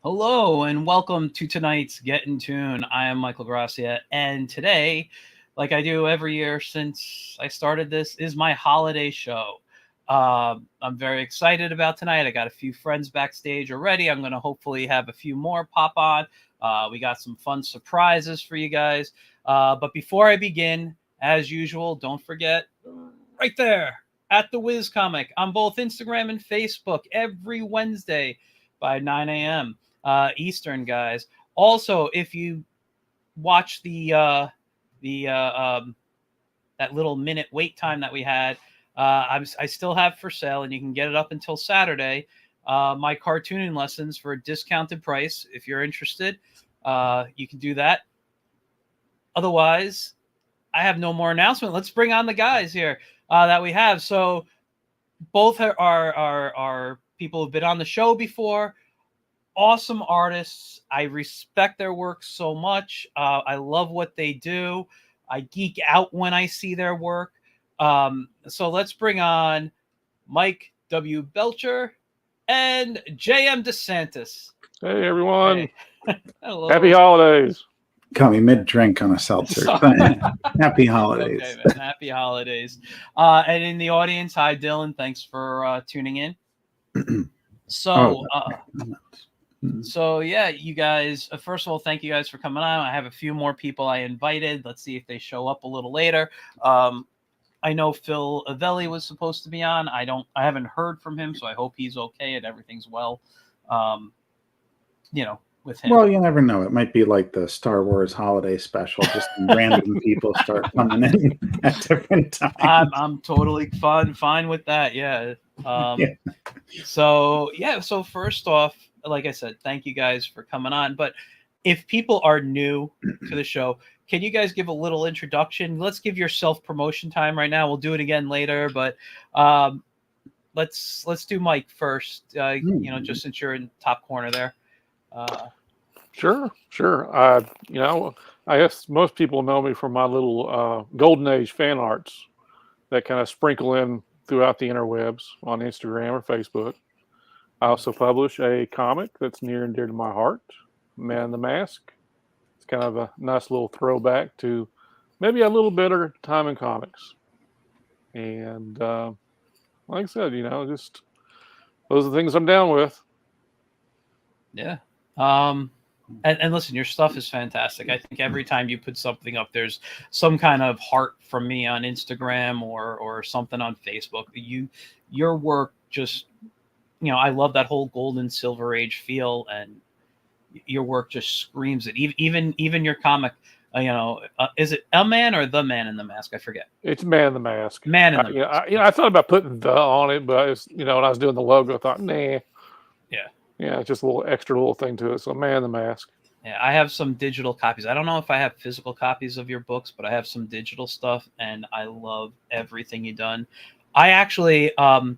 Hello and welcome to tonight's Get in Tune. I am Michael Gracia, and today, like I do every year since I started this, is my holiday show. I'm very excited about tonight. I got a few friends backstage already. I'm going to hopefully have a few more pop on. We got some fun surprises for you guys. But before I begin, as usual, don't forget right there at the Wiz Comic on both Instagram and Facebook every Wednesday by 9 a.m. Eastern, guys. Also, if you watch the that little minute wait time that we had, I still have for sale, and you can get it up until Saturday. My cartooning lessons for a discounted price. If you're interested, you can do that. Otherwise, I have no more announcement. Let's bring on the guys here that we have. So both are people who've been on the show before. Awesome artists. I respect their work so much. I love what they do. I geek out when I see their work. So let's bring on Mike W. Belcher and J.M. DeSantis. Hey, everyone. Hey. Hello. Happy holidays. Caught me mid-drink on a seltzer. Happy holidays. Okay, man. Happy holidays. And in the audience, hi, Dylan. Thanks for tuning in. So yeah, you guys, first of all, thank you guys for coming on. I have a few more people I invited. Let's see if they show up a little later. I know Phil Avelli was supposed to be on. I haven't heard from him, so I hope he's okay and everything's well. With him. Well, you never know. It might be like the Star Wars holiday special. Just random people start coming in at different times. I'm totally fine with that. Yeah. So first off, like I said, thank you guys for coming on. But if people are new to the show, can you guys give a little introduction? Let's give your self-promotion time right now. We'll do it again later, but let's do Mike first. Just since you're in top corner there. Sure. I guess most people know me from my little Golden Age fan arts that kind of sprinkle in throughout the interwebs on Instagram or Facebook. I also publish a comic that's near and dear to my heart, Man in the Mask. It's kind of a nice little throwback to maybe a little better time in comics. And like I said, just those are the things I'm down with. Yeah. And listen, your stuff is fantastic. I think every time you put something up, there's some kind of heart from me on Instagram or something on Facebook. Your work just, I love that whole golden silver age feel, and your work just screams it. Even your comic, is it a man or the Man in the Mask? I forget. It's Man in the Mask. Man in the Mask. I thought about putting the on it, but it's, when I was doing the logo, I thought, nah. Yeah. Yeah, it's just a little extra thing to it. So Man in the Mask. Yeah, I have some digital copies. I don't know if I have physical copies of your books, but I have some digital stuff, and I love everything you've done. I actually, and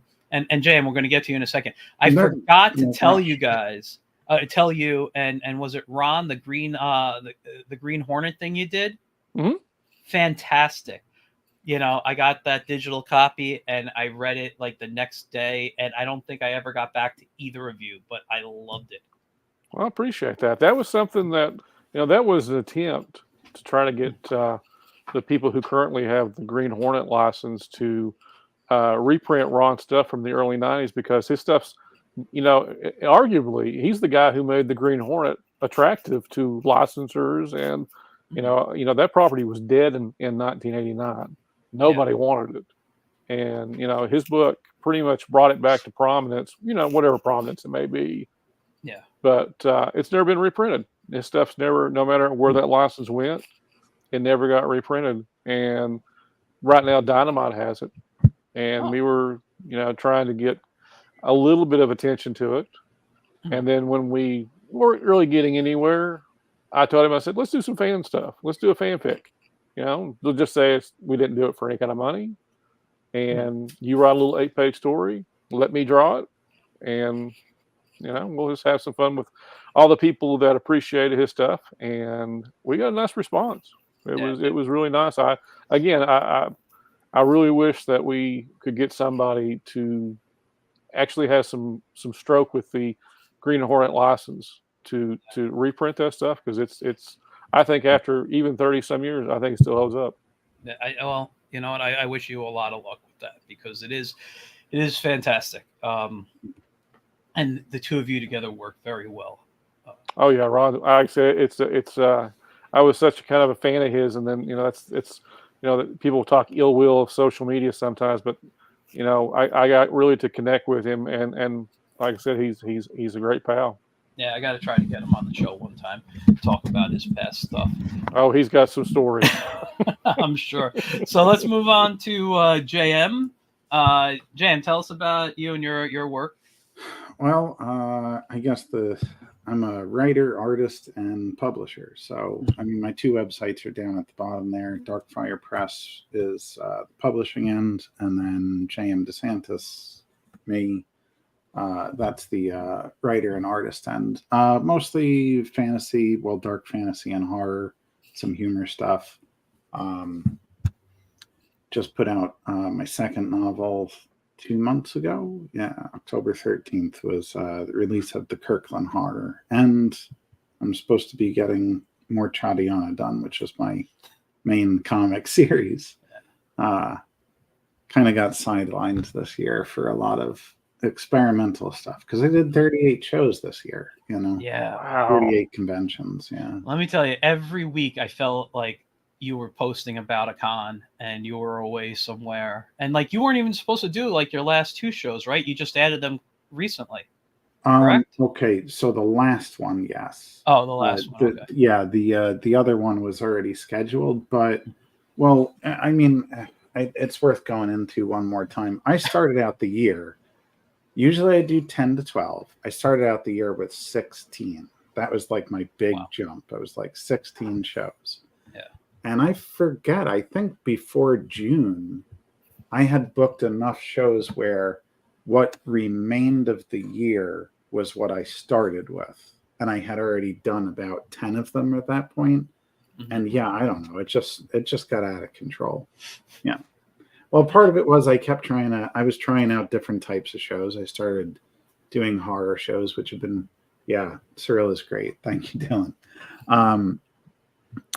Jay, we're going to get to you in a second. I forgot to tell you guys, and was it Ron, the green, the Green Hornet thing you did? Mm-hmm. Fantastic. I got that digital copy and I read it like the next day, and I don't think I ever got back to either of you, but I loved it. Well, I appreciate that. That was something that, that was an attempt to try to get the people who currently have the Green Hornet license to reprint Ron's stuff from the early 90s, because his stuff's, arguably, he's the guy who made the Green Hornet attractive to licensors. And, that property was dead in 1989. Nobody wanted it. And, his book pretty much brought it back to prominence, whatever prominence it may be. Yeah. But it's never been reprinted. His stuff's never, no matter where that license went, it never got reprinted. And right now, Dynamite has it. And we were, trying to get a little bit of attention to it. And then when we weren't really getting anywhere, I told him, I said, let's do some fan stuff. Let's do a fanfic. They'll just say we didn't do it for any kind of money. And you write a little 8-page story, let me draw it. And, we'll just have some fun with all the people that appreciated his stuff. And we got a nice response. It was really nice. I really wish that we could get somebody to actually have some stroke with the Green Hornet license to reprint that stuff, because it's I think after even 30 some years, I think it still holds up. Well, you know what? I wish you a lot of luck with that, because it is fantastic. And the two of you together work very well. Oh yeah, Ron. Like I said, it's I was such a kind of a fan of his, and then it's people talk ill will of social media sometimes, but I got really to connect with him, and like I said, he's a great pal. Yeah, I got to try to get him on the show one time, talk about his past stuff. Oh, he's got some stories. I'm sure. So let's move on to JM. JM, tell us about you and your work. Well, I guess I'm a writer, artist, and publisher. So, I mean, my two websites are down at the bottom there. Darkfire Press is the publishing end, and then JM DeSantis, me, that's the writer and artist end. Mostly fantasy, well, dark fantasy and horror, some humor stuff. Just put out my second novel 2 months ago. Yeah, October 13th was the release of the Kirkland Horror. And I'm supposed to be getting more Chadiana done, which is my main comic series. Kind of got sidelined this year for a lot of experimental stuff, because I did 38 shows this year, Yeah. Wow. 38 conventions. Yeah. Let me tell you, every week I felt like you were posting about a con and you were away somewhere, and like you weren't even supposed to do like your last two shows, right? You just added them recently, correct? Okay, so the last one, yes. Oh, the last one. Okay. Yeah, the other one was already scheduled, but well, I mean, it's worth going into one more time. I started out the year. Usually I do 10 to 12. I started out the year with 16. That was like my big jump. I was like 16 shows. Yeah. And I forget, I think before June, I had booked enough shows where what remained of the year was what I started with. And I had already done about 10 of them at that point. Mm-hmm. And yeah, I don't know. It just got out of control. Yeah. Well, part of it was I was trying out different types of shows. I started doing horror shows, which have been, Cyril is great. Thank you, Dylan.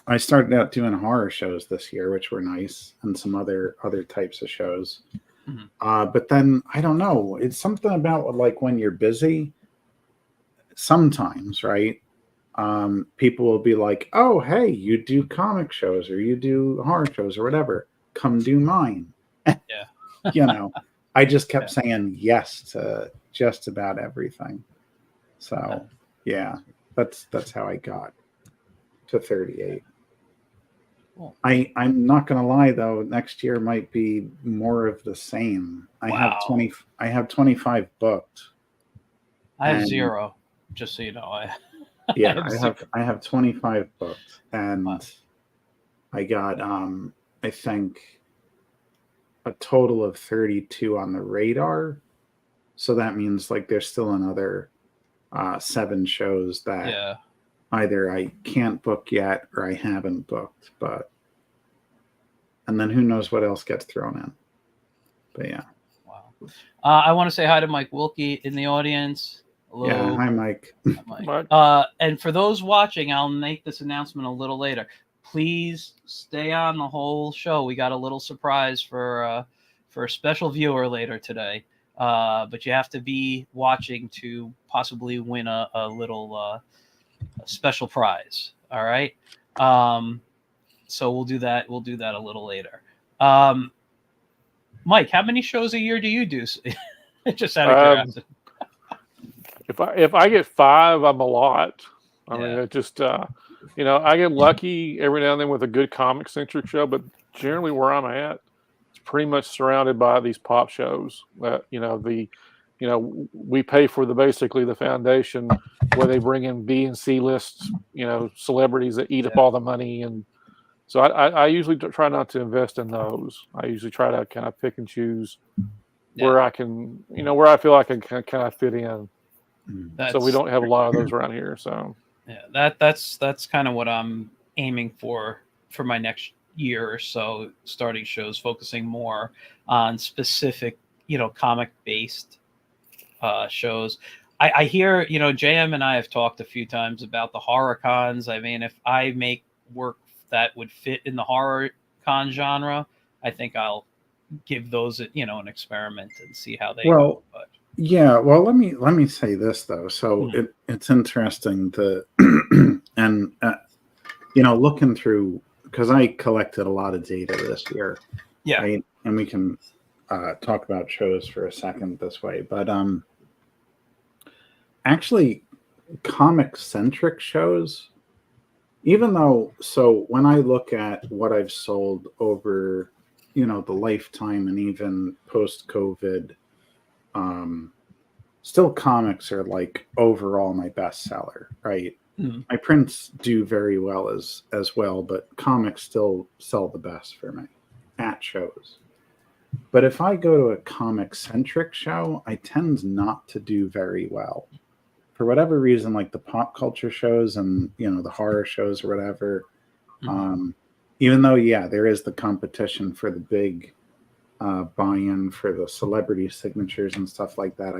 I started out doing horror shows this year, which were nice, and some other types of shows. Mm-hmm. But then, I don't know. It's something about like when you're busy, sometimes, right? People will be like, oh, hey, you do comic shows or you do horror shows or whatever. Come do mine. Yeah. I just kept saying yes to just about everything. So yeah, that's how I got to 38. Cool. I'm not gonna lie though, next year might be more of the same. I have 25 booked. I have 0, just so you know. I have 25 booked, and I got I think a total of 32 on the radar. So that means like there's still another 7 shows that either I can't book yet or I haven't booked, and then who knows what else gets thrown in. But yeah. Wow. I want to say hi to Mike Wilkie in the audience. Hello. Yeah, hi Mike. Hi, Mike. And for those watching, I'll make this announcement a little later. Please stay on the whole show. We got a little surprise for a special viewer later today. But you have to be watching to possibly win a little special prize. All right. So we'll do that. We'll do that a little later. Mike, how many shows a year do you do? Just out of curiosity. If I get 5, I'm a lot. I mean, it just I get lucky every now and then with a good comic centric show, but generally where I'm at, it's pretty much surrounded by these pop shows. We pay for basically the foundation where they bring in B and C list, celebrities that eat up all the money, and so I usually try not to invest in those. I usually try to kind of pick and choose where I can, where I feel like I can kind of fit in. So we don't have a lot of those around here. So that's kind of what I'm aiming for my next year or so, starting shows focusing more on specific, comic based shows. I hear, JM and I have talked a few times about the horror cons. I mean, if I make work that would fit in the horror con genre, I think I'll give those, an experiment and see how they go. But yeah, well, let me say this though. So it's interesting to, and looking through, because I collected a lot of data this year. Yeah, right? And we can talk about shows for a second this way, but actually, comic centric shows. Even though, so when I look at what I've sold over, the lifetime and even post COVID, still comics are like overall my bestseller, right? My prints do very well as well, but comics still sell the best for me at shows. But if I go to a comic centric show, I tend not to do very well. For whatever reason, like the pop culture shows and the horror shows or whatever, even though there is the competition for the big buy-in for the celebrity signatures and stuff like that,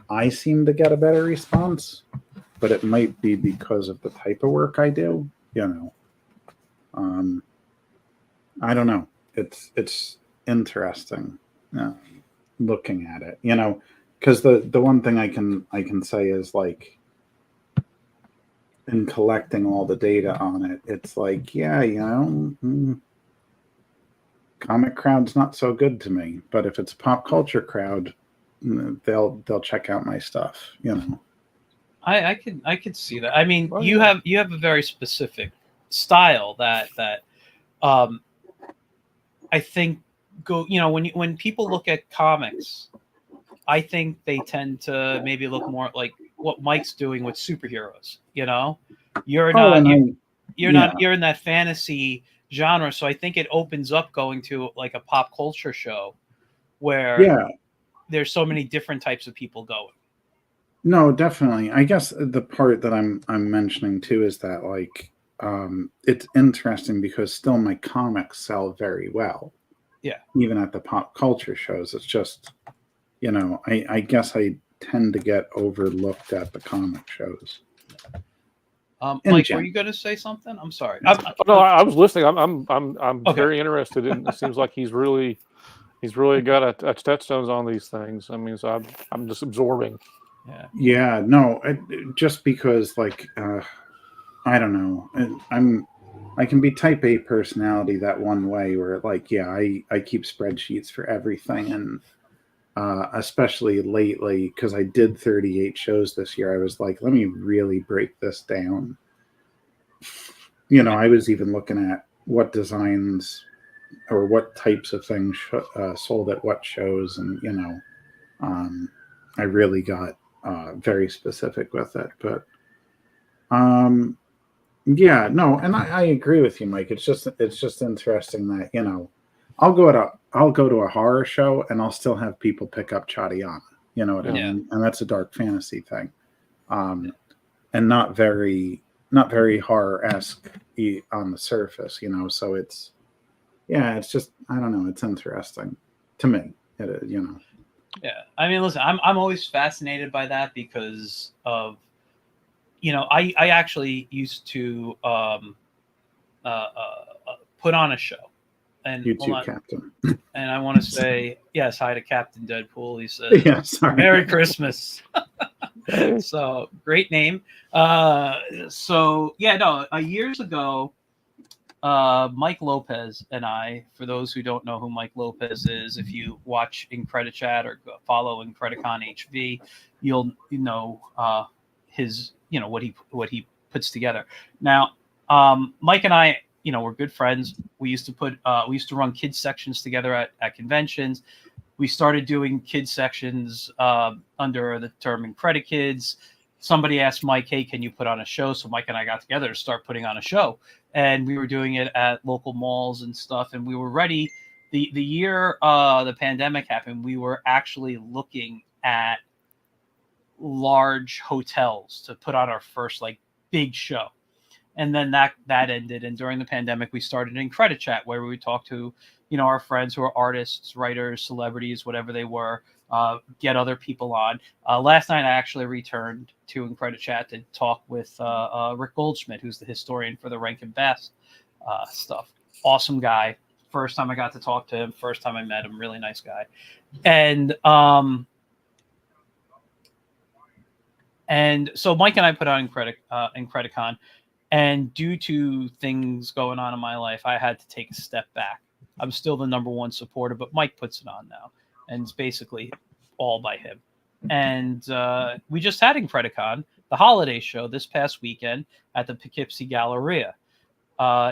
I seem to get a better response, but it might be because of the type of work I do. I don't know. It's interesting looking at it. Because the one thing I can say is, like, in collecting all the data on it, it's like, comic crowd's not so good to me, but if it's a pop culture crowd, they'll check out my stuff. I could see that. I mean, you have a very specific style that I think when people look at comics, I think they tend to maybe look more like what Mike's doing with superheroes. You're in that fantasy genre, so I think it opens up going to like a pop culture show where there's so many different types of people going. No, definitely. I guess the part that I'm mentioning too is that, like, it's interesting because still my comics sell very well. Yeah. Even at the pop culture shows, it's just, I guess I tend to get overlooked at the comic shows. Mike, were you going to say something? I'm sorry. No, I was listening. I'm very interested in. It seems like he's really got a touchstones on these things. I mean, so I'm just absorbing. Yeah. No, just because, like, I don't know. I can be type A personality that one way where, like, I keep spreadsheets for everything, and especially lately, because I did 38 shows this year, I was like, let me really break this down. I was even looking at what designs or what types of things sold at what shows, and I really got very specific with it. But no, and I agree with you, Mike. It's just interesting that I'll go to a horror show and I'll still have people pick up Chadiana. You know what I mean? And that's a dark fantasy thing, and not very horror-esque on the surface. So it's just, I don't know. It's interesting to me. Yeah, I mean, listen, I'm always fascinated by that because of, I actually used to put on a show. And you too, Captain. And I want to say yes, hi to Captain Deadpool. He said, "Merry Christmas." So great name. Years ago, Mike Lopez and I, for those who don't know who Mike Lopez is, if you watch IncrediChat or follow Incredicon HV, you'll know his, what he puts together. Now, Mike and I, we're good friends. We used to run kids sections together at conventions. We started doing kids sections under the term IncrediKids. Somebody asked Mike, hey, can you put on a show? So Mike and I got together to start putting on a show. And we were doing it at local malls and stuff. And we were ready. The year the pandemic happened, we were actually looking at large hotels to put on our first big show. And then that ended. And during the pandemic, we started IncrediChat, where we would talk to, our friends who are artists, writers, celebrities, whatever they were, get other people on. Last night, I actually returned to In Credit Chat to talk with Rick Goldschmidt, who's the historian for the Rankin Bass stuff. Awesome guy. First time I got to talk to him. First time I met him. Really nice guy. And so Mike and I put out in Credicon, and due to things going on in my life, I had to take a step back. I'm still the #1 supporter, but Mike puts it on now, and it's basically all by him. And we just had in Credicon, the holiday show this past weekend at the Poughkeepsie Galleria.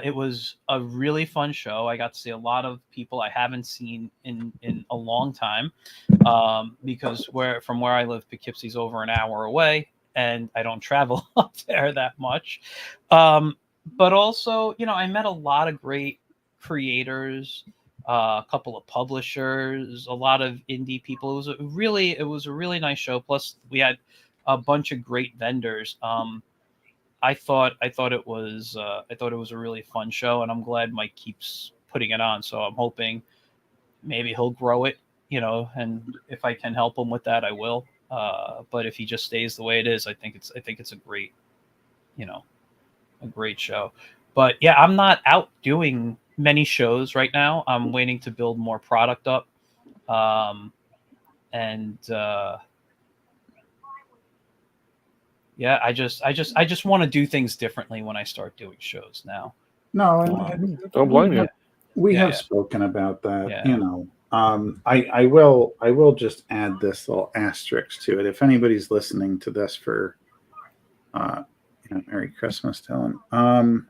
It was a really fun show. I got to see a lot of people I haven't seen in a long time, because from where I live, Poughkeepsie's over an hour away, and I don't travel up there that much. But also, I met a lot of great creators, a couple of publishers, a lot of indie people. It was a really nice show. Plus, we had a bunch of great vendors. I thought it was a really fun show, and I'm glad Mike keeps putting it on. So I'm hoping maybe he'll grow it, and if I can help him with that, I will. But if he just stays the way it is, I think it's a great, a great show. But yeah, I'm not out doing many shows right now. I'm waiting to build more product up, yeah, I just want to do things differently when I start doing shows now. No, don't blame you. We have spoken about that. Yeah. I will just add this little asterisk to it. If anybody's listening to this for, Merry Christmas, Dylan.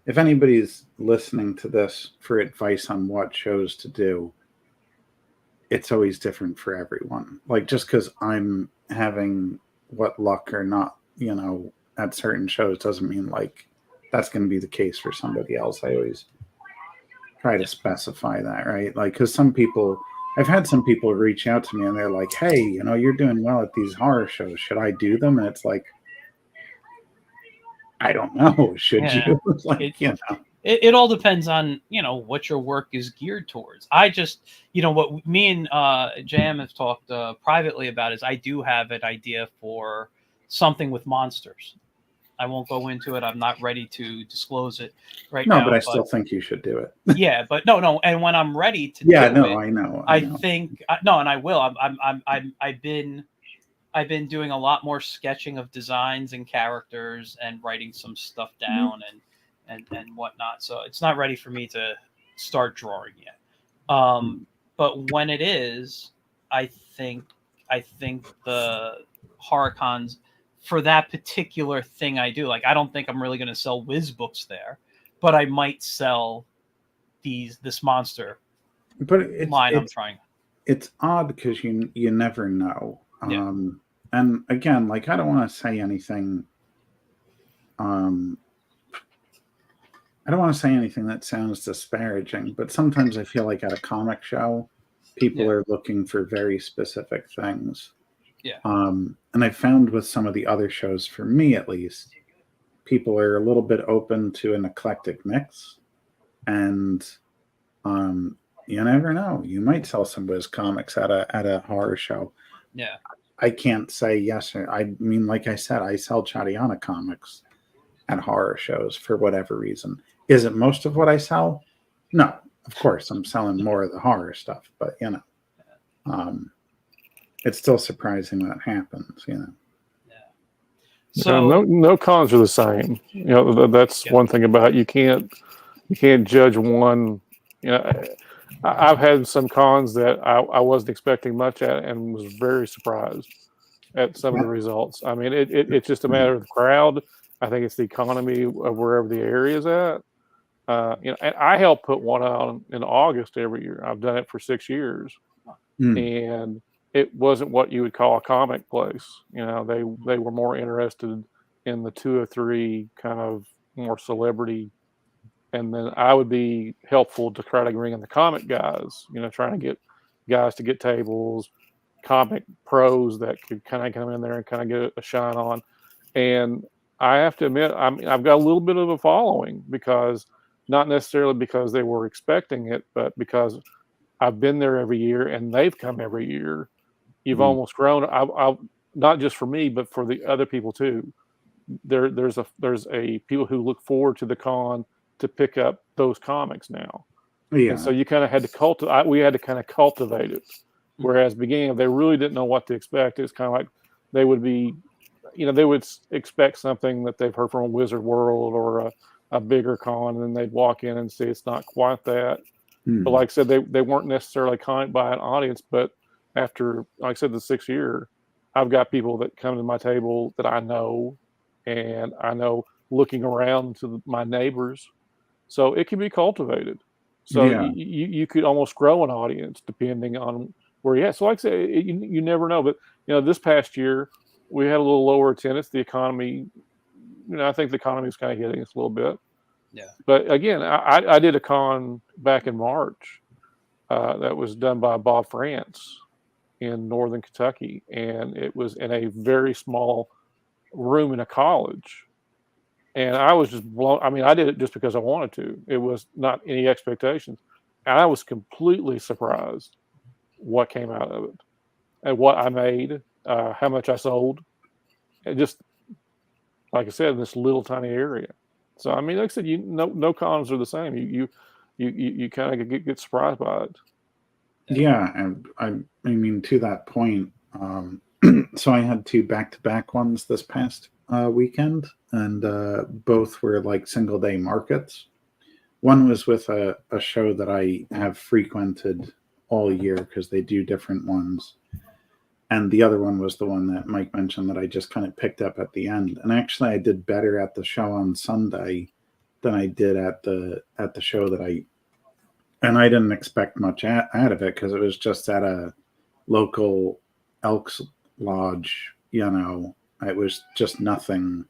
If anybody's listening to this for advice on what shows to do, it's always different for everyone. Like, just because I'm having what luck or not, at certain shows doesn't mean like that's going to be the case for somebody else. I always try to specify that, right? Like, because I've had some people reach out to me and they're like, hey, you're doing well at these horror shows. Should I do them? And it's like, I don't know. Should you? Like, It all depends on, what your work is geared towards. I just, what me and JM have talked privately about is I do have an idea for something with monsters. I won't go into it. I'm not ready to disclose it now. No, but I still think you should do it. Yeah, but no. And when I'm ready to do I it, know. I think no, and I will. I've been doing a lot more sketching of designs and characters and writing some stuff down and whatnot. So it's not ready for me to start drawing yet. But when it is, I think the horror cons for that particular thing I do, like, I don't think I'm really going to sell Wiz books there, but I might sell this monster line I'm trying. It's odd because you never know. Yeah. And again, like, I don't want to say anything. I don't want to say anything that sounds disparaging, but sometimes I feel like at a comic show, people are looking for very specific things. Yeah. And I found with some of the other shows, for me at least, people are a little bit open to an eclectic mix, and you never know. You might sell some Wiz comics at a horror show. Yeah. I can't say yes. I mean, like I said, I sell Chadiana comics at horror shows for whatever reason. Is it most of what I sell? No, of course, I'm selling more of the horror stuff, but it's still surprising that happens. Yeah. So no cons are the same. That's one thing about it. You can't judge one. I've had some cons that I wasn't expecting much at and was very surprised at some of the results. I mean, it's just a matter of the crowd. I think it's the economy of wherever the area is at. And I help put one on in August every year. I've done it for 6 years, and it wasn't what you would call a comic place. They were more interested in the 2 or 3 kind of more celebrity. And then I would be helpful to try to bring in the comic guys, trying to get guys to get tables, comic pros that could kind of come in there and kind of get a shine on. And I have to admit, I've got a little bit of a following, because not necessarily because they were expecting it, but because I've been there every year, and they've come every year. You've Mhm. almost grown. I not just for me, but for the other people too. There's a people who look forward to the con to pick up those comics now. And so Yeah. you kind of had to cultivate. We had to kind of cultivate it. Whereas beginning, they really didn't know what to expect. It's kind of like they would be, they would expect something that they've heard from Wizard World or a bigger con, and then they'd walk in and see it's not quite that. But Hmm. like I said, they weren't necessarily caught by an audience. But after, like I said, the 6th year, I've got people that come to my table that I know, and I know looking around to my neighbors. So it can be cultivated. So Yeah. you could almost grow an audience depending on where you're at. So like I say, you never know. But this past year we had a little lower attendance. The economy, I think the economy is kind of hitting us a little bit. Yeah. But again, I did a con back in March that was done by Bob France in Northern Kentucky, and it was in a very small room in a college. And I was just blown. I mean, I did it just because I wanted to. It was not any expectations. And I was completely surprised what came out of it and what I made, how much I sold. And just like I said, in this little tiny area. So I mean, like I said, no cons are the same. You kind of get surprised by it. Yeah. And I mean, to that point, so I had two back-to-back ones this past weekend, and both were like single-day markets. One was with a show that I have frequented all year because they do different ones. And the other one was the one that Mike mentioned that I just kind of picked up at the end. And actually, I did better at the show on Sunday than I did at the show that and I didn't expect much out of it because it was just at a local Elks Lodge. It was just nothing.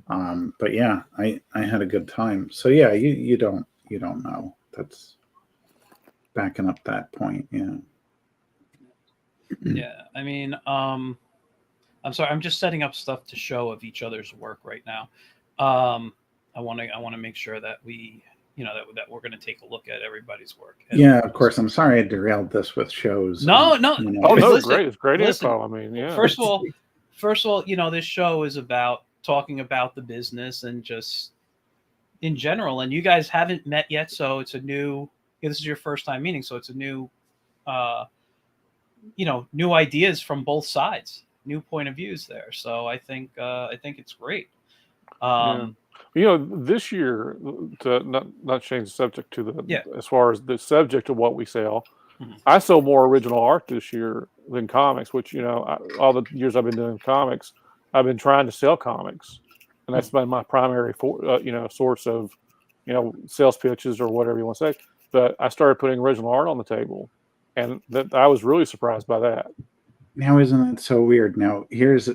But yeah, I had a good time. So yeah, you don't know. That's backing up that point. Yeah. Yeah. I mean, I'm sorry. I'm just setting up stuff to show of each other's work right now. I want to make sure that we, that we're going to take a look at everybody's work. Yeah, of course. I'm sorry I derailed this with shows. No. Oh no, Listen, great! It's great listen. info. I mean, yeah. First of all, this show is about talking about the business and just in general. And you guys haven't met yet, so it's a new. This is your first time meeting, so it's a new, new ideas from both sides, new point of views there. So I think it's great. Yeah. This year, to not change the subject to Yeah. as far as the subject of what we sell, Mhm. I sold more original art this year than comics. Which all the years I've been doing comics, I've been trying to sell comics, and that's been my primary source of sales pitches or whatever you want to say. But I started putting original art on the table, and that I was really surprised by that. Now, isn't that so weird? Now, here's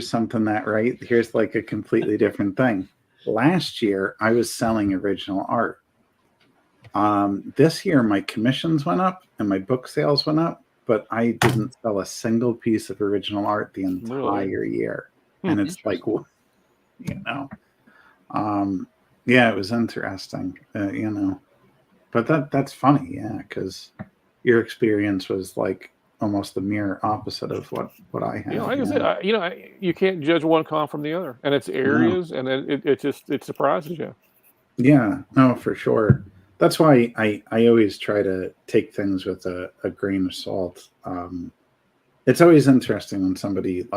something here's like a completely different thing. Last year, I was selling original art. This year, my commissions went up and my book sales went up, but I didn't sell a single piece of original art the entire year. And it's like, yeah, it was interesting, but that's funny, yeah, because your experience was like almost the mirror opposite of what I had. Like I said, you can't judge one con from the other, and it's areas, and it surprises you. Yeah, no, for sure. That's why I always try to take things with a grain of salt. It's always interesting when somebody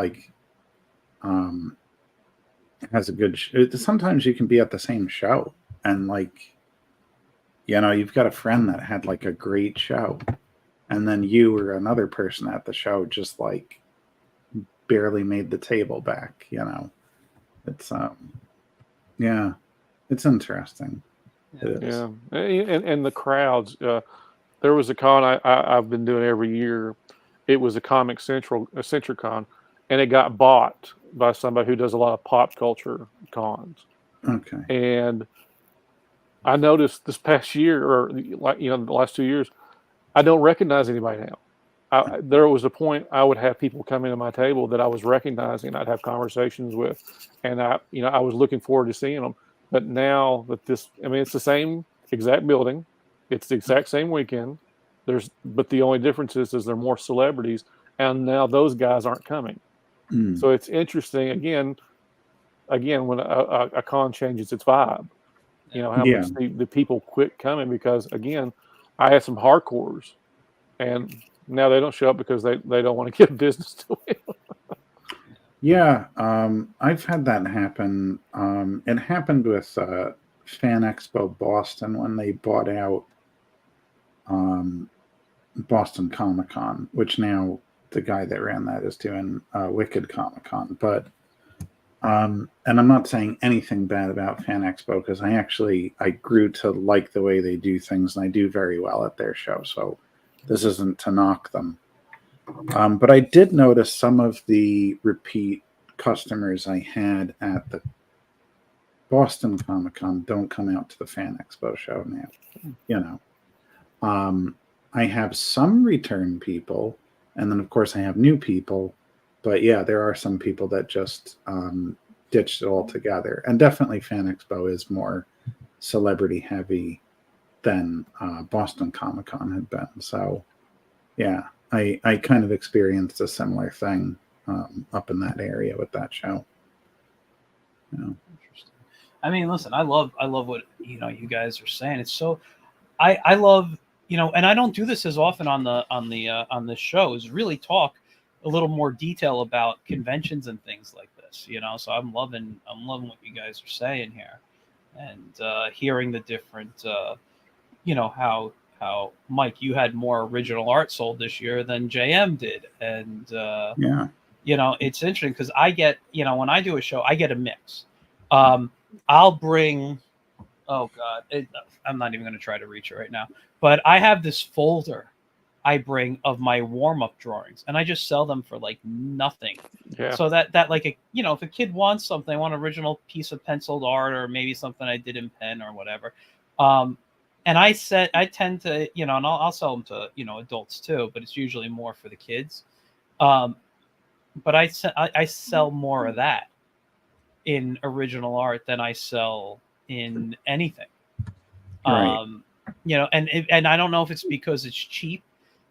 has a good. Sometimes you can be at the same show and you've got a friend that had like a great show, and then you or another person at the show just barely made the table back. It's yeah, it's interesting. It is. Yeah, and the crowds. There was a con I've been doing every year. It was a Centric con, and it got bought by somebody who does a lot of pop culture cons. Okay. And I noticed this past year, or the last 2 years, I don't recognize anybody now. There was a point I would have people come into my table that I was recognizing, I'd have conversations with, and I was looking forward to seeing them. But now that it's the same exact building, it's the exact same weekend, But the only difference is there are more celebrities, and now those guys aren't coming. So it's interesting again when a con changes its vibe. You know how Yeah. much the people quit coming because again, I had some hardcores, and now they don't show up because they don't want to give business to it. Yeah, I've had that happen. It happened with Fan Expo Boston when they bought out um, Boston Comic Con, which now the guy that ran that is doing Wicked Comic Con. But and I'm not saying anything bad about Fan Expo because I grew to like the way they do things, and I do very well at their show. So this isn't to knock them. But I did notice some of the repeat customers I had at the Boston Comic Con don't come out to the Fan Expo show now. You know, I have some return people, and then of course I have new people. But yeah, there are some people that just ditched it altogether. And definitely Fan Expo is more celebrity heavy than Boston Comic Con had been. So yeah, I kind of experienced a similar thing up in that area with that show. You know. Interesting. I mean, listen, I love what you guys are saying. It's so I love and I don't do this as often on the show, is really talk a little more detail about conventions and things like this. So I'm loving what you guys are saying here, and hearing the different how Mike, you had more original art sold this year than JM did, and Yeah. it's interesting because I get when I do a show, I get a mix. I'll bring, oh god, I'm not even going to try to reach it right now, but I have this folder I bring of my warm-up drawings, and I just sell them for like nothing. Yeah. So that like if a kid wants something, want an original piece of penciled art, or maybe something I did in pen or whatever, and I tend to and I'll sell them to adults too, but it's usually more for the kids. But I sell more of that in original art than I sell in anything. Right. And I don't know if it's because it's cheap.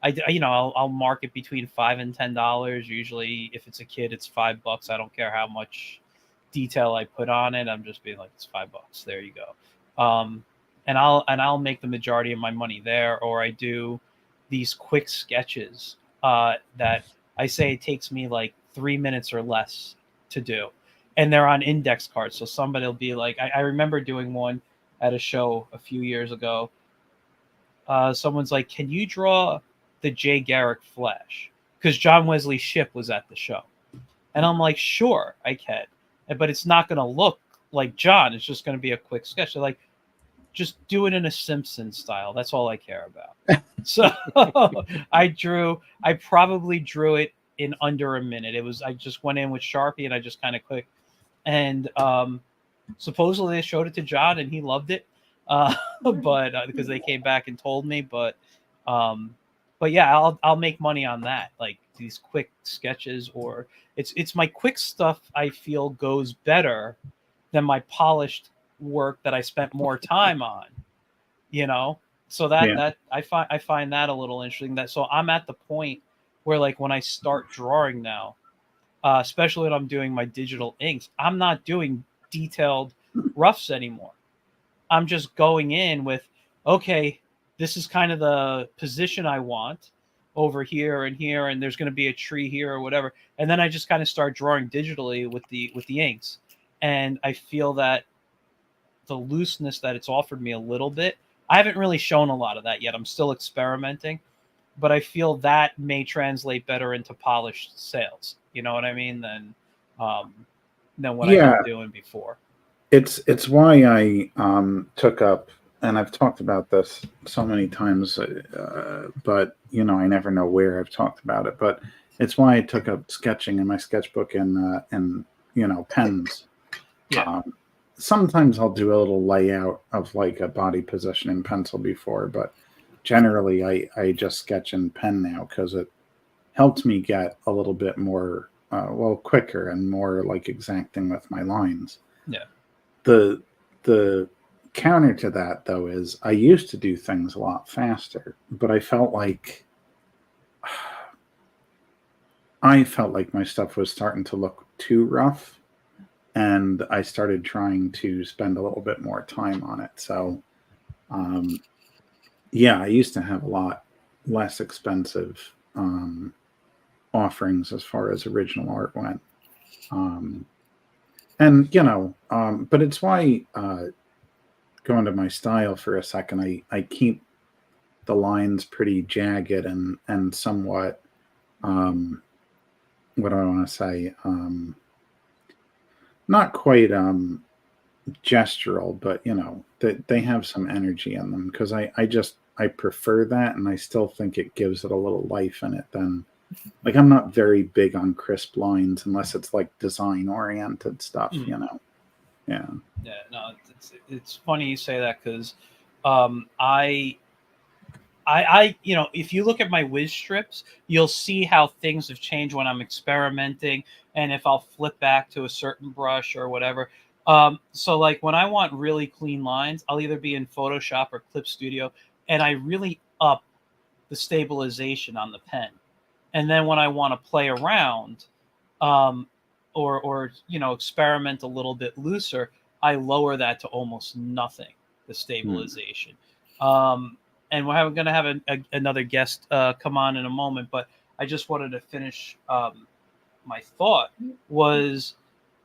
I'll mark it between $5 and $10. Usually, if it's a kid, it's $5. I don't care how much detail I put on it. I'm just being like, it's $5. There you go. And I'll make the majority of my money there, or I do these quick sketches that I say it takes me like 3 minutes or less to do, and they're on index cards. So somebody will be like, I remember doing one at a show a few years ago. Someone's like, "Can you draw the Jay Garrick Flash?" Because John Wesley Shipp was at the show, and I'm like, "Sure, I can," but it's not going to look like John. It's just going to be a quick sketch. They're like, just do it in a Simpsons style. That's all I care about. So I probably drew it in under a minute. I just went in with Sharpie and I just kind of quick. And supposedly they showed it to John and he loved it. But because they came back and told me, but yeah, I'll make money on that. Like these quick sketches, or it's my quick stuff I feel goes better than my polished work that I spent more time on, so that I find that a little interesting. So I'm at the point where, like, when I start drawing now, especially when I'm doing my digital inks, I'm not doing detailed roughs anymore. I'm just going in with, okay, this is kind of the position I want over here, and there's going to be a tree here or whatever, and then I just kind of start drawing digitally with the inks, and I feel that the looseness that it's offered me a little bit. I haven't really shown a lot of that yet. I'm still experimenting, but I feel that may translate better into polished sales. You know what I mean? Than what I've been doing before. It's why I took up, and I've talked about this so many times, but I never know where I've talked about it. But it's why I took up sketching in my sketchbook and pens. Yeah. Sometimes I'll do a little layout of like a body position in pencil before, but generally I just sketch in pen now because it helps me get a little bit more quicker and more like exacting with my lines. Yeah. The counter to that, though, is I used to do things a lot faster, but I felt like my stuff was starting to look too rough, and I started trying to spend a little bit more time on it. So, yeah, I used to have a lot less expensive offerings as far as original art went. And, but it's why, going to my style for a second, I keep the lines pretty jagged and somewhat, what do I want to say? Not quite gestural, but that they have some energy in them, because I prefer that, and I still think it gives it a little life in it. Than, like, I'm not very big on crisp lines unless it's like design oriented stuff, Yeah. Yeah, no, it's funny you say that, because I if you look at my whiz strips, you'll see how things have changed when I'm experimenting, and if I'll flip back to a certain brush or whatever. So like when I want really clean lines, I'll either be in Photoshop or Clip Studio, and I really up the stabilization on the pen. And then when I want to play around, or experiment a little bit looser, I lower that to almost nothing, the stabilization. And we're going to have another guest come on in a moment, but I just wanted to finish my thought. Was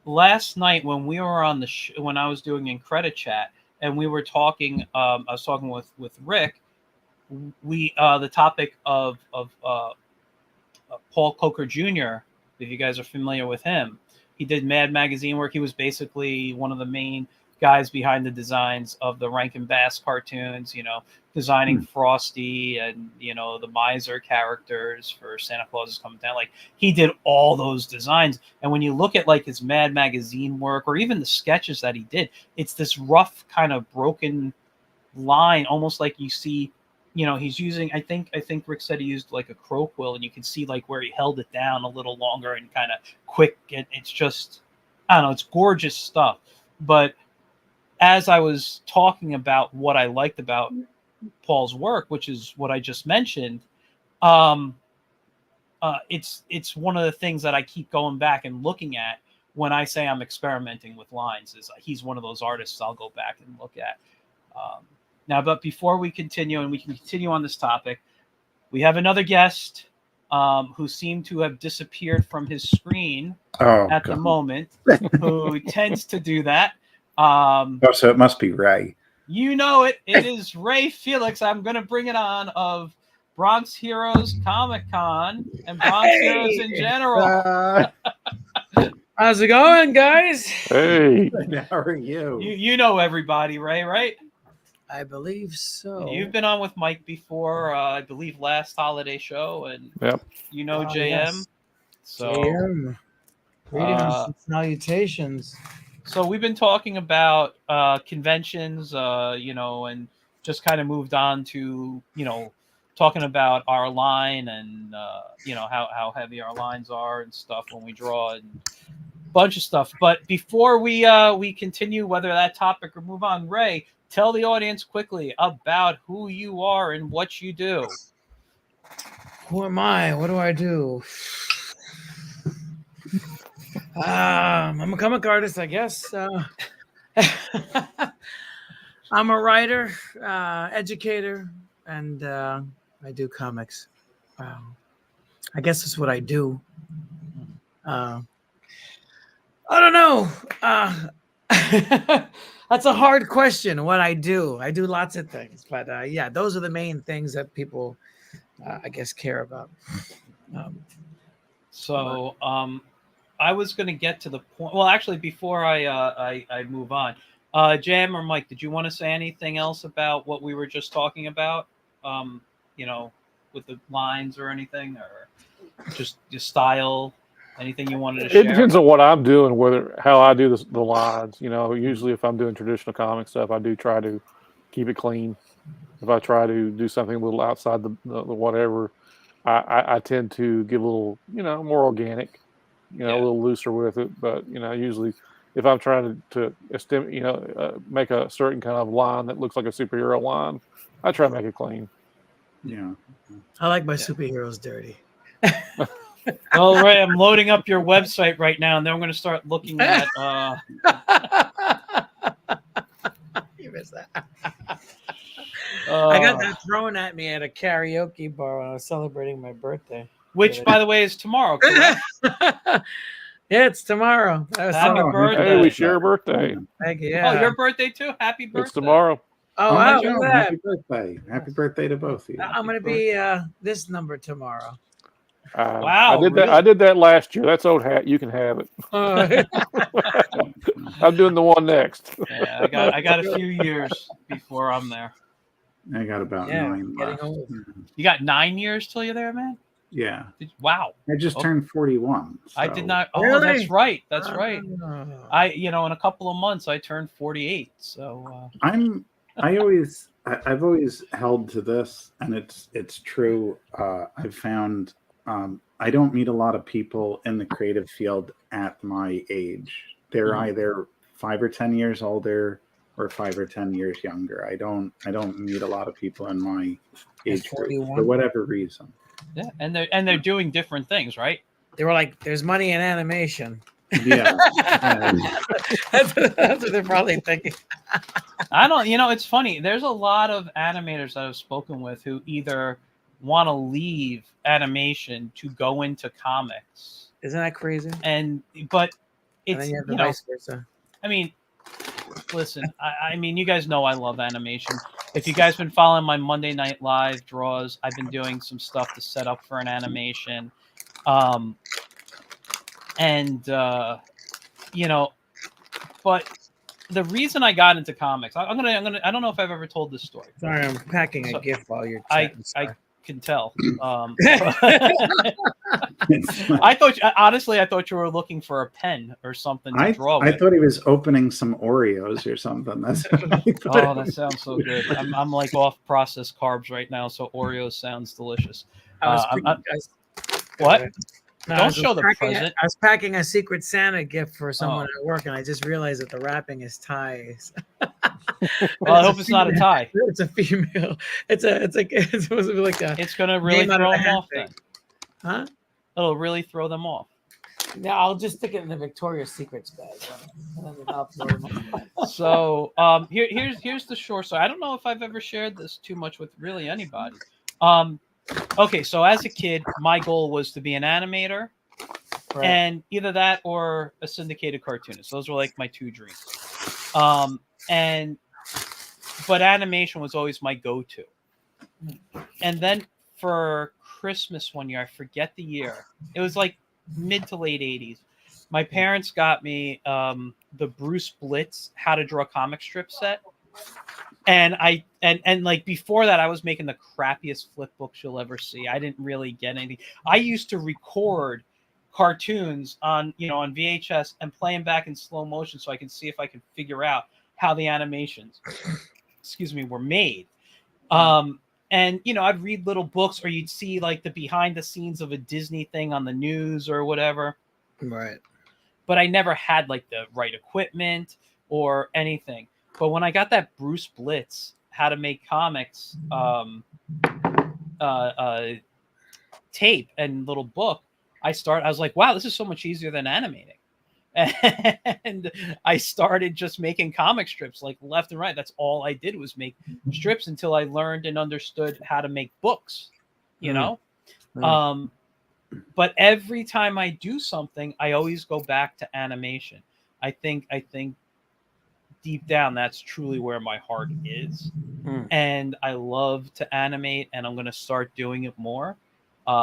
last night when we were on when I was doing in Credit Chat, and we were talking, I was talking with Rick. The topic of Paul Coker Jr., if you guys are familiar with him. He did Mad Magazine work. He was basically one of the main guys behind the designs of the Rankin Bass cartoons, designing Frosty and, the miser characters for Santa Claus is Coming Down. Like, he did all those designs. And when you look at like his Mad Magazine work, or even the sketches that he did, it's this rough kind of broken line, almost like you see, he's using, I think Rick said he used like a crow quill, and you can see like where he held it down a little longer and kind of quick. And it's just, I don't know, it's gorgeous stuff. But as I was talking about what I liked about Paul's work, which is what I just mentioned, it's one of the things that I keep going back and looking at when I say I'm experimenting with lines. Is he's one of those artists I'll go back and look at. Now, but before we continue, and we can continue on this topic, we have another guest who seemed to have disappeared from his screen the moment, who tends to do that. So it must be Ray. You know it. It is Ray Felix. I'm going to bring it on, of Bronx Heroes Comic Con and Bronx Heroes in general. How's it going, guys? Hey. How are you? You know everybody, Ray, right? I believe so. You've been on with Mike before, I believe last holiday show, and JM. Yes. So JM. Greetings and salutations. So we've been talking about conventions, and just kind of moved on to, talking about our line and, how heavy our lines are and stuff when we draw, and a bunch of stuff. But before we continue, whether that topic or move on, Ray, tell the audience quickly about who you are and what you do. Who am I? What do I do? I'm a comic artist, I guess. I'm a writer, educator, and I do comics. I guess that's what I do. I don't know. That's a hard question, what I do. I do lots of things, but those are the main things that people, I guess, care about. I was going to get to the point. Well, actually, before I move on, Jam or Mike, did you want to say anything else about what we were just talking about? With the lines or anything, or just your style? Anything you wanted to share? It depends on what I'm doing, how I do the lines. Usually if I'm doing traditional comic stuff, I do try to keep it clean. If I try to do something a little outside the whatever, I tend to get a little, more organic, a little looser with it. But, usually if I'm trying to make a certain kind of line that looks like a superhero line, I try to make it clean. Yeah. I like my superheroes dirty. All right, I'm loading up your website right now, and then I'm going to start looking at. You missed that. I got that thrown at me at a karaoke bar when I was celebrating my birthday. Which, by the way, is tomorrow, correct? Yeah, it's tomorrow. Happy birthday. Hey, we share a birthday. Thank you. Oh, your birthday too? Happy birthday. It's tomorrow. Oh, wow, Joe, look at happy birthday. Happy birthday to both of you. I'm going to be this number tomorrow. Wow, I did that last year. That's old hat. You can have it. I'm doing the one next. Yeah, I got a few years before I'm there. I got about 9 getting left. old. You got 9 years till you're there, man? Yeah. Wow. I just turned 41. I so- did not. Oh, Really? that's right. That's right. Oh. In a couple of months, I turned 48. So I've always held to this, and it's true. I've found I don't meet a lot of people in the creative field at my age. They're either 5 or 10 years older or 5 or 10 years younger. I don't meet a lot of people in my age group for whatever reason. yeah, and they're doing different things, right? They were like, "There's money in animation." Yeah. That's what they're probably thinking. I don't. It's funny. There's a lot of animators that I've spoken with who either want to leave animation to go into comics. Isn't that crazy? But And it's then you have the vice versa. I mean, listen, I mean, you guys know I love animation. If you guys been following my Monday Night Live draws, I've been doing some stuff to set up for an animation. But the reason I got into comics, I don't know if I've ever told this story. Sorry, I'm packing a gift while you're I chatting. can tell. I thought you were looking for a pen or something to draw with. I thought he was opening some Oreos or something. That's what I thought. Oh, that sounds so good. I'm like off processed carbs right now, so Oreos sounds delicious. What? No, Don't show the present. I was packing a Secret Santa gift for someone at work, and I just realized that the wrapping is ties. Well, I hope it's not a tie. It's a female. It's supposed to be like a. It's gonna really throw them off then. Huh? It'll really throw them off. No, I'll just stick it in the Victoria's Secrets bag. And then I'll throw them off. So here's the short story. I don't know if I've ever shared this too much with really anybody. Okay, so as a kid, my goal was to be an animator, and either that or a syndicated cartoonist. Those were like my two dreams. But animation was always my go-to. And then for Christmas one year, I forget the year. It was like mid to late 80s. My parents got me the Bruce Blitz How to Draw Comic Strip set. And like before that, I was making the crappiest flip books you'll ever see. I didn't really get anything. I used to record cartoons on VHS and play them back in slow motion so I can see if I can figure out how the animations, were made. And I'd read little books, or you'd see like the behind the scenes of a Disney thing on the news or whatever. Right. But I never had like the right equipment or anything. But when I got that Bruce Blitz How to Make Comics tape and little book, I was like, wow, this is so much easier than animating. And I started just making comic strips like left and right. That's all I did was make strips until I learned and understood how to make books, But every time I do something, I always go back to animation. I think deep down, that's truly where my heart is. And I love to animate, and I'm going to start doing it more,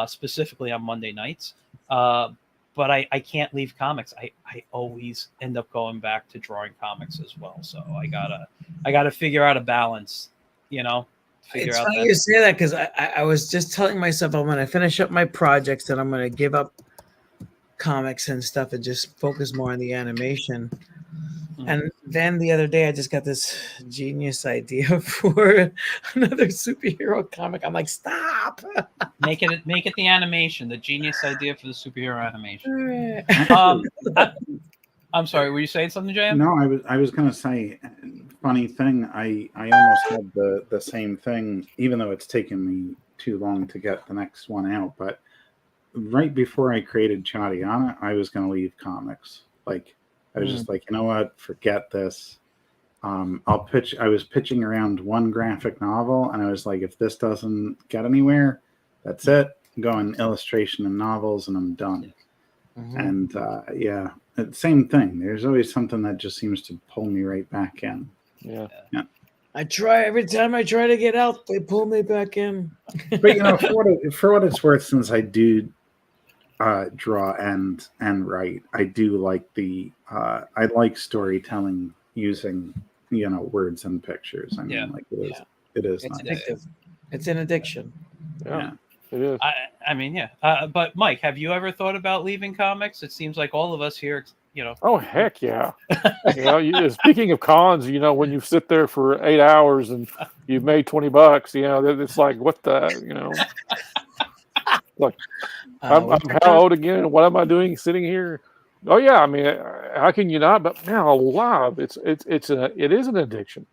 specifically on Monday nights. But I can't leave comics. I always end up going back to drawing comics as well. So I gotta figure out a balance, It's funny you say that, because I was just telling myself I'm going to finish up my projects and I'm going to give up comics and stuff and just focus more on the animation. And then the other day, I just got this genius idea for another superhero comic. I'm like, stop! Make it the animation, the genius idea for the superhero animation. I'm sorry. Were you saying something, JM? No, I was gonna say, funny thing. I almost had the same thing, even though it's taken me too long to get the next one out. But right before I created Chadiana, I was gonna leave comics. Like I was just like, you know what, forget this. I'll pitch. I was pitching around one graphic novel, and I was like, if this doesn't get anywhere, that's it. I'm going illustration and novels, and I'm done. And yeah, same thing. There's always something that just seems to pull me right back in. Yeah. I try every time I try to get out, they pull me back in. But you know, for what it's worth, since I do draw and write, I do like I like storytelling using words and pictures. I mean, like it is It's nice. addictive. It's an addiction. Yeah. It is. I mean, yeah. But Mike, have you ever thought about leaving comics? It seems like all of us here, Oh, heck yeah. Speaking of cons, when you sit there for 8 hours and you've made $20, it's like, what the, like, I'm how old again? And what am I doing sitting here? Oh yeah. I mean, how can you not? But man, alive, it is an addiction.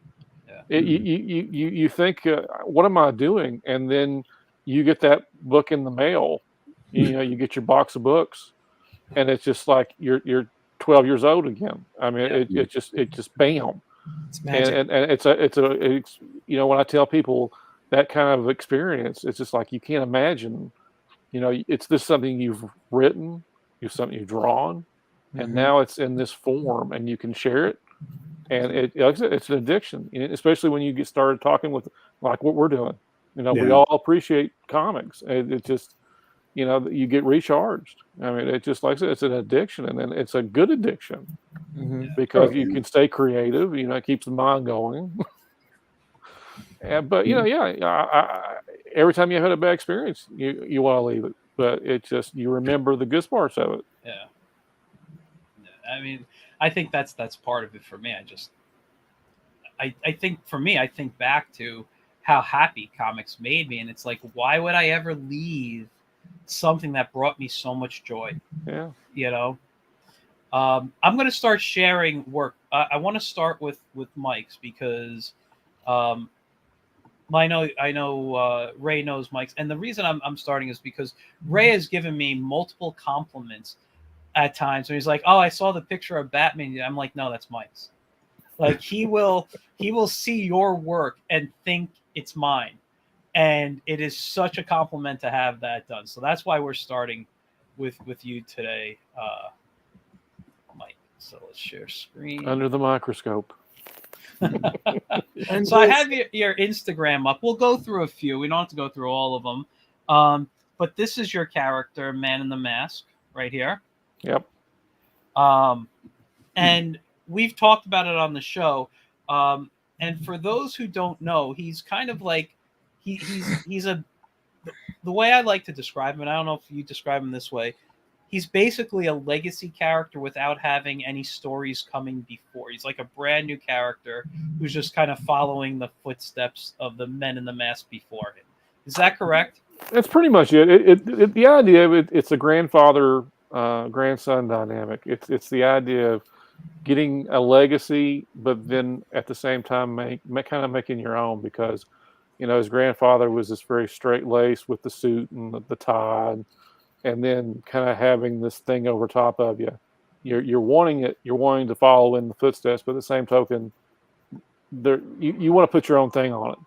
Yeah. You think, what am I doing? And then you get that book in the mail, you get your box of books, and it's just like you're 12 years old again. I mean, it just bam. It's magic. And it's when I tell people that kind of experience, it's just like you can't imagine. It's this something you've written, something you've drawn, and now it's in this form, and you can share it. And it's an addiction, especially when you get started talking with like what we're doing. We all appreciate comics. It just, you get recharged. I mean, it's just like I said, it's an addiction, and then it's a good addiction because you can stay creative. It keeps the mind going. But every time you had a bad experience, you want to leave it. But it's just you remember the good parts of it. Yeah. I mean, I think that's part of it for me. I think for me, I think back to how happy comics made me, and it's like, why would I ever leave something that brought me so much joy? Yeah. I'm going to start sharing work. I want to start with Mike's because I know Ray knows Mike's, and the reason I'm starting is because Ray has given me multiple compliments at times when he's like, "Oh, I saw the picture of Batman." I'm like, "No, that's Mike's." Like he will see your work and think it's mine, and it is such a compliment to have that done. So that's why we're starting with you today, Mike. So let's share screen under the microscope. And so I have your Instagram up. We'll go through a few. We don't have to go through all of them. But this is your character, Man in the Mask, right here. Yep. And we've talked about it on the show. And for those who don't know, he's kind of like he's the way I like to describe him, and I don't know if you describe him this way. He's basically a legacy character without having any stories coming before. He's like a brand new character who's just kind of following the footsteps of the Men in the Mask before him. Is that correct? That's pretty much it. The idea of it's a grandfather grandson dynamic. It's the idea of getting a legacy, but then at the same time kind of making your own, because his grandfather was this very straight laced with the suit and the tie. And then kind of having this thing over top of you, you're wanting to follow in the footsteps, but at the same token, you want to put your own thing on it.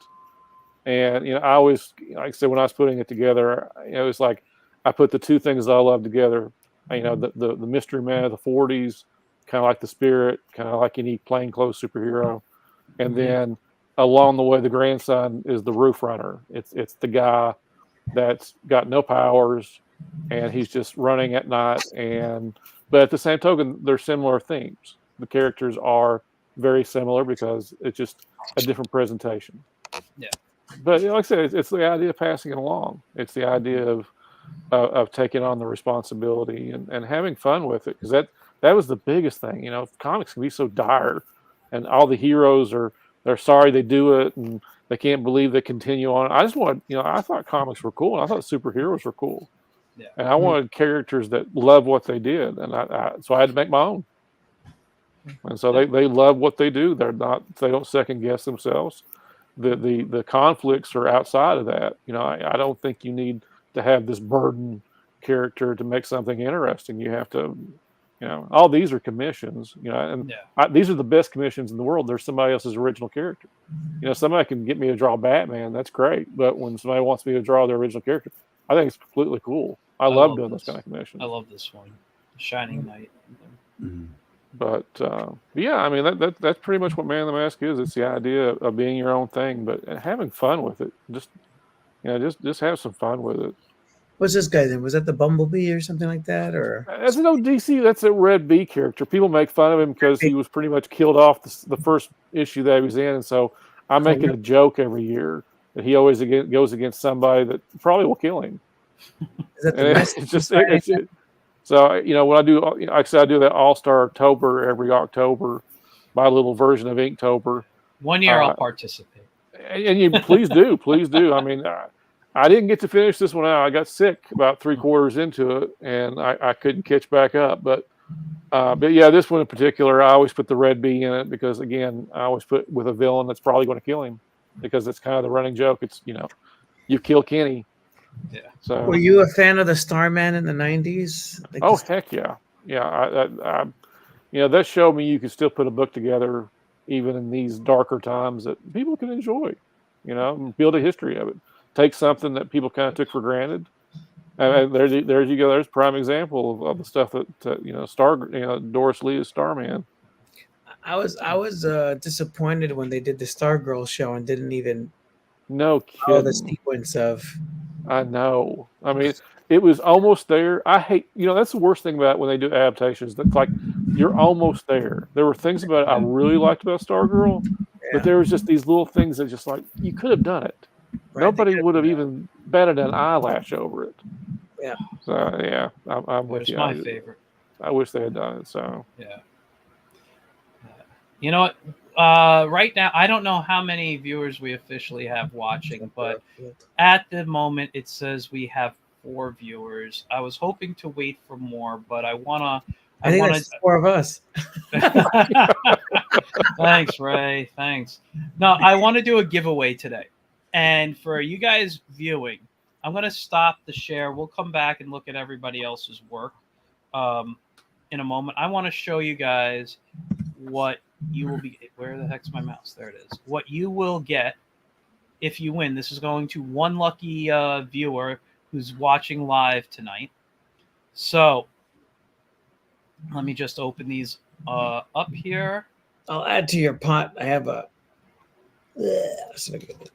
And I always, like I said, when I was putting it together, it was like I put the two things that I love together. The mystery man of the 40s, kind of like the Spirit, kind of like any plainclothes superhero, and then along the way, the grandson is the roof runner. It's the guy that's got no powers, and he's just running at night. But at the same token, they're similar themes. The characters are very similar because it's just a different presentation. Yeah. But like I said, it's the idea of passing it along. It's the idea of taking on the responsibility and having fun with it, because that was the biggest thing. Comics can be so dire, and all the heroes they're sorry they do it, and they can't believe they continue on. I just want, I thought comics were cool, and I thought superheroes were cool. Yeah. And I wanted characters that loved what they did, and so I had to make my own. And so they love what they do. They don't second guess themselves. The conflicts are outside of that. I don't think you need to have this burden character to make something interesting. You have to, all these are commissions, and Yeah. these are the best commissions in the world. There's somebody else's original character. Somebody can get me to draw Batman. That's great. But when somebody wants me to draw their original character, I think it's completely cool. I love doing those kind of commissions. I love this one, Shining Knight. But yeah, I mean that's pretty much what Man in the Mask is. It's the idea of being your own thing, but having fun with it. Just have some fun with it. What's this guy's name? Was that the Bumblebee or something like that? Or that's an DC. That's a Red Bee character. People make fun of him because he was pretty much killed off the first issue that he was in, and so I'm making a joke every year that he always goes against somebody that probably will kill him. Is that the message? So, when I do, like I said, I do that All-Star October every October, my little version of Inktober. 1 year I'll participate. And you please do. I mean, I didn't get to finish this one out. I got sick about 3/4 into it, and I couldn't catch back up. But yeah, this one in particular, I always put the Red Bee in it because, again, I always put with a villain that's probably going to kill him because it's kind of the running joke. It's, you kill Kenny. Yeah. So, were you a fan of the Starman in the 90s? Heck yeah. Yeah. That showed me you could still put a book together even in these darker times that people can enjoy, and build a history of it. Take something that people kind of took for granted. And there you go. There's a prime example of the stuff that, Doris Lee is Starman. I was disappointed when they did the Stargirl show and didn't even follow the sequence of. I know. I mean, it was almost there. I hate, that's the worst thing about when they do adaptations. That's like you're almost there. There were things about it I really liked about Stargirl, but there was just these little things that just like you could have done it. Right, nobody would have even batted an eyelash over it. Yeah. So yeah, I'm with you. It's my favorite. I wish they had done it. So yeah. You know what? Right now, I don't know how many viewers we officially have watching, but at the moment, it says we have 4 viewers. I was hoping to wait for more, but I think that's 4 of us. Thanks, Ray. Thanks. No, I want to do a giveaway today. And for you guys viewing, I'm going to stop the share. We'll come back and look at everybody else's work in a moment. I want to show you guys what you will be. Where the heck's my mouse? There it is. What you will get if you win. This is going to one lucky viewer who's watching live tonight. So let me just open these up here. I'll add to your pot. I have a.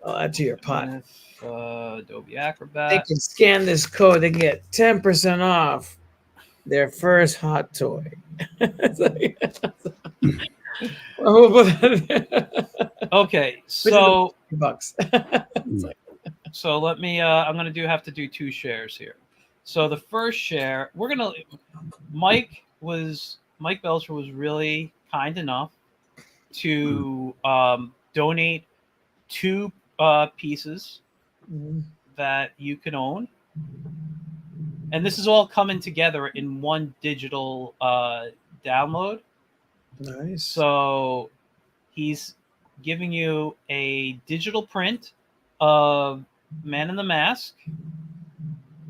I'll add to your pot. Adobe Acrobat. They can scan this code. They can get 10% off their first hot toy. Okay, so bucks. So let me. I'm gonna have to do 2 shares here. So the first share, we're gonna. Mike Belcher was really kind enough to donate 2 pieces that you can own, and this is all coming together in one digital download. Nice. So he's giving you a digital print of Man in the Mask,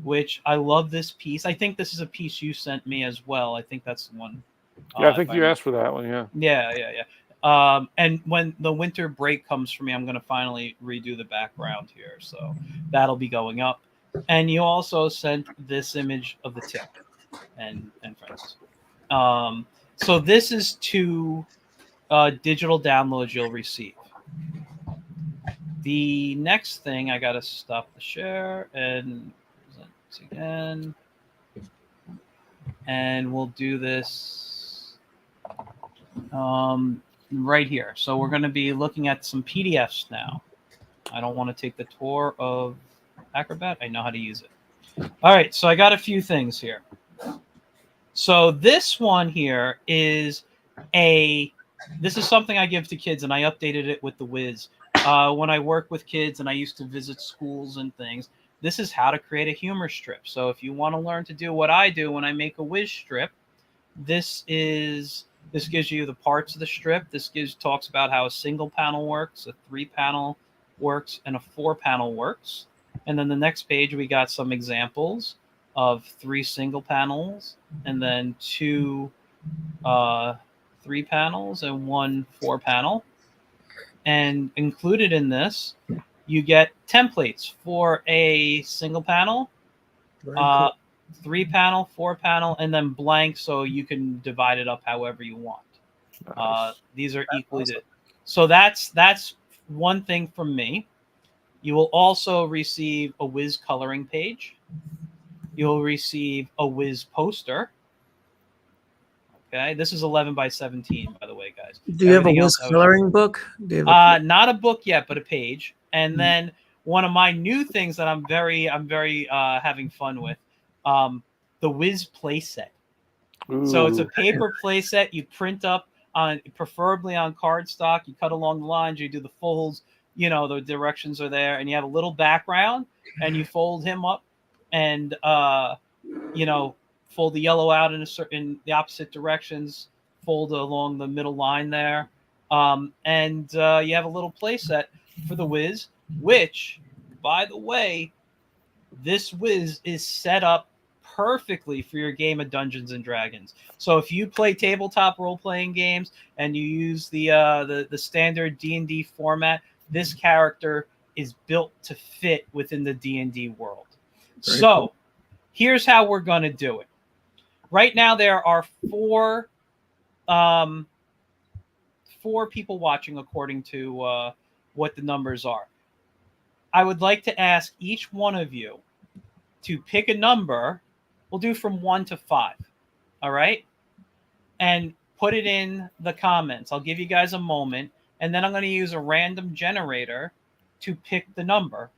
which I love this piece. I think this is a piece you sent me as well. I think that's the one. Yeah, I think you asked for that one. Yeah. Yeah. And when the winter break comes for me, I'm going to finally redo the background here. So that'll be going up. And you also sent this image of the tip and friends. So this is 2 digital downloads you'll receive. The next thing, I got to stop the share and present this again. And we'll do this right here. So we're going to be looking at some PDFs now. I don't want to take the tour of Acrobat. I know how to use it. All right, so I got a few things here. So this one here is this is something I give to kids, and I updated it with the Wiz. When I work with kids and I used to visit schools and things, this is how to create a humor strip. So if you want to learn to do what I do when I make a Wiz strip, this is This gives you the parts of the strip. This talks about how a single panel works, a 3-panel works, and a 4-panel works. And then the next page, we got some examples of 3 single panels, and then 2 3 panels, and 1 4-panel. And included in this, you get templates for a single panel, 3-panel, 4-panel, and then blank, so you can divide it up however you want. Nice. These are equally awesome. So that's one thing from me. You will also receive a Wiz coloring page. You'll receive a Wiz poster. Okay, this is 11 by 17, by the way, guys. Do you have a Wiz coloring book? Not a book yet, but a page. And then one of my new things that I'm very having fun with, the Wiz play set. Ooh. So it's a paper play set. You print up on, preferably on cardstock. You cut along the lines. You do the folds. You know, the directions are there, and you have a little background, and you fold him up, and you know, fold the yellow out in the opposite directions, fold along the middle line there, and you have a little play set for the Wiz, which, by the way, this Wiz is set up perfectly for your game of Dungeons and Dragons. So if you play tabletop role-playing games and you use the standard D&D format, this character is built to fit within the D&D world. Very cool. Here's how we're going to do it. Right now, there are 4 people watching, according to what the numbers are. I would like to ask each one of you to pick a number. We'll do from 1 to 5. All right? And put it in the comments. I'll give you guys a moment. And then I'm going to use a random generator to pick the number.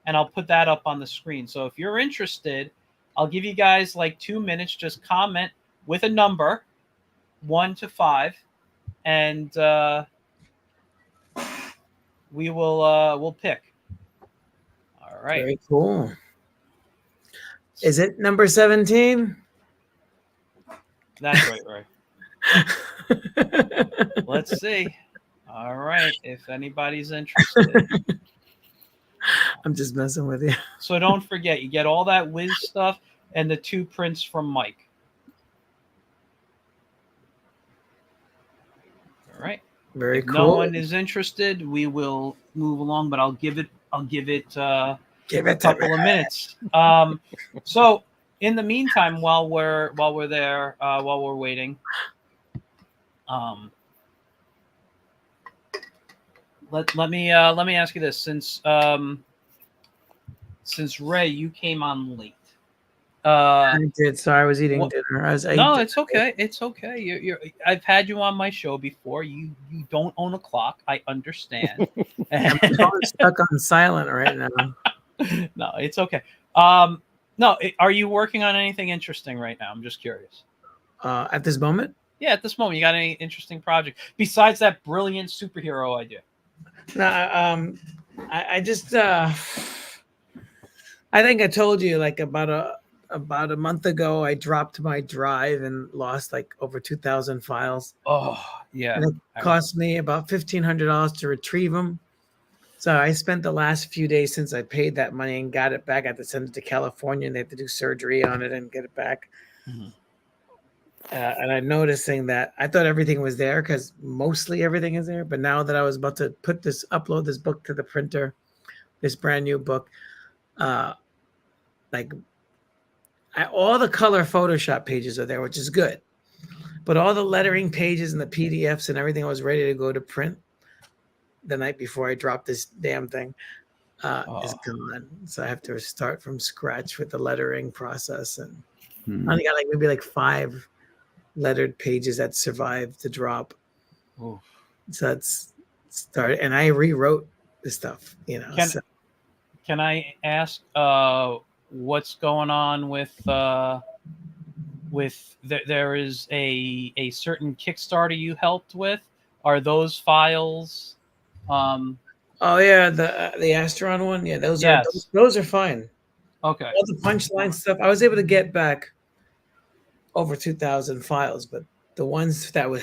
And I'll put that up on the screen. So if you're interested, I'll give you guys like 2 minutes. Just comment with a number, 1 to 5. And we'll pick. All right. Very cool. Is it number 17? That's right. Let's see. All right, if anybody's interested. I'm just messing with you. So don't forget, you get all that Wiz stuff and the 2 prints from Mike. All right. Very if cool. no one is interested, we will move along, but I'll give it a couple of minutes. So in the meantime, while we're waiting, let me ask you this: since Ray, you came on late. I did. Sorry, I was eating dinner. No, it's okay. It's okay. I've had you on my show before. You don't own a clock. I understand. I'm stuck on silent right now. No, it's okay. No, are you working on anything interesting right now? I'm just curious. At this moment? Yeah, at this moment, you got any interesting project besides that brilliant superhero idea? No, I just I think I told you like about a month ago I dropped my drive and lost like over 2,000 files. Oh yeah, and it cost me about $1,500 to retrieve them. So I spent the last few days since I paid that money and got it back. I had to send it to California and they had to do surgery on it and get it back. Mm-hmm. And I'm noticing that I thought everything was there because mostly everything is there. But now that I was about to upload this book to the printer, this brand new book, all the color Photoshop pages are there, which is good. But all the lettering pages and the PDFs and everything was ready to go to print the night before I dropped this damn thing is gone. So I have to start from scratch with the lettering process. And I only got maybe 5 lettered pages that survived the drop. Oof. So that's started. And I rewrote the stuff, Can I ask what's going on with there is a certain Kickstarter you helped with? Are those files? Oh yeah, the Astron one. Yeah, those are fine. Okay. All the punchline stuff. I was able to get back over 2,000 files, but the ones that was,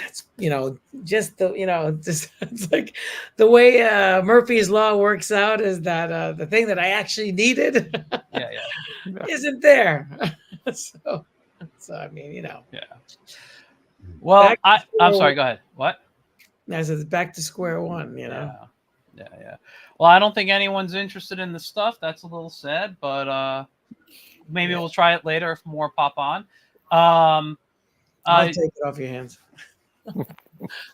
just it's like the way Murphy's Law works out is that the thing that I actually needed Yeah. isn't there. so I mean, Yeah. Well, I'm sorry. one. Go ahead. What? I said, back to square one, Yeah. Well, I don't think anyone's interested in the stuff. That's a little sad, but maybe we'll try it later if more pop on. I'll take it off your hands.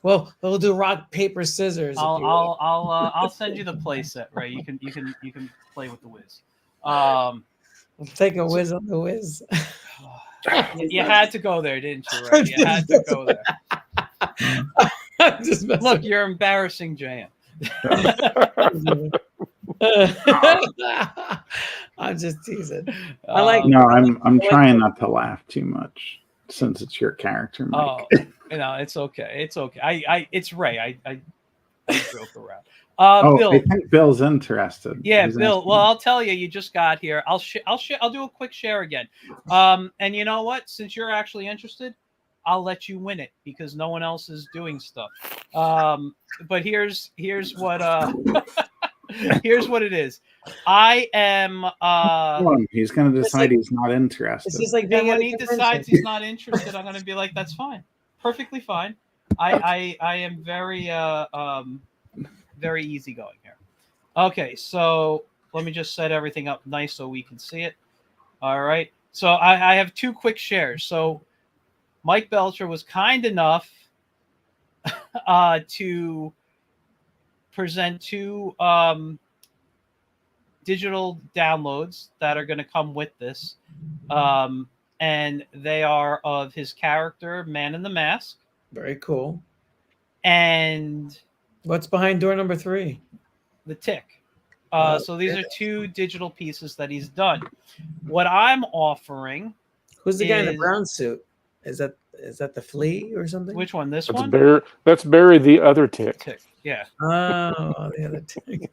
Well, we'll do rock, paper, scissors. I'll send you the play set, right? You can play with the whiz. We'll take a whiz on the whiz. You had to go there, didn't you? Right? You had to go there. Look, you're embarrassing JM. I'm just teasing. No, I'm trying not to laugh too much since it's your character, Mike. It's okay. It's okay. It's Ray. I joke around. Bill, I think Bill's interested. Yeah, Bill. Well, I'll tell you. You just got here. I'll do a quick share again. And you know what? Since you're actually interested, I'll let you win it because no one else is doing stuff. But here's what here's what it is. I am. He's going to decide he's not interested. It's just like when he decides he's not interested, I'm going to be like, that's fine, perfectly fine. I am very very easygoing here. Okay, so let me just set everything up nice so we can see it. All right. So I have two quick shares. So Mike Belcher was kind enough to present two digital downloads that are going to come with this. And they are of his character, Man in the Mask. Very cool. And what's behind door number 3? The Tick. So these are two digital pieces that he's done. What I'm offering. Who's the guy in the brown suit? Is that the Flea or something? Which one? This one? That's Barry the other Tick. Yeah. Oh, the other Tick.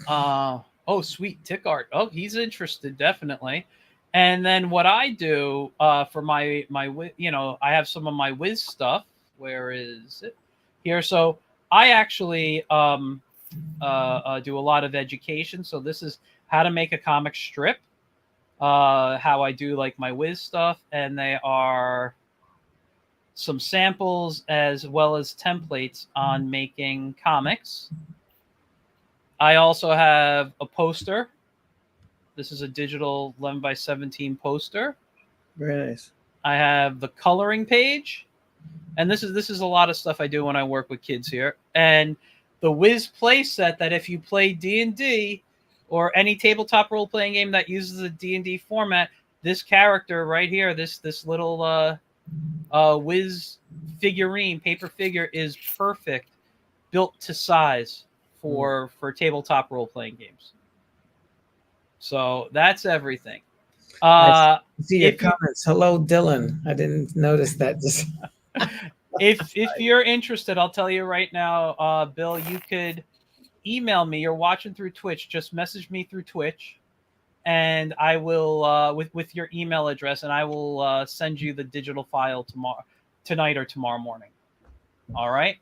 Oh, sweet Tick art. Oh, he's interested, definitely. And then what I do for my I have some of my Wiz stuff. Where is it? Here. So I actually do a lot of education. So this is how to make a comic strip. How I do like my Wiz stuff, and they are some samples as well as templates on making comics. I also have a poster. This is a digital 11x17 poster. Very nice. I have the coloring page, and this is a lot of stuff I do when I work with kids here. And the Wiz play set that if you play D&D or any tabletop role-playing game that uses a D&D format, this character right here, this little Wiz figurine, paper figure, is perfect, built to size for tabletop role-playing games. So that's everything. I see your comments. Hello, Dylan. I didn't notice that. If you're interested, I'll tell you right now, Bill, you could email me. You're watching through Twitch. Just message me through Twitch, and I will with your email address, and I will send you the digital file tonight or tomorrow morning. All right.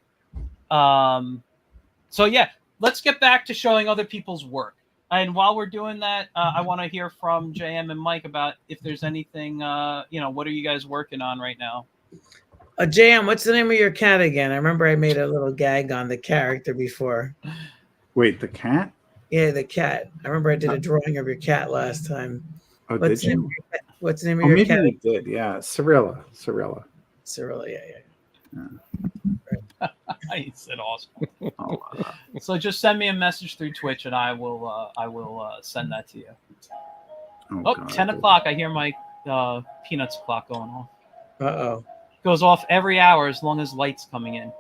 So yeah, let's get back to showing other people's work. And while we're doing that, I want to hear from JM and Mike about if there's anything. What are you guys working on right now? JM, what's the name of your cat again? I remember I made a little gag on the character before. Wait, the cat? Yeah, the cat. I remember I did a drawing of your cat last time. Oh, did you? What's the name of your cat? Maybe you did, yeah. Cirilla, yeah. I said awesome. So just send me a message through Twitch, and I will send that to you. God. 10 o'clock. I hear my Peanuts clock going off. Uh-oh. Goes off every hour as long as light's coming in.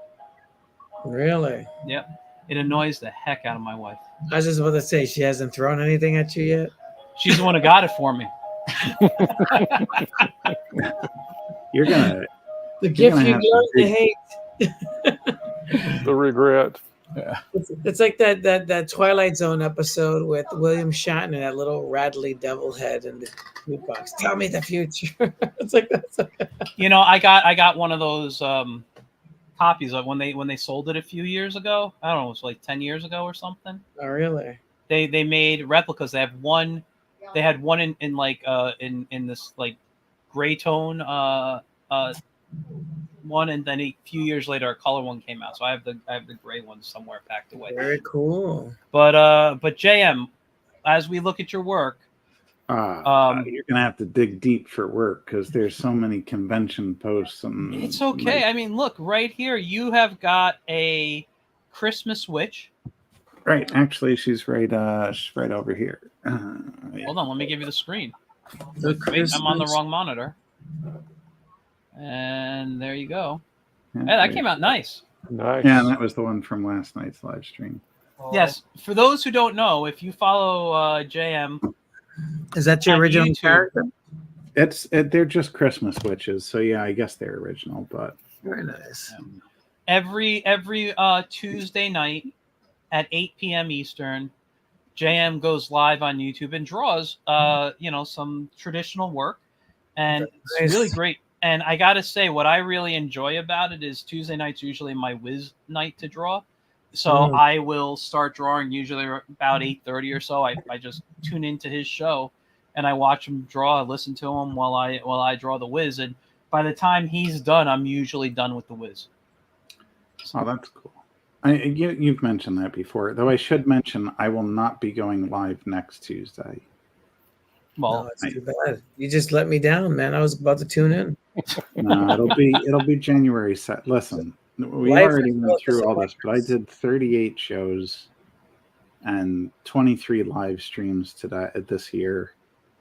Really? Yep. It annoys the heck out of my wife. I was just about to say, she hasn't thrown anything at you yet? She's the one who got it for me. You're gonna... The gift you learn to hate. The regret. Yeah. It's like that Twilight Zone episode with William Shatner, that little rattly devil head in the jukebox. Tell me the future. It's like that's. I got one of those copies of when they sold it a few years ago. I don't know, it was like 10 years ago or something. Oh, really? They made replicas. They have one. They had one in like in this like gray tone one, and then a few years later a color one came out. So I have the gray one somewhere packed away. Very cool. But JM, as we look at your work, you're gonna have to dig deep for work because there's so many convention posts and it's okay. I mean, look right here. You have got a Christmas witch. Right, actually, she's right over here. Hold on, let me give you the screen. The Wait, I'm on the wrong monitor. And there you go. Yeah, Hey, that came out nice. Nice. Yeah, and that was the one from last night's live stream. Yes. For those who don't know, if you follow JM, is that your on original YouTube, character? They're just Christmas witches, so yeah, I guess they're original. But Very nice. every Tuesday night at 8 p.m. Eastern, JM goes live on YouTube and draws some traditional work, and it's really great. And I gotta say, what I really enjoy about it is Tuesday night's usually my whiz night to draw. So I will start drawing usually about 8:30 or so. I just tune into his show and I watch him draw, listen to him while I draw the whiz. And by the time he's done, I'm usually done with the whiz. Oh, that's cool. You've mentioned that before, though. I should mention I will not be going live next Tuesday. Well, no, that's too bad. You just let me down, man. I was about to tune in. No, it'll be January set. Listen, we already went through all this, but I did 38 shows and 23 live streams this year.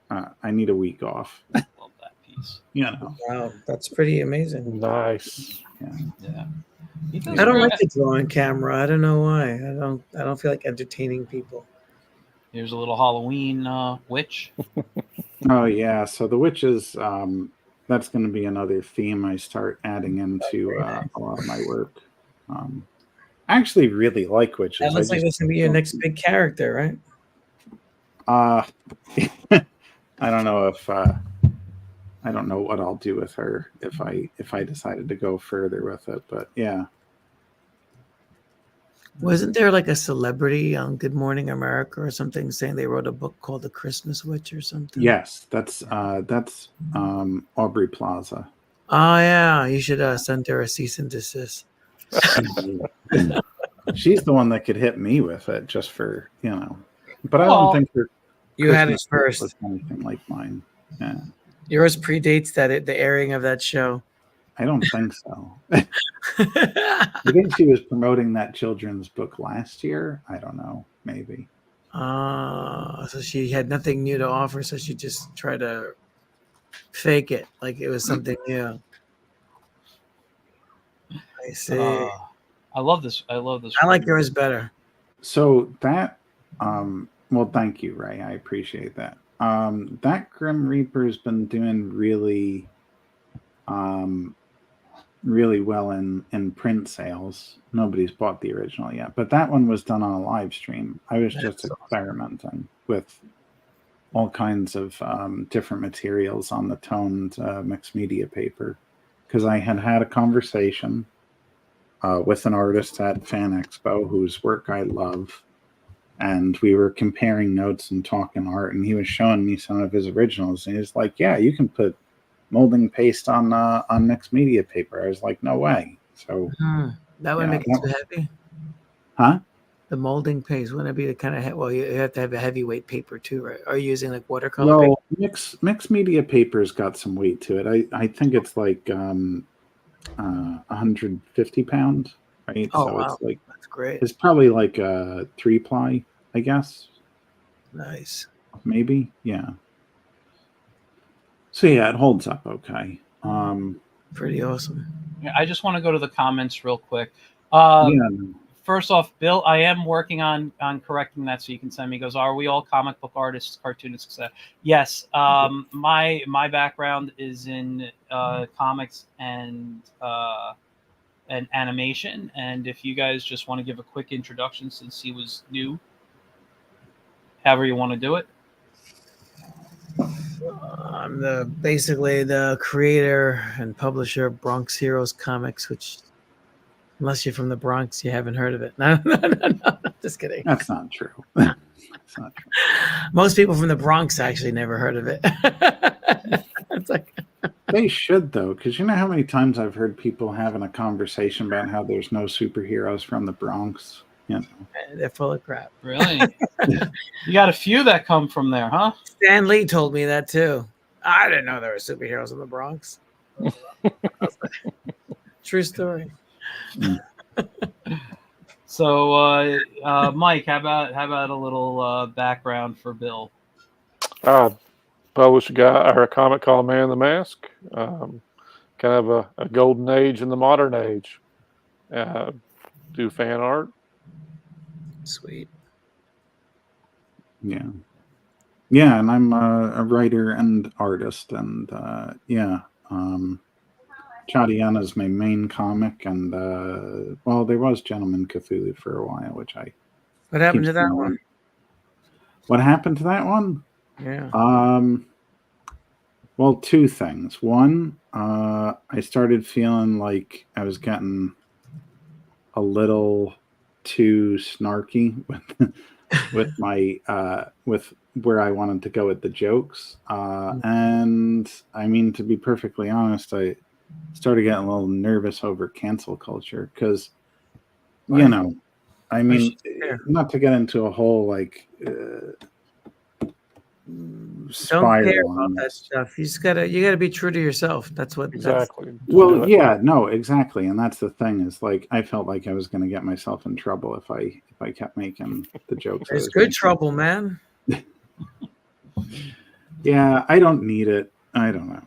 I need a week off. Love that piece. Wow, that's pretty amazing. Nice. Yeah. I don't like to draw on camera. I don't know why. I don't feel like entertaining people. Here's a little Halloween witch. Oh yeah, so the witches. That's going to be another theme I start adding into a lot of my work. I actually really like witches. That looks like this can be your next big character, right? I don't know if I don't know what I'll do with her if I decided to go further with it, but yeah. Wasn't there like a celebrity on Good Morning America or something saying they wrote a book called The Christmas Witch or something? Yes, that's Aubrey Plaza. Oh yeah, you should send her a cease and desist. She's the one that could hit me with it, just for But I don't think you had it first. Was anything like mine. Yeah. Yours predates the airing of that show. I don't think so. I think she was promoting that children's book last year. I don't know. Maybe. So she had nothing new to offer, so she just tried to fake it like it was something new. I see. I love this. I like yours better. So that, well, thank you, Ray. I appreciate that. That Grim Reaper's been doing really well in print sales. Nobody's bought the original yet, but that one was done on a live stream. I was just experimenting with all kinds of different materials on the toned mixed media paper because I had a conversation with an artist at Fan Expo whose work I love, and we were comparing notes and talking art, and he was showing me some of his originals, and he was like, yeah, you can put molding paste on mixed media paper. I was like, no way. So that would make it too heavy. Huh? The molding paste wouldn't it be the kind of you have to have a heavyweight paper too, right? Are you using like watercolor paper? Mixed media paper's got some weight to it. I think it's like 150 pounds, right? Oh, so wow. It's like that's great. It's probably like a 3-ply, I guess. Nice. Maybe, yeah. So yeah, it holds up okay. Pretty awesome. Yeah, I just want to go to the comments real quick. First off, Bill, I am working on correcting that, so you can send me. He goes, are we all comic book artists, cartoonists? Yes. My background is in comics and and animation. And if you guys just want to give a quick introduction since he was new, however you want to do it. I'm basically the creator and publisher of Bronx Heroes Comics, which, unless you're from the Bronx, you haven't heard of it. No, just kidding. That's not true. That's not true. Most people from the Bronx actually never heard of it. It's like They should, though, because you know how many times I've heard people having a conversation about how there's no superheroes from the Bronx. You know. They're full of crap. Really? You got a few that come from there, huh? Stan Lee told me that too. I didn't know there were superheroes in the Bronx. True story. So, Mike, how about a little background for Bill? Published a comic called Man in the Mask. Kind of a golden age in the modern age. Do fan art. Sweet. Yeah. Yeah, and I'm a writer and artist, and Chadiana is my main comic, and there was Gentleman Cthulhu for a while, which I. What happened to that one? What happened to that one? Yeah. Well, two things. One, I started feeling like I was getting a little too snarky with my with where I wanted to go with the jokes, and I mean, to be perfectly honest, I started getting a little nervous over cancel culture because, you know, I mean, not to get into a whole like spiral. Don't care about that stuff. You gotta be true to yourself. That's what exactly. Well, yeah, no, exactly, and that's the thing is like I felt like I was going to get myself in trouble if I kept making the jokes. It's good trouble, man. Yeah, I don't need it. I don't know.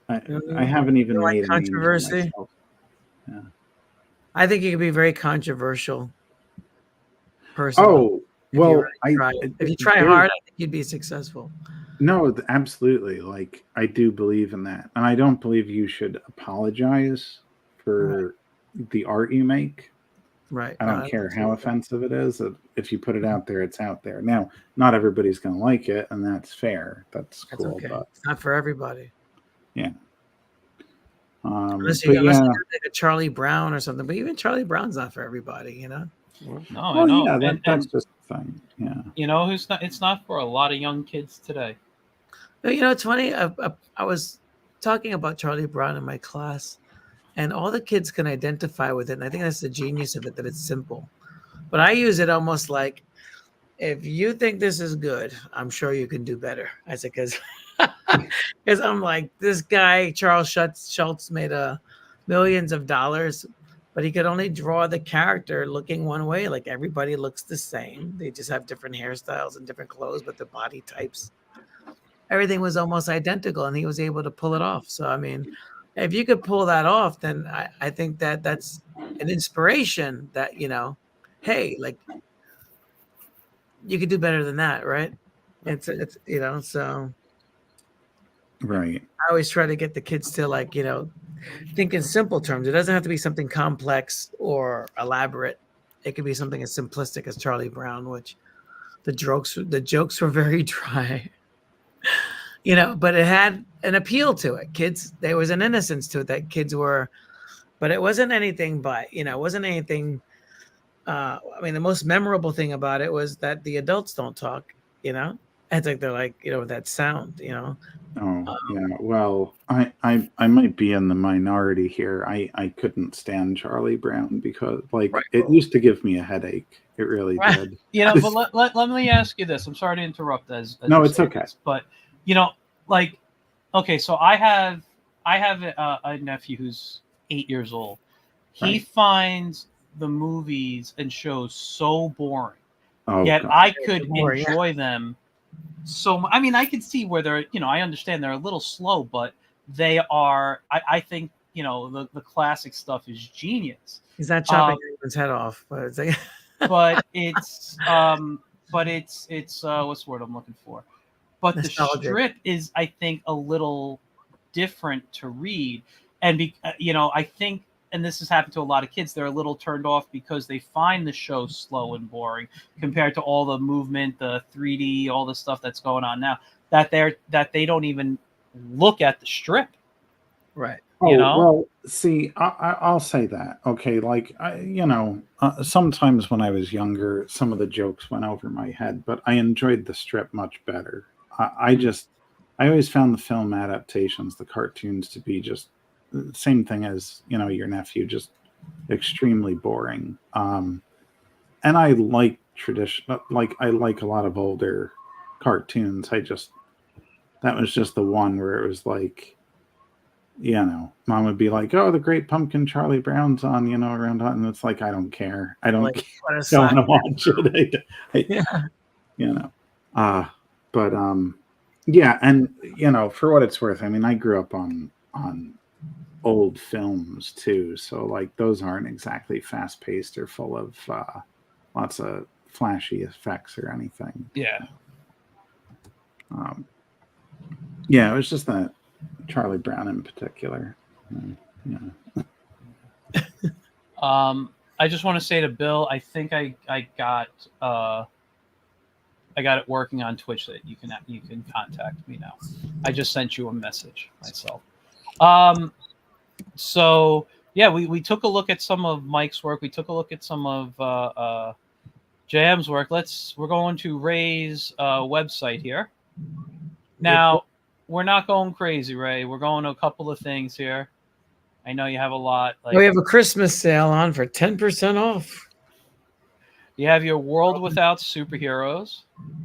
I haven't even made controversy. Yeah. I think you can be very controversial person. Oh, well, if you try hard, I think you'd be successful. No, absolutely. Like, I do believe in that. And I don't believe you should apologize for the art you make. Right. I don't care how offensive it is. If you put it out there, it's out there. Now, not everybody's going to like it, and that's fair. That's cool. Okay. But it's not for everybody. Yeah. Unless you're like a Charlie Brown or something. But even Charlie Brown's not for everybody, you know? No, well, no. Yeah, that's just the thing. Yeah. You know who's not? It's not for a lot of young kids today. You know, it's funny. I was talking about Charlie Brown in my class, and all the kids can identify with it. And I think that's the genius of it, that it's simple. But I use it almost like, if you think this is good, I'm sure you can do better. I said, because I'm like, this guy, Charles Schultz, made millions of dollars, but he could only draw the character looking one way. Like, everybody looks the same. They just have different hairstyles and different clothes, but the body types, everything was almost identical, and he was able to pull it off. So, I mean, if you could pull that off, then I think that's an inspiration that, you know, hey, like, you could do better than that, right? It's you know, so right. I always try to get the kids to, like, you know, think in simple terms. It doesn't have to be something complex or elaborate. It could be something as simplistic as Charlie Brown, which the jokes were very dry. You know, but it had an appeal to it. Kids, there was an innocence to it that kids were, but it wasn't anything but, you know, it wasn't anything. I mean, the most memorable thing about it was that the adults don't talk, you know? It's like, they're like, you know, that sound, you know? Oh, yeah. Well, I might be in the minority here. I couldn't stand Charlie Brown because, like, it used to give me a headache. It really did. You know, but let me ask you this. I'm sorry to interrupt. As no, it's okay. This, but you know, like, okay, so I have a nephew who's 8 years old. He finds the movies and shows so boring. Oh, yet God. I could enjoy them. So, I mean, I can see where they're, you know, I understand they're a little slow, but they are, I think, you know, the classic stuff is genius. He's not chopping anyone's head off, but it's like, but it's what's the word I'm looking for? But nostalgic. The strip is, I think, a little different to read, and you know, I think and this has happened to a lot of kids, they're a little turned off because they find the show slow and boring compared to all the movement, the 3D, all the stuff that's going on now, that they don't even look at the strip. Right. You know? Well, see, I'll say that. Okay, like sometimes when I was younger, some of the jokes went over my head, but I enjoyed the strip much better. I always found the film adaptations, the cartoons, to be just the same thing as your nephew, just extremely boring. And I like traditional, like I like a lot of older cartoons. That was just the one where it was like, Mom would be like, "Oh, the Great Pumpkin, Charlie Brown's on, around," and it's like, I don't care. I don't want to watch it. But yeah, and for what it's worth, I mean, I grew up on old films too, so like those aren't exactly fast paced or full of lots of flashy effects or anything. Yeah. Yeah, it was just that Charlie Brown in particular. I just want to say to Bill, I think I got it working on Twitch that you can contact me now. I just sent you a message myself. So yeah, we took a look at some of Mike's work. We took a look at some of Jam's work. We're going to Ray's website here. Now, we're not going crazy, Ray. We're going to a couple of things here. I know you have a lot. We have a Christmas sale on for 10% off. You have your World Without Superheroes.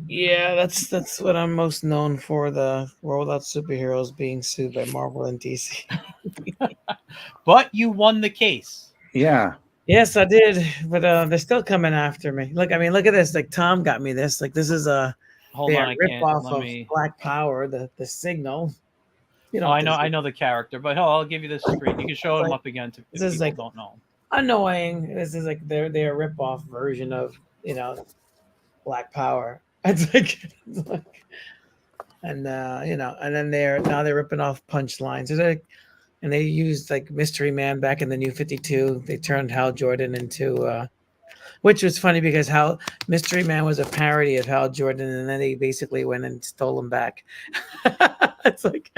Yeah, that's what I'm most known for, the World Without Superheroes being sued by Marvel and DC. But you won the case. Yeah. Yes, I did. But they're still coming after me. Look at this. Like, Tom got me this. Like, this is a rip off of Black Power, the Signal. I know the character, but I'll give you the screen. You can show him up again to this is people don't know. Annoying. This is like they're a rip off version of Black Power. It's like and then they're ripping off punchlines. And they used like Mystery Man back in the New 52. They turned Hal Jordan into which was funny because Mystery Man was a parody of Hal Jordan, and then they basically went and stole him back. It's like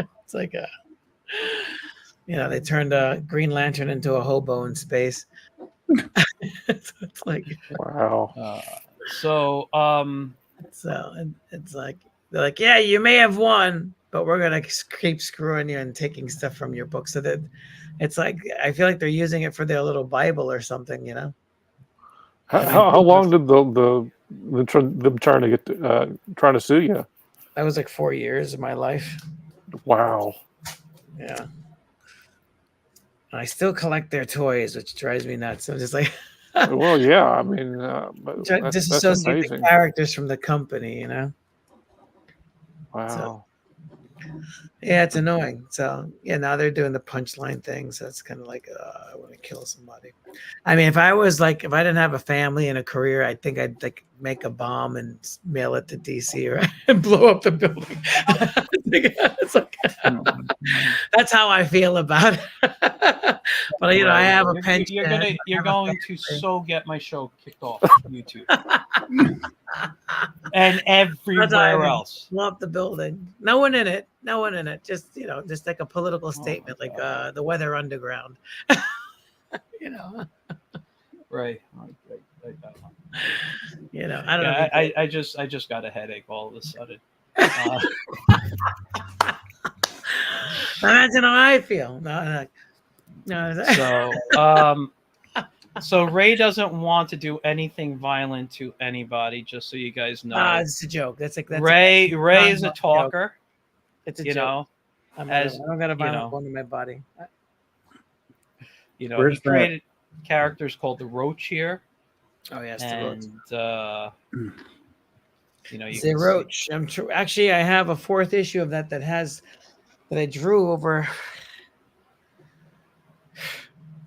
they turned Green Lantern into a hobo in space. It's like, wow. So it's like they're like, yeah, you may have won, but we're gonna keep screwing you and taking stuff from your book. So that it's like I feel like they're using it for their little Bible or something, How long did them trying to sue you? That was like 4 years of my life. Wow. Yeah. I still collect their toys, which drives me nuts. I'm just like, well, yeah. I mean, disassociate the characters from the company, Wow. So, yeah, it's annoying. So yeah, now they're doing the punchline thing. So it's kind of like, I want to kill somebody. I mean, if I didn't have a family and a career, I think I'd like make a bomb and mail it to DC and blow up the building. It's like, that's how I feel about it. But I have a pension. You're going to so get my show kicked off YouTube and everywhere else. Blow up the building. No one in it. Just just like a political statement, like the Weather Underground. Right. I don't know. I just got a headache all of a sudden. Imagine how I feel. So Ray doesn't want to do anything violent to anybody. Just so you guys know, it's a joke. That's Ray is a talker. It's a joke. I don't got a violent one in my body. He created characters called the Roach here. Oh yes, the Roach. The Roach. I'm true. Actually, I have a 4th issue of that I drew over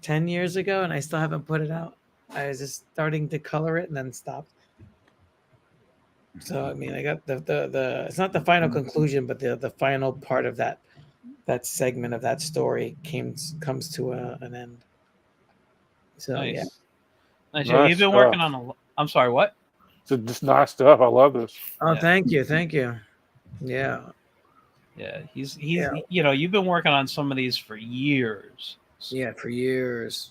10 years ago, and I still haven't put it out. I was just starting to color it and then stopped. So I mean, I got the it's not the final conclusion, but the final part of that segment of that story comes to an end. So Nice. yeah. Nice. Nice You've been stuff. working on I'm sorry, what? So just nice stuff. I love this. Oh, Yeah. thank you. Yeah. Yeah, he's Yeah. you know, you've been working on some of these for years. Yeah, for years.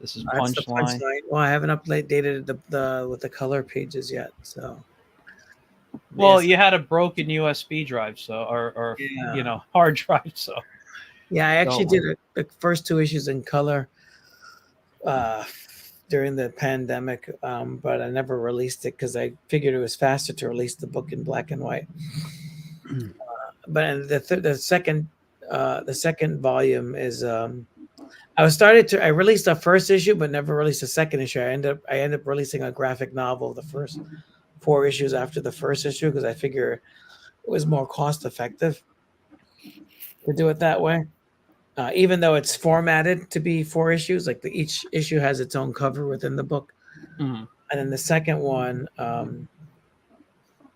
This is That's the Punchline. punchline. Well, I haven't updated the with the color pages yet. So Well, yes. you had a broken USB drive, so or Yeah. you know, hard drive, so Yeah, I actually So- did the first 2 issues in color during the pandemic, but I never released it because I figured it was faster to release the book in black and white. But the second volume is I released the first issue, but never released the second issue. I ended up releasing a graphic novel the first 4 issues after the first issue because I figure it was more cost effective to do it that way. Even though it's formatted to be 4 issues, like each issue has its own cover within the book. Mhm. And then the second one,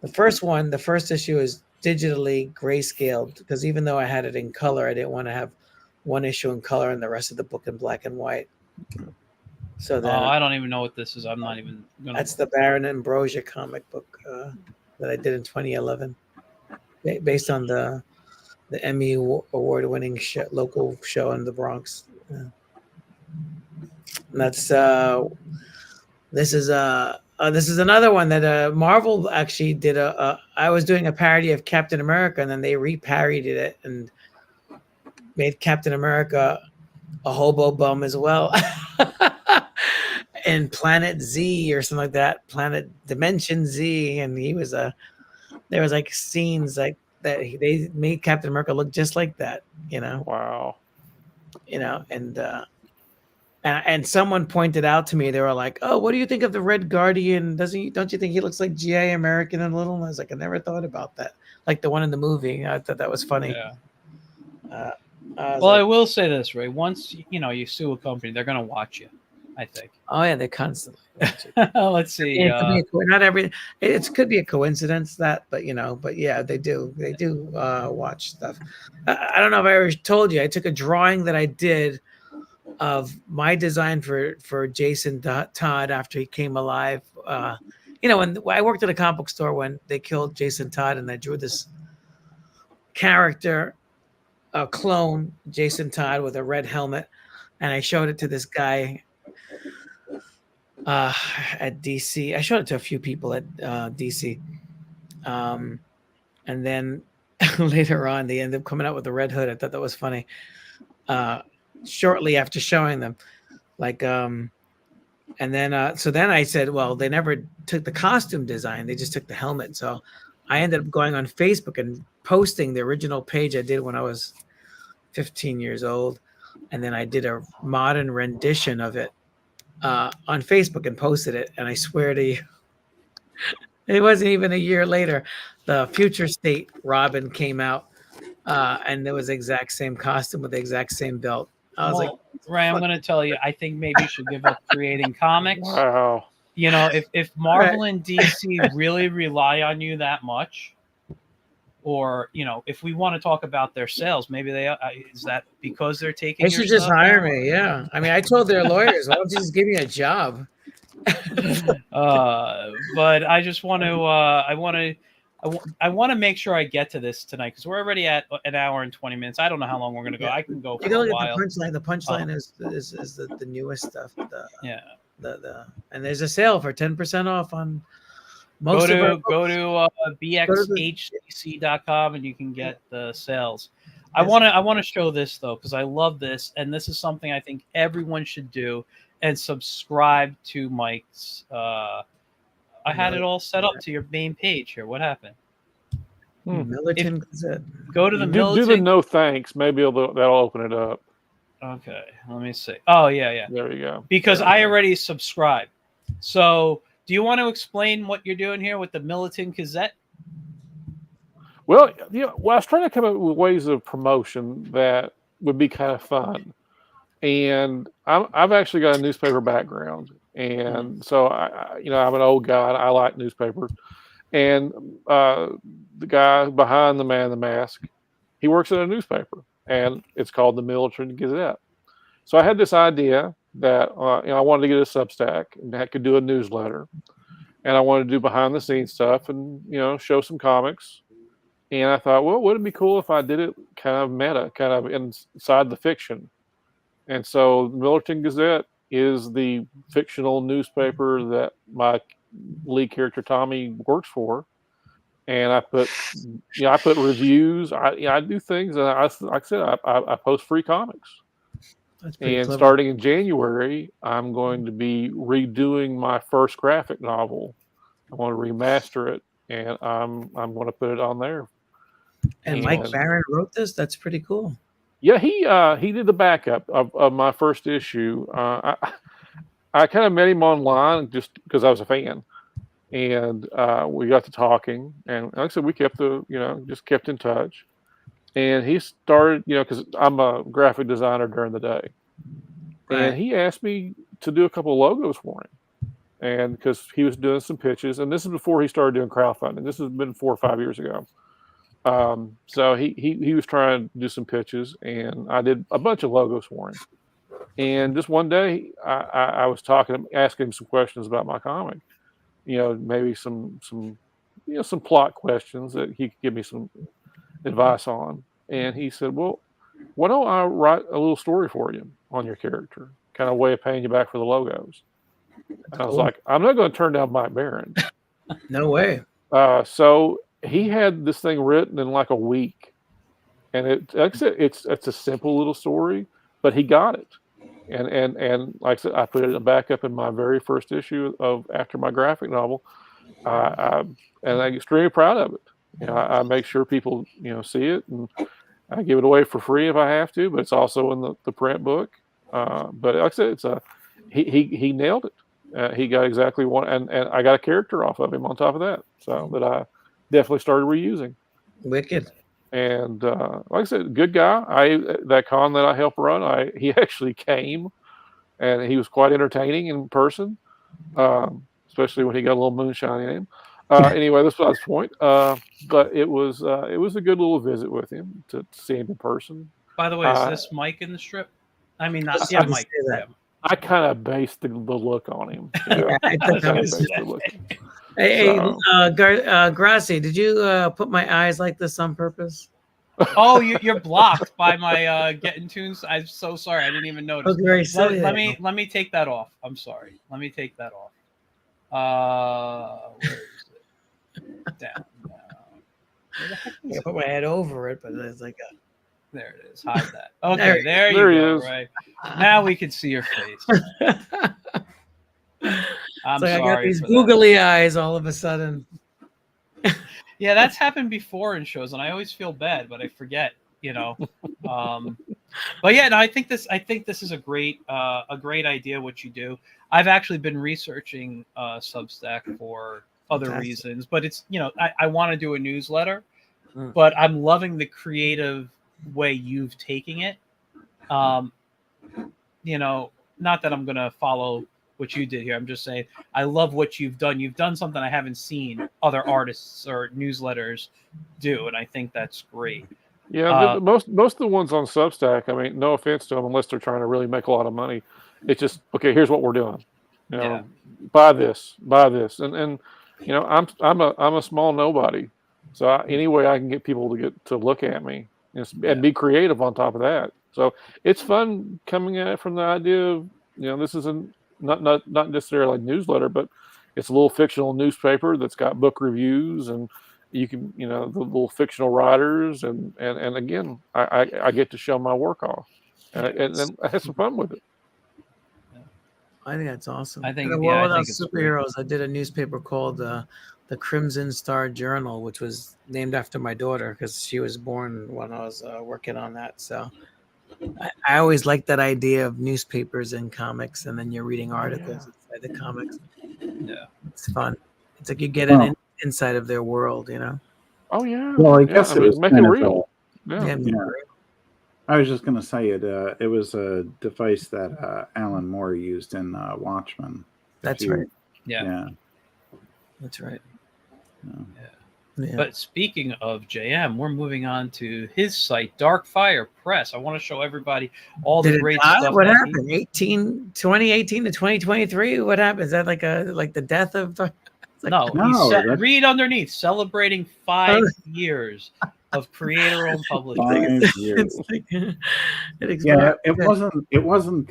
the first issue is digitally grayscaled because even though I had it in color, I didn't want to have one issue in color and the rest of the book in black and white. So then I don't even know what this is. I'm not even gonna that's the Baron Ambrosia comic book that I did in 2011, based on the Emmy award-winning local show in the Bronx. And that's this is another one that Marvel actually did. I was doing a parody of Captain America, and then they re-parodied it and made Captain America a hobo bum as well. In Planet Z or something like that, Planet Dimension Z, and there was like scenes like that. They made Captain America look just like that, Wow. And someone pointed out to me, they were like, "Oh, what do you think of the Red Guardian? Don't you think he looks like G.I. American a little?" And I was like, "I never thought about that. Like the one in the movie. I thought that was funny." Yeah. Well, I will say this, Ray. Once you sue a company, they're gonna watch you, I think. Oh yeah, they constantly watch it. Let's see. It could be not every. It could be a coincidence but yeah, they do watch stuff. I don't know if I ever told you. I took a drawing that I did of my design for Jason Todd after he came alive. When I worked at a comic book store when they killed Jason Todd, and I drew this character, a clone Jason Todd with a red helmet, and I showed it to this guy at DC. I showed it to a few people at DC, and then later on they ended up coming out with the Red Hood. I thought that was funny. Shortly after showing them, and then so then I said, well, they never took the costume design; they just took the helmet. So I ended up going on Facebook and posting the original page I did when I was 15 years old, and then I did a modern rendition of it on Facebook and posted it. And I swear to you, it wasn't even a year later, the Future State Robin came out, and there was the exact same costume with the exact same belt. I was like, Ray, I'm gonna tell you, I think maybe you should give up creating comics. Wow. If Marvel and DC really rely on you that much, or if we want to talk about their sales, maybe is that because they're taking? They should just hire me. Yeah, I mean, I told their lawyers, why don't you just give me a job? But I just want to. I want to make sure I get to this tonight because we're already at an hour and 20 minutes. I don't know how long we're going to go. Yeah. I can go for You look a at while. the punchline. The punchline is the newest stuff. Yeah. And there's a sale for 10% off on Go most of our to bxhcc.com and you can get the sales. I Yes. want to show this though because I love this, and this is something I think everyone should do and subscribe to Mike's. I had it all set up to your main page here. What happened? Militant Gazette. Go to the Do Militant. the no thanks. Maybe that'll open it up. Okay, let me see. Oh yeah. There you go. Because I already subscribed. So, do you want to explain what you're doing here with the Militant Gazette? Well, I was trying to come up with ways of promotion that would be kind of fun, and I've actually got a newspaper background, and so I'm an old guy. I like newspapers, and the guy behind the man in the mask, he works at a newspaper, and it's called the Militant Gazette. So I had this idea that I wanted to get a Substack and I could do a newsletter, and I wanted to do behind the scenes stuff and show some comics. And I thought, well, wouldn't it be cool if I did it kind of meta, kind of inside the fiction? And so the Millerton Gazette is the fictional newspaper that my lead character Tommy works for. And I put reviews. I do things, and like I said, I post free comics. That's pretty And clever. starting in January, I'm going to be redoing my first graphic novel. I want to remaster it, and I'm going to put it on there. And Mike Barron wrote this. That's pretty cool. Yeah, he did the backup of my first issue. I kind of met him online just because I was a fan, and we got to talking. And like I said, we kept just kept in touch. And he started, because I'm a graphic designer during the day, and he asked me to do a couple of logos for him, and because he was doing some pitches, and this is before he started doing crowdfunding. This has been 4 or 5 years ago. So he was trying to do some pitches, and I did a bunch of logos for him. And just one day, I was asking him some questions about my comic, maybe some plot questions that he could give me some advice on. And he said, well, why don't I write a little story for you on your character, kind of way of paying you back for the logos? And I was like, I'm not going to turn down Mike Barron. No way. So he had this thing written in like a week, and it's a simple little story, but he got it. And like I said, I put it back up in my very first issue after my graphic novel. And I'm extremely proud of it. I make sure people see it, and I give it away for free if I have to, but it's also in the print book. But like I said, he nailed it. He got exactly one, and I got a character off of him on top of that, so that I definitely started reusing. Wicked. And like I said, good guy. That con that I helped run, he actually came, and he was quite entertaining in person, especially when he got a little moonshine in him. Anyway, that's the point. But it was a good little visit with him to see him in person. By the way, is this Mike in the strip? I mean, not Mike. I kind of based the look on him. Hey, Grassi, did you put my eyes like this on purpose? Oh, you're blocked by my Get in Toon. I'm so sorry. I didn't even notice. Very silly. Let me take that off. I'm sorry. Let me take that off. Where is it? Down. Where the heck is I put my head over it, but it's like there it is. Hide that. Okay, there you go. Right now we can see your face. I'm sorry. I got these googly eyes all of a sudden. Yeah, that's happened before in shows, and I always feel bad, but I forget. But yeah, no, I think this is a great idea what you do. I've actually been researching Substack for other reasons, but it's I want to do a newsletter, but I'm loving the creative way you've taken it. Not that I'm gonna follow what you did here. I'm just saying I love what you've done. You've done something I haven't seen other artists or newsletters do, and I think that's great. Yeah, most of the ones on Substack, I mean, no offense to them, unless they're trying to really make a lot of money, it's just okay. Here's what we're doing. Buy this, and I'm a small nobody, so any way I can get people to look at me and be creative on top of that. So it's fun coming at it from the idea of this isn't not necessarily a newsletter, but it's a little fictional newspaper that's got book reviews, and you can the little fictional writers, and again I get to show my work off, and I have some fun with it. I think that's awesome. I think superheroes. I did a newspaper called the Crimson Star Journal, which was named after my daughter because she was born when I was working on that. So I always liked that idea of newspapers and comics, and then you're reading articles inside the comics. Yeah, it's fun. It's like you get an inside of their world, Oh yeah. Well, I guess it was make it real. Yeah. I was just going to say it was a device that Alan Moore used in Watchmen. That's right. Yeah. That's right. Yeah. Yeah. But speaking of JM, we're moving on to his site, Dark Fire Press. I want to show everybody all the Did it great die? stuff. What happened? 2018 to 2023? What happened? Is that like the death of? No, read underneath, celebrating 5 years of creator-owned publishing. 5 years. Yeah, it wasn't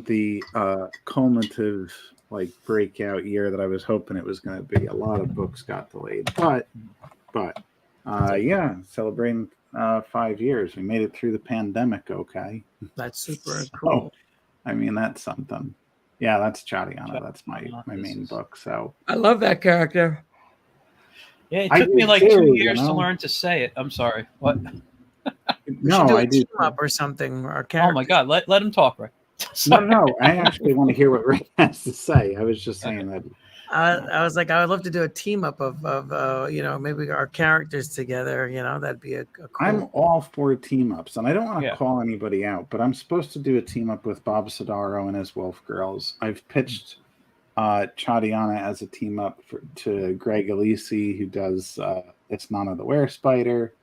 the cumulative like breakout year that I was hoping it was going to be. A lot of books got delayed, but yeah, celebrating 5 years. We made it through the pandemic. Okay, that's super cool. I mean, that's something. Yeah, that's Chadiana. That's my main book. So I love that character. Yeah, it took me like 2 years to learn to say it. I'm sorry. What? No, I do. Team up or something. Or oh my God! Let him talk, Ray. No. I actually want to hear what Ray has to say. I was just saying that. I was like, I would love to do a team up of maybe our characters together. That'd be a cool. I'm all for team ups, and I don't want to call anybody out, but I'm supposed to do a team up with Bob Sidaro and his Wolf Girls. I've pitched Chadiana as a team up to Greg Alisi, who does It's None of the Were Spider.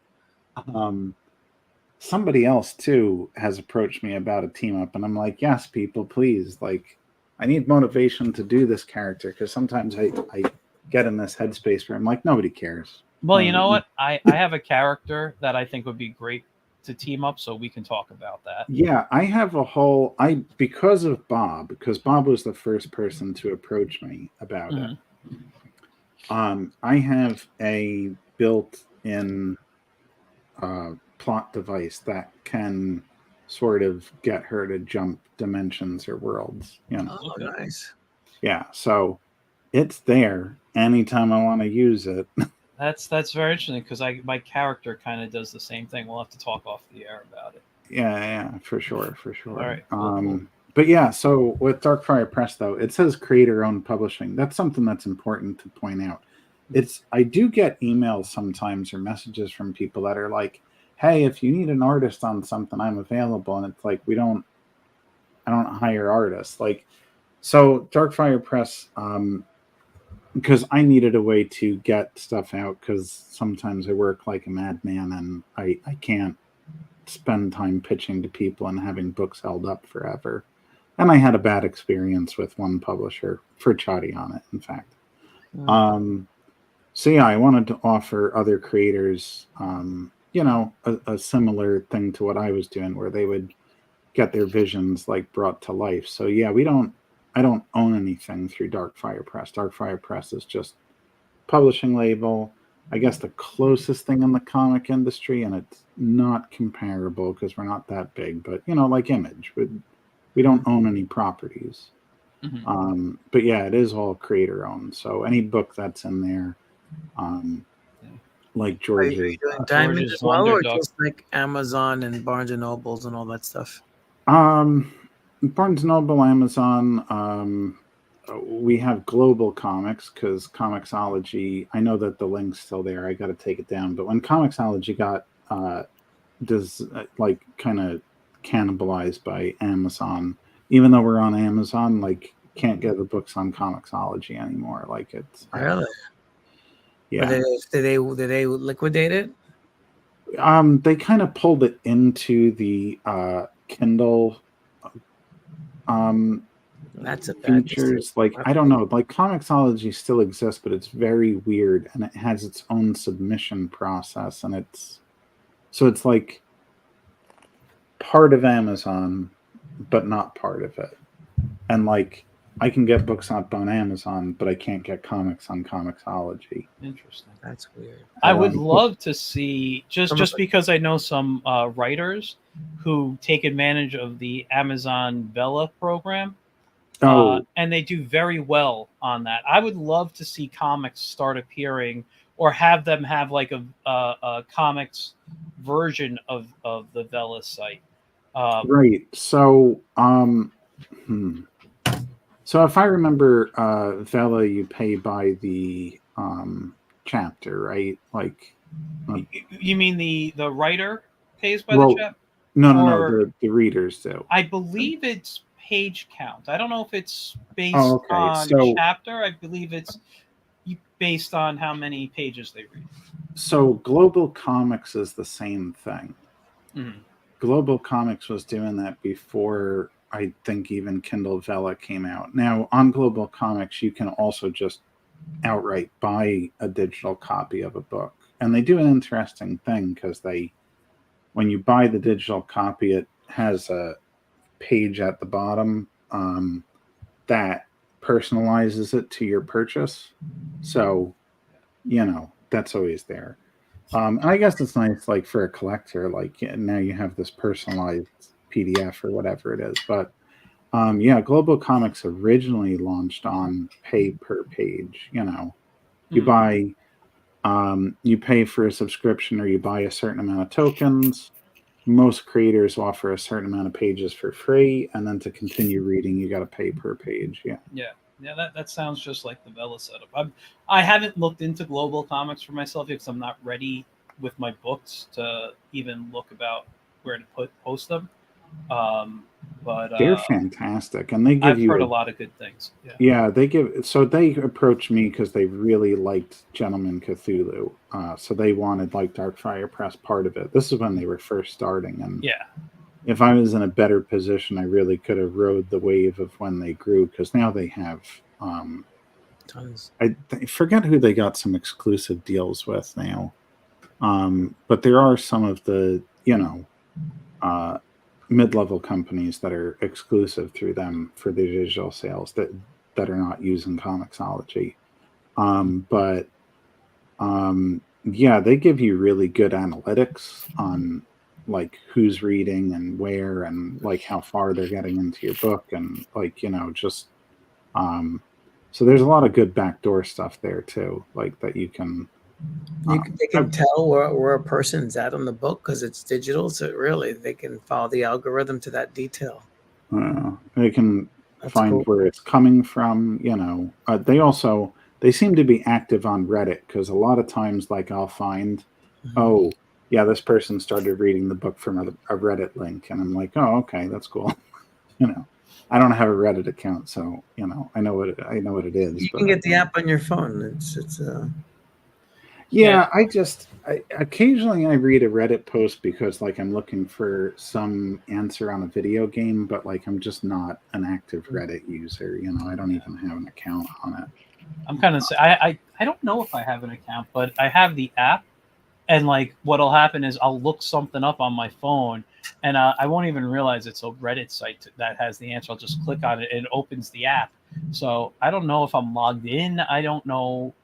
Somebody else too has approached me about a team up, and I'm like, yes, people, please. Like, I need motivation to do this character, because sometimes I get in this headspace where I'm like, nobody cares. Well, you know what? I have a character that I think would be great to team up, so we can talk about that. Yeah, I have because Bob was the first person to approach me about it. I have a built-in plot device that can sort of get her to jump dimensions or worlds. Oh, nice. Yeah, so it's there anytime I want to use it. That's very interesting, because my character kind of does the same thing. We'll have to talk off the air about it. Yeah, for sure. All right. Cool. But yeah, so with Dark Fire Press, though, it says creator-owned publishing. That's something that's important to point out. I do get emails sometimes or messages from people that are like, hey, if you need an artist on something, I'm available. And it's like, I don't hire artists. Like, so Dark Fire Press, because I needed a way to get stuff out, because sometimes I work like a madman and I can't spend time pitching to people and having books held up forever. And I had a bad experience with one publisher for Chadiana, in fact. So yeah, I wanted to offer other creators, a similar thing to what I was doing, where they would get their visions like brought to life. So yeah, I don't own anything through Dark Fire Press. Dark Fire Press is just publishing label. I guess the closest thing in the comic industry, and it's not comparable because we're not that big, but like Image, we don't own any properties. But yeah, it is all creator owned. So any book that's in there, like George's. Are you doing Diamond as well, or just like Amazon and Barnes and Nobles and all that stuff? Barnes Noble, Amazon. We have Global Comics, because Comixology, I know that the link's still there. I got to take it down. But when Comixology got kind of cannibalized by Amazon, even though we're on Amazon, like, can't get the books on Comixology anymore. Like, it's really. Yeah. Did they liquidate it? They kind of pulled it into the Kindle that's a bad features. Like, I don't know, like Comixology still exists, but it's very weird, and it has its own submission process, and it's like part of Amazon but not part of it. And like, I can get books up on Amazon, but I can't get comics on Comixology. Interesting. That's weird. I would love to see, just because I know some writers who take advantage of the Amazon Bella program, and they do very well on that. I would love to see comics start appearing, or have them have like a comics version of the Vela site. Right. So, so if I remember, Vela, you pay by the chapter, right? Like, you mean the writer pays by the chapter? No, the readers do. I believe it's page count. I don't know if it's based on chapter. I believe it's based on how many pages they read? So Global Comics is the same thing. Mm-hmm. Global Comics was doing that before I think even Kindle Vella came out. Now on Global Comics, you can also just outright buy a digital copy of a book, and they do an interesting thing because when you buy the digital copy, it has a page at the bottom that personalizes it to your purchase. So, that's always there. And I guess it's nice, like for a collector, like now you have this personalized PDF or whatever it is. But Global Comics originally launched on pay per page. You buy, you pay for a subscription or you buy a certain amount of tokens. Most creators offer a certain amount of pages for free, and then to continue reading, you got to pay per page. Yeah. That sounds just like the Vela setup. I haven't looked into Global Comics for myself because I'm not ready with my books to even look about where to post them. But they're fantastic, and they give I've heard a lot of good things. Yeah, they approached me because they really liked Gentleman Cthulhu, so they wanted like Darkfire Press part of it. This is when they were first starting, and if I was in a better position, I really could have rode the wave of when they grew, because now they have tons. I forget who they got some exclusive deals with now, but there are some of the mid-level companies that are exclusive through them for their digital sales that are not using Comixology. They give you really good analytics on like who's reading and where, and like how far they're getting into your book, and like so there's a lot of good backdoor stuff there too, like that you can. They can tell where a person's at on the book because it's digital, so really they can follow the algorithm to that detail. They can find cool. where it's coming from. They seem to be active on Reddit, because a lot of times, like, I'll find, this person started reading the book from a Reddit link, and I'm like, oh, okay, that's cool. I don't have a Reddit account, so I know what it is. You can get the app on your phone. I occasionally I read a Reddit post because like I'm looking for some answer on a video game, but like I'm just not an active Reddit user. I don't even have an account on it. I'm kind of I don't know if I have an account, but I have the app, and like what'll happen is I'll look something up on my phone, and I won't even realize it's a Reddit site that has the answer. I'll just click on it and it opens the app. So I don't know if I'm logged in. I don't know.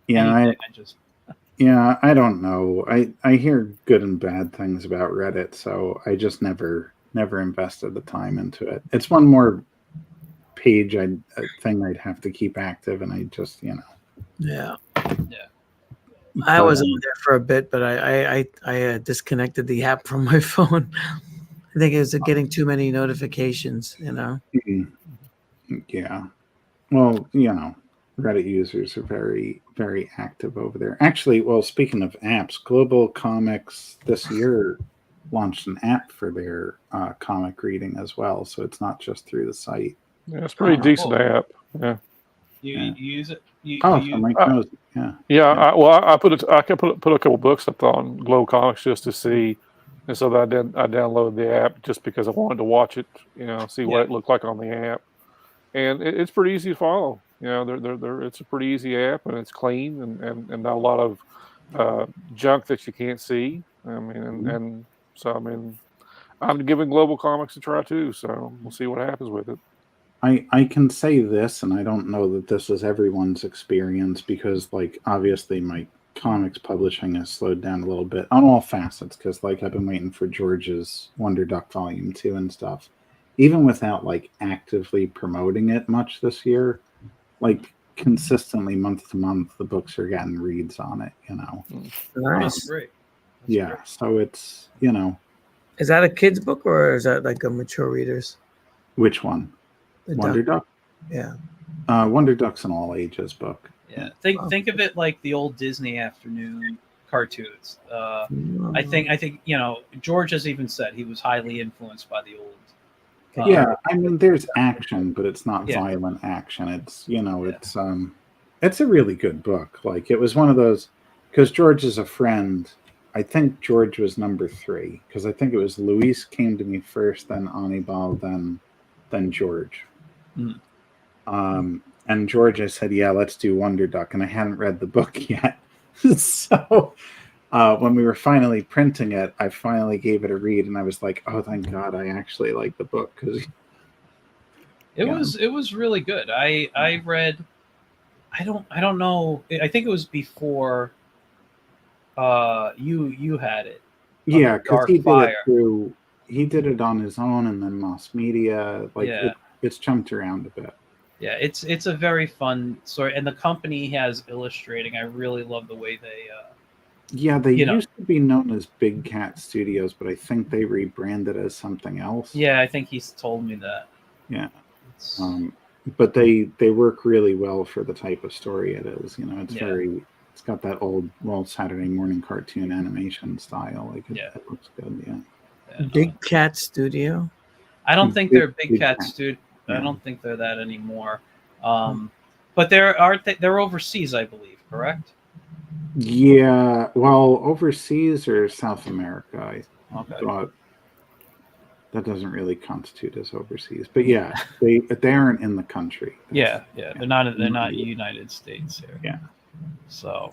Yeah, I don't know. I hear good and bad things about Reddit, so I just never invested the time into it. It's one more page thing I'd have to keep active, and I just Yeah. I was on there for a bit, but I disconnected the app from my phone. I think it was getting too many notifications. Yeah. Well, Reddit users are very, very active over there. Actually, well, speaking of apps, Global Comics this year launched an app for their comic reading as well, so it's not just through the site. Yeah, it's a pretty decent app. Yeah. You use it? Mike knows. Yeah. Yeah. I can put a couple books up on Global Comics just to see, and so that I downloaded the app just because I wanted to watch it, see what it looked like on the app, and it's pretty easy to follow. It's a pretty easy app, and it's clean and not a lot of junk that you can't see. I mean, I'm giving Global Comics a try too, so we'll see what happens with it. I can say this, and I don't know that this is everyone's experience, because like obviously my comics publishing has slowed down a little bit on all facets, because like I've been waiting for George's Wonder Duck Volume 2 and stuff. Even without like actively promoting it much this year, like consistently month to month, the books are getting reads on it, Nice. Great. Great. So it's, Is that a kid's book or is that like a mature reader's? Which one? Wonder Duck? Yeah. Wonder Duck's an all ages book. Yeah. Think of it like the old Disney afternoon cartoons. I think George has even said he was highly influenced by the old. I mean, there's action, but it's not violent action. It's it's It's a really good book. Like, it was one of those, because George is a friend. I think George was number 3, because I think it was Luis came to me first, then Anibal, then George. Mm. And George, I said, yeah, let's do Wonder Duck, and I hadn't read the book yet. So when we were finally printing it, I finally gave it a read, and I was like, oh, thank God, I actually like the book, because it was really good. I read. I don't know. I think it was before you had it. Yeah, because Dark Fire. he did it on his own, and then Moss Media. Like, Yeah. it's jumped around a bit. Yeah, it's a very fun story, and the company has illustrating. I really love the way they. Yeah, they used to be known as Big Cat Studios, but I think they rebranded as something else. Yeah, I think he's told me that. Yeah, but they work really well for the type of story it is. You know, it's got that old Saturday morning cartoon animation style. Like, it looks good. Yeah. Big Cat Studio. I don't think they're Big Cat Studio. I don't think they're that anymore. But they're overseas, I believe, correct? Yeah, well, overseas or South America, I thought that doesn't really constitute as overseas. But yeah, they aren't in the country. Yeah, they're not United States here. Yeah. So,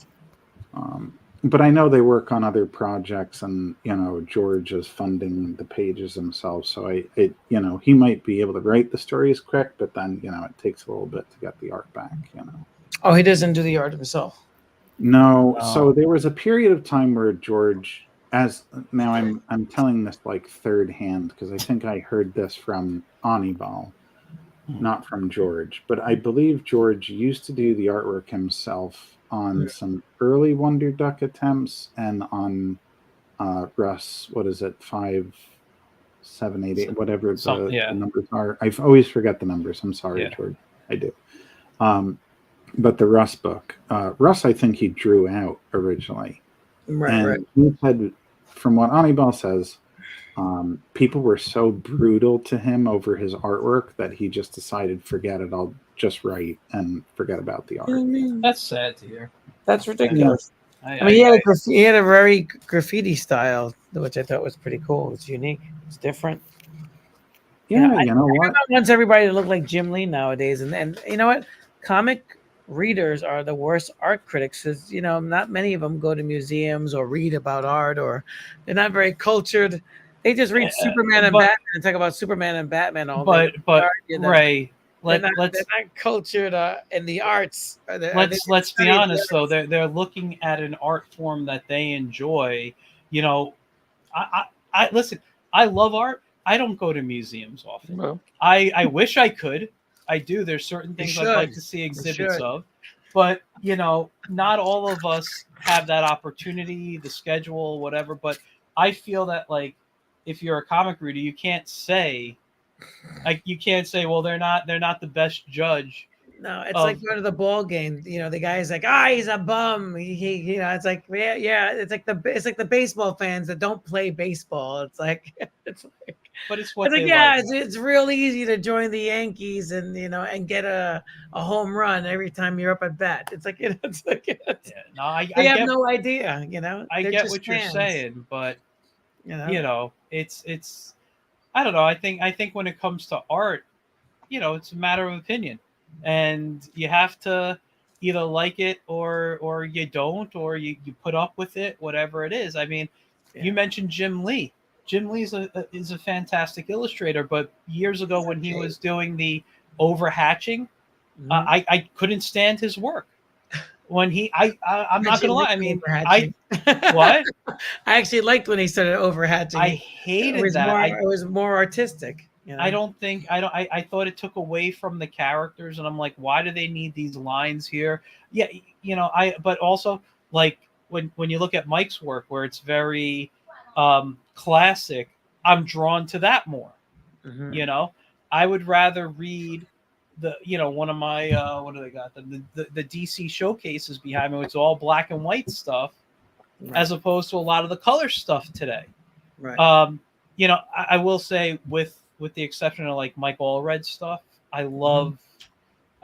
but I know they work on other projects, and George is funding the pages himself. So he might be able to write the stories quick, but then it takes a little bit to get the art back. Oh, he doesn't do the art himself. No. So there was a period of time where George, now I'm telling this like third hand, because I think I heard this from Anibal, not from George, but I believe George used to do the artwork himself on some early Wonder Duck attempts, and on Russ, what is it, 5, 7, 8, 8, whatever the numbers are. I always forget the numbers. I'm sorry, George. I do. But the Russ book, Russ, I think he drew out originally. Right. He said, from what Anibal says, people were so brutal to him over his artwork that he just decided, forget it, I'll just write and forget about the art. That's sad to hear. That's ridiculous. He had a very graffiti style, which I thought was pretty cool. It's unique. It's different. Yeah, I what? wants everybody to look like Jim Lee nowadays, and you know what? Comic readers are the worst art critics, because not many of them go to museums or read about art, or they're not very cultured. They just read Superman and Batman and talk about Superman and Batman all day. But Ray, they're not cultured in the arts. Let's be honest, though. They're looking at an art form that they enjoy. I listen. I love art. I don't go to museums often. No. I wish I could. I do. There's certain things I'd like to see exhibits of, but not all of us have that opportunity, the schedule, whatever. But I feel that, like, if you're a comic reader, you can't say, well, they're not the best judge. No, it's like going to the ball game. The guy's like, he's a bum. He it's like, yeah. It's like the baseball fans that don't play baseball. But it's what they like. It's real easy to join the Yankees and and get a home run every time you're up at bat. It's like they have no idea. I get what you're saying, but it's I don't know. I think when it comes to art, it's a matter of opinion. And you have to either like it or you don't, or you put up with it, whatever it is. I mean, you mentioned Jim Lee. Jim Lee is a fantastic illustrator, but years ago when he was doing the overhatching, I couldn't stand his work. When I'm not gonna lie. I mean, what? I actually liked when he started overhatching. I hated that. It was more artistic. I thought it took away from the characters, and I'm like, why do they need these lines here? Yeah, but also, like, when you look at Mike's work, where it's very classic, I'm drawn to that more. I would rather read one of my what do they got, the DC showcases behind me, it's all black and white stuff, as opposed to a lot of the color stuff today. I will say, with the exception of like Mike Allred stuff, I love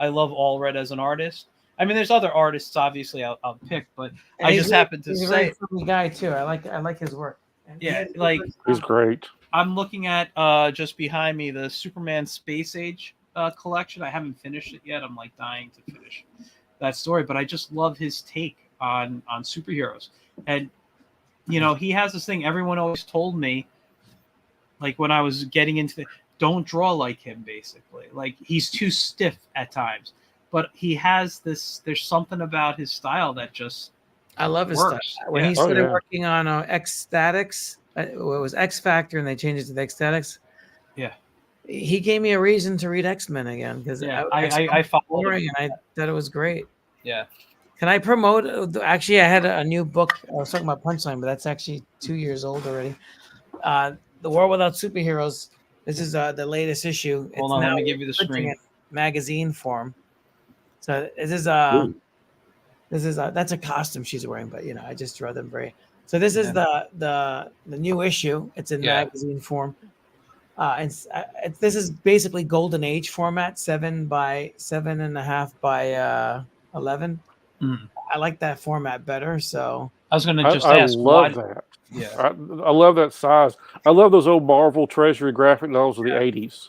Allred as an artist. I mean, there's other artists, obviously, I'll pick, but And I just happened to he's a say, very funny guy too. I like his work. And yeah, like He's great. I'm looking at just behind me the Superman Space Age collection. I haven't finished it yet. I'm like dying to finish that story, but I just love his take on superheroes. And you know, he has this thing. Everyone always told me, like when I was getting into the, don't draw like him. Basically, like he's too stiff at times. But he has this. There's something about his style that just I love his works. stuff. When Yeah. he started working on X-Statics, it was X Factor, and they changed it to the X-Statics. Yeah, he gave me a reason to read X-Men again because I followed him, and I thought it was great. Yeah. Can I promote? Actually, I had a new book. I was talking about Punchline, but that's actually 2 years old already. The World Without Superheroes. This is the latest issue. Hold on, let me give you the screen. Magazine form. So this is that's a costume she's wearing, but you know, I just draw them very. So this is the new issue. It's in magazine form. This is basically Golden Age format, 7 by 7.5 by 11. I like that format better. So I was going to just ask. I love that. Yeah, I love that size. I love those old Marvel Treasury graphic novels of the 80s.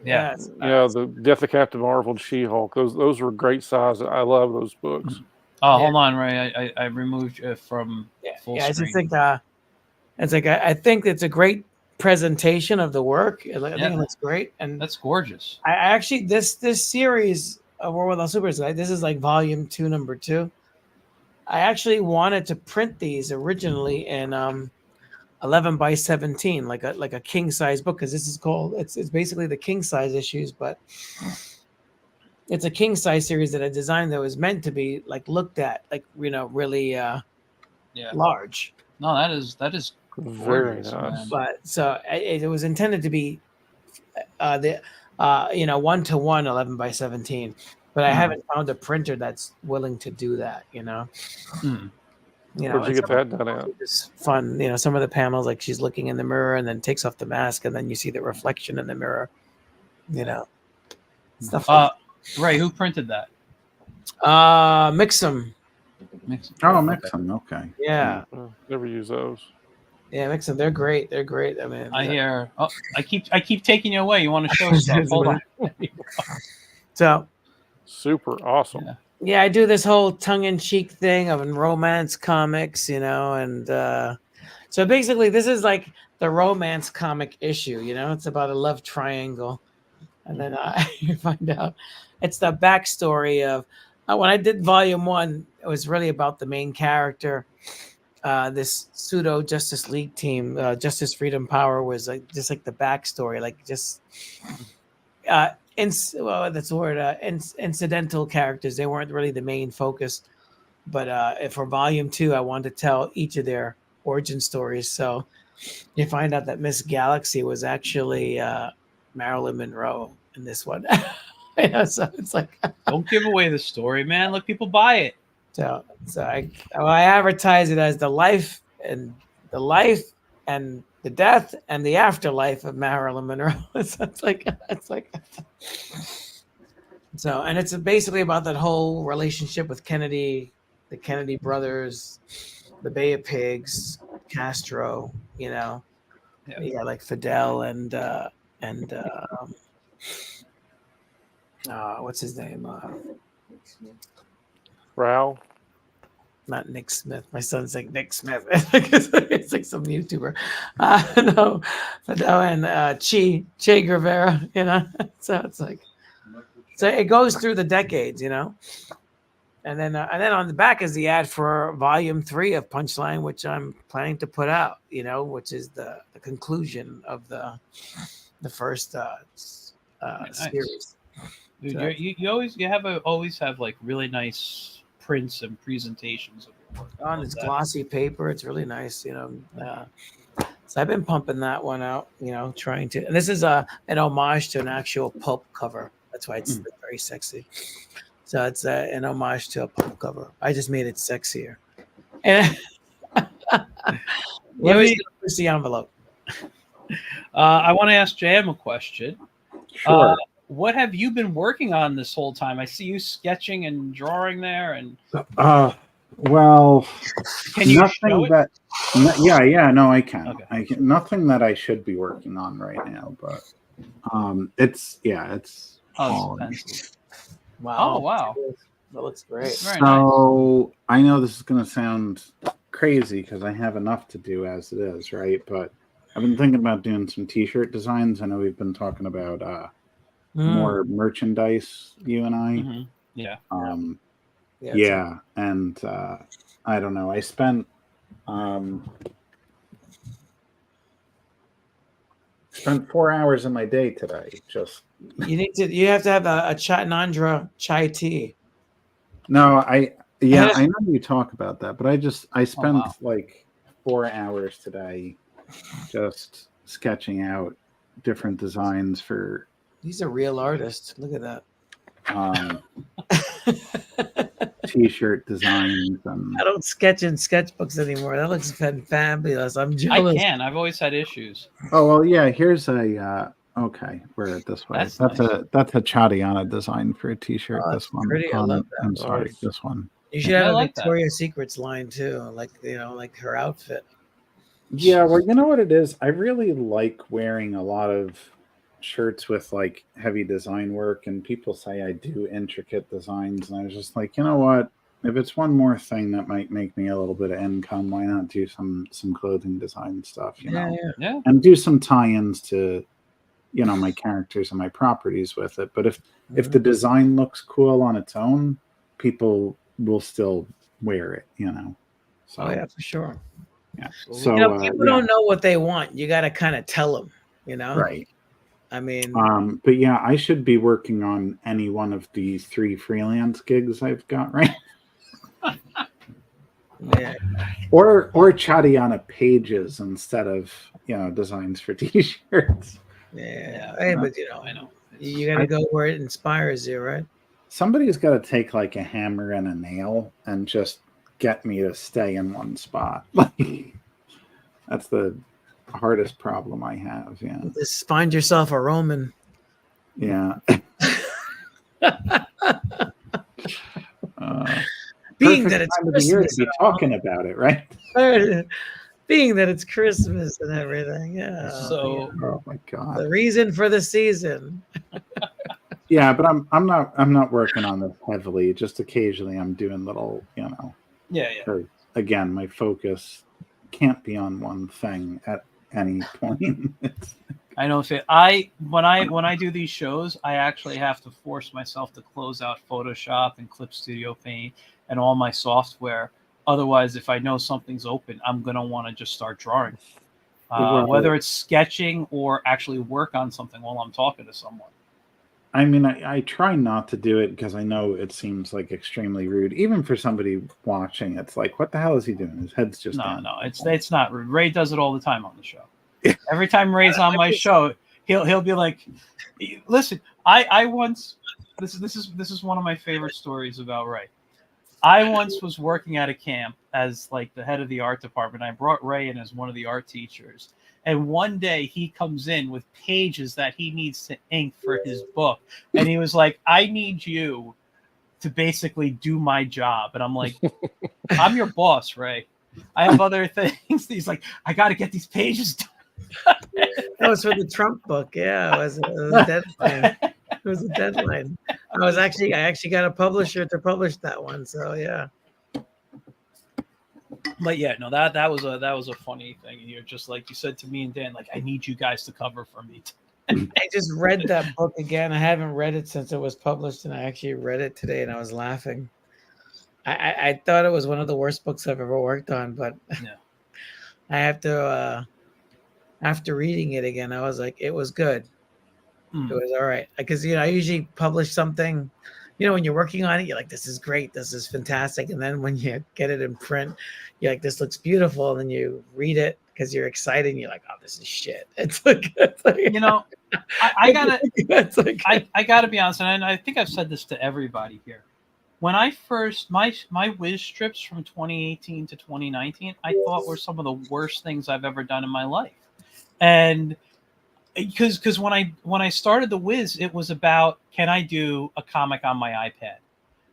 Yeah, you know, the Death of Captain Marvel and She-Hulk. Those were great size. I love those books. Oh, hold on, Ray. I removed it from full screen. I just think I think it's a great presentation of the work. I think it looks great, and that's gorgeous. I actually this series of World Without Superheroes, this is like volume 2, number 2. I actually wanted to print these originally in 11 by 17, like a king size book, because this is called it's basically the king size issues, but it's a king size series that I designed that was meant to be like looked at like, you know, really large. No, that is very gorgeous, nice. man. But so it was intended to be the 1-to-1 11 by 17, but I haven't found a printer that's willing to do that, you know. You know, where'd you get that done at? It's fun, you know. Some of the panels, like she's looking in the mirror and then takes off the mask, and then you see the reflection in the mirror. You know, stuff. Ray, who printed that? Mix'em. Oh, Mix'em. Okay. Yeah. Never use those. Yeah, Mix'em. They're great. They're great. I mean, I hear. Oh, I keep taking you away. You want to show stuff? Hold on. So. Super awesome. Yeah, I do this whole tongue-in-cheek thing of romance comics, you know, and so basically this is like the romance comic issue, you know. It's about a love triangle, and then you find out it's the backstory of when I did volume 1. It was really about the main character. This pseudo Justice League team, Justice Freedom Power, was like just like the backstory, like just. That's the word. Incidental characters. They weren't really the main focus, but for volume 2, I wanted to tell each of their origin stories. So you find out that Miss Galaxy was actually Marilyn Monroe in this one. You know, so it's like don't give away the story, man. Let people buy it. So I advertise it as the life and the death and the afterlife of Marilyn Monroe. It's like so, and it's basically about that whole relationship with Kennedy, the Kennedy brothers, the Bay of Pigs, Castro, you know, like Fidel and what's his name? Rao. Not Nick Smith. My son's like Nick Smith. It's like some YouTuber. No, Fidel and Che Guevara, you know. So it's like, so it goes through the decades, you know. And then on the back is the ad for volume 3 of Punchline, which I'm planning to put out, you know, which is the conclusion of the first series. Dude, So, you always have like really nice prints and presentations of your work. on its glossy paper, it's really nice, you know. So I've been pumping that one out, you know, trying to. And this is an homage to an actual pulp cover. That's why it's very sexy. So it's an homage to a pulp cover. I just made it sexier. And you always push the envelope. I want to ask JM a question. Sure. what have you been working on this whole time? I see you sketching and drawing there, and well, can you nothing show it? that. Yeah, no, I can. Okay. I can. Nothing that I should be working on right now, but it's all in pencils. Wow. Oh, wow. That looks great. Very nice. So I know this is going to sound crazy because I have enough to do as it is, right? But I've been thinking about doing some T-shirt designs. I know we've been talking about more merchandise, you and I. Mm-hmm. Yeah. Yeah, and I don't know. I spent 4 hours of my day today just. You have to have a Chattanandra chai tea. No, I know you talk about that, but I spent like 4 hours today just sketching out different designs for. These are real artists. Look at that. T-shirt designs and I don't sketch in sketchbooks anymore. That looks fabulous. I'm jealous. I can. I've always had issues. Oh well, yeah. Here's a okay. We're at this way. That's That's nice. a Chadiana design for a T-shirt. Oh, this one. pretty. I love that. I'm sorry. This one. You should have a Victoria's Secrets line too, like like her outfit. Yeah, well, you know what it is. I really like wearing a lot of shirts with like heavy design work, and people say I do intricate designs, and I was just like, you know what? If it's one more thing that might make me a little bit of income, why not do some clothing design stuff? You know, and do some tie-ins to, my characters and my properties with it. But if the design looks cool on its own, people will still wear it. So for sure. Yeah. So people don't know what they want. You got to kind of tell them. Right. I mean, but yeah, I should be working on any one of the 3 freelance gigs I've got right. Yeah. Or Chadiana pages instead of designs for T-shirts. Yeah. Hey, but I know you got to go where it inspires you, right? Somebody's got to take like a hammer and a nail and just get me to stay in one spot. That's the hardest problem I have. Yeah. Just find yourself a Roman. Yeah. Being that it's Christmas, to be talking about it, right? Being that it's Christmas and everything, yeah. So, oh my God, the reason for the season. Yeah, but I'm not working on this heavily. Just occasionally, I'm doing little, Yeah. Again, my focus can't be on one thing at any point. I know. When I do these shows, I actually have to force myself to close out Photoshop and Clip Studio Paint and all my software. Otherwise, if I know something's open, I'm gonna want to just start drawing, whether it's sketching or actually work on something while I'm talking to someone. I mean, I try not to do it because I know it seems like extremely rude, even for somebody watching. It's like, what the hell is he doing? His head's just down. No, it's not rude. Ray does it all the time on the show. Every time Ray's on my show, he'll be like, "Listen, I once this is one of my favorite stories about Ray. I once was working at a camp as like the head of the art department. I brought Ray in as one of the art teachers. And one day he comes in with pages that he needs to ink for his book. And he was like, I need you to basically do my job. And I'm like, I'm your boss, Ray. I have other things. He's like, I got to get these pages done. That was for the Trump book. Yeah, it was a deadline. It was a deadline. I actually got a publisher to publish that one. So yeah. But yeah, no, that was a funny thing. And you're just like you said to me and Dan, like, I need you guys to cover for me. I just read that book again. I haven't read it since it was published, and I actually read it today, and I was laughing. I thought it was one of the worst books I've ever worked on, but yeah. I have to. After reading it again, I was like, it was good. It was all right. Because I usually publish something. When you're working on it, you're like, this is great, this is fantastic. And then when you get it in print, you're like, this looks beautiful. And then you read it because you're excited and you're like, oh, this is shit. It's like I gotta be honest, and I think I've said this to everybody here. When I first my whiz strips from 2018 to 2019, I thought were some of the worst things I've ever done in my life. And because when I started the Wiz, it was about, can I do a comic on my iPad?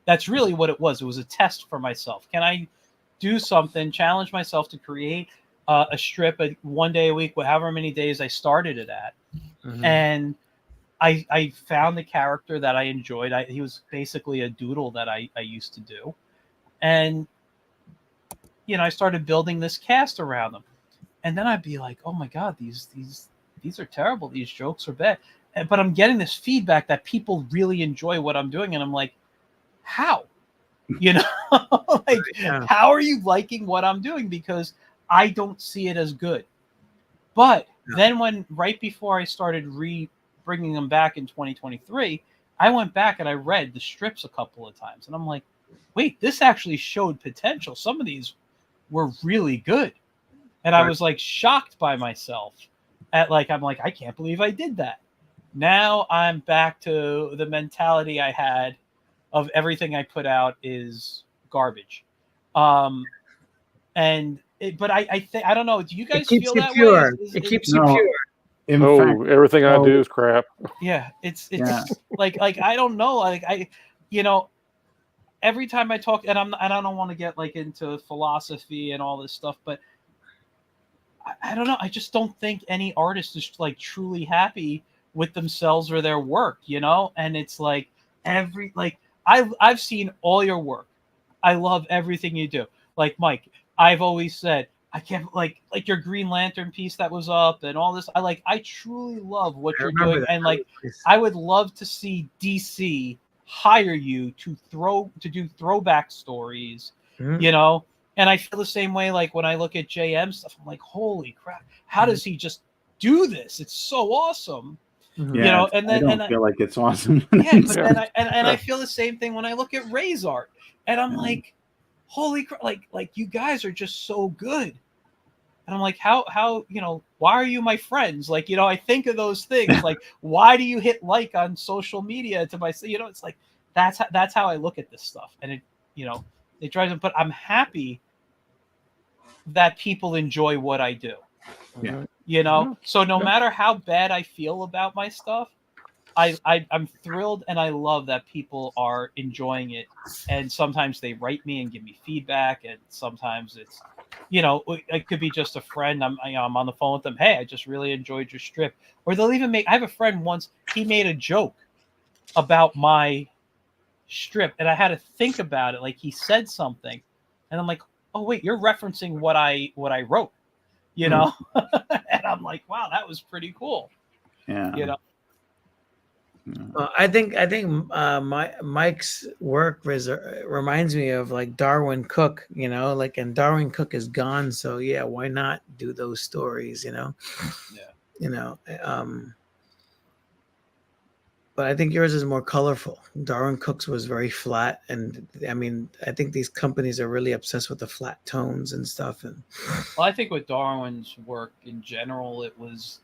That's really what it was. It was a test for myself. Can I do something, challenge myself to create a strip one day a week, however many days I started it at. Mhm. And I found the character that I enjoyed. He was basically a doodle that I used to do. And, I started building this cast around them. And then I'd be like, oh my God, these are terrible. These jokes are bad. But I'm getting this feedback that people really enjoy what I'm doing. And I'm like, how? Like, Yeah. how are you liking what I'm doing? Because I don't see it as good. But then right before I started bringing them back in 2023, I went back and I read the strips a couple of times. And I'm like, wait, this actually showed potential. Some of these were really good. And I was like shocked by myself I'm like, I can't believe I did that. Now I'm back to the mentality I had of everything I put out is garbage. But I think, I don't know. Do you guys feel that pure. way? It keeps you pure. In fact, everything I do is crap. Yeah, it's like I don't know. Like every time I talk, and I don't want to get like into philosophy and all this stuff, but I don't know. I just don't think any artist is like truly happy with themselves or their work, And it's like I've seen all your work. I love everything you do. Like Mike, I've always said I can't like your Green Lantern piece that was up and all this. I truly love what you're doing, that. and I would love to see DC hire you to do throwback stories, Mhm. And I feel the same way. Like when I look at JM stuff, I'm like, holy crap! How does he just do this? It's so awesome. Yeah, And then I don't feel like it's awesome. Yeah, but then I feel the same thing when I look at Ray's art, and I'm like, holy crap! Like you guys are just so good. And I'm like, how why are you my friends? Like, I think of those things. Like, why do you hit like on social media to my, it's like that's how I look at this stuff, and it drives me. But I'm happy that people enjoy what I do. Yeah. So no matter how bad I feel about my stuff, I'm thrilled, and I love that people are enjoying it. And sometimes they write me and give me feedback, and sometimes it's, it could be just a friend. I'm on the phone with them. Hey, I just really enjoyed your strip. Or they'll even I have a friend once, he made a joke about my strip, and I had to think about it. Like, he said something, and I'm like, oh wait, you're referencing what I wrote, and I'm like, wow, that was pretty cool. Yeah. I think Mike's work reminds me of like Darwin Cook, and Darwin Cook is gone, so yeah, why not do those stories, but I think yours is more colorful. Darwin Cook's was very flat, and I mean, I think these companies are really obsessed with the flat tones and stuff. And well, I think with Darwin's work in general, it was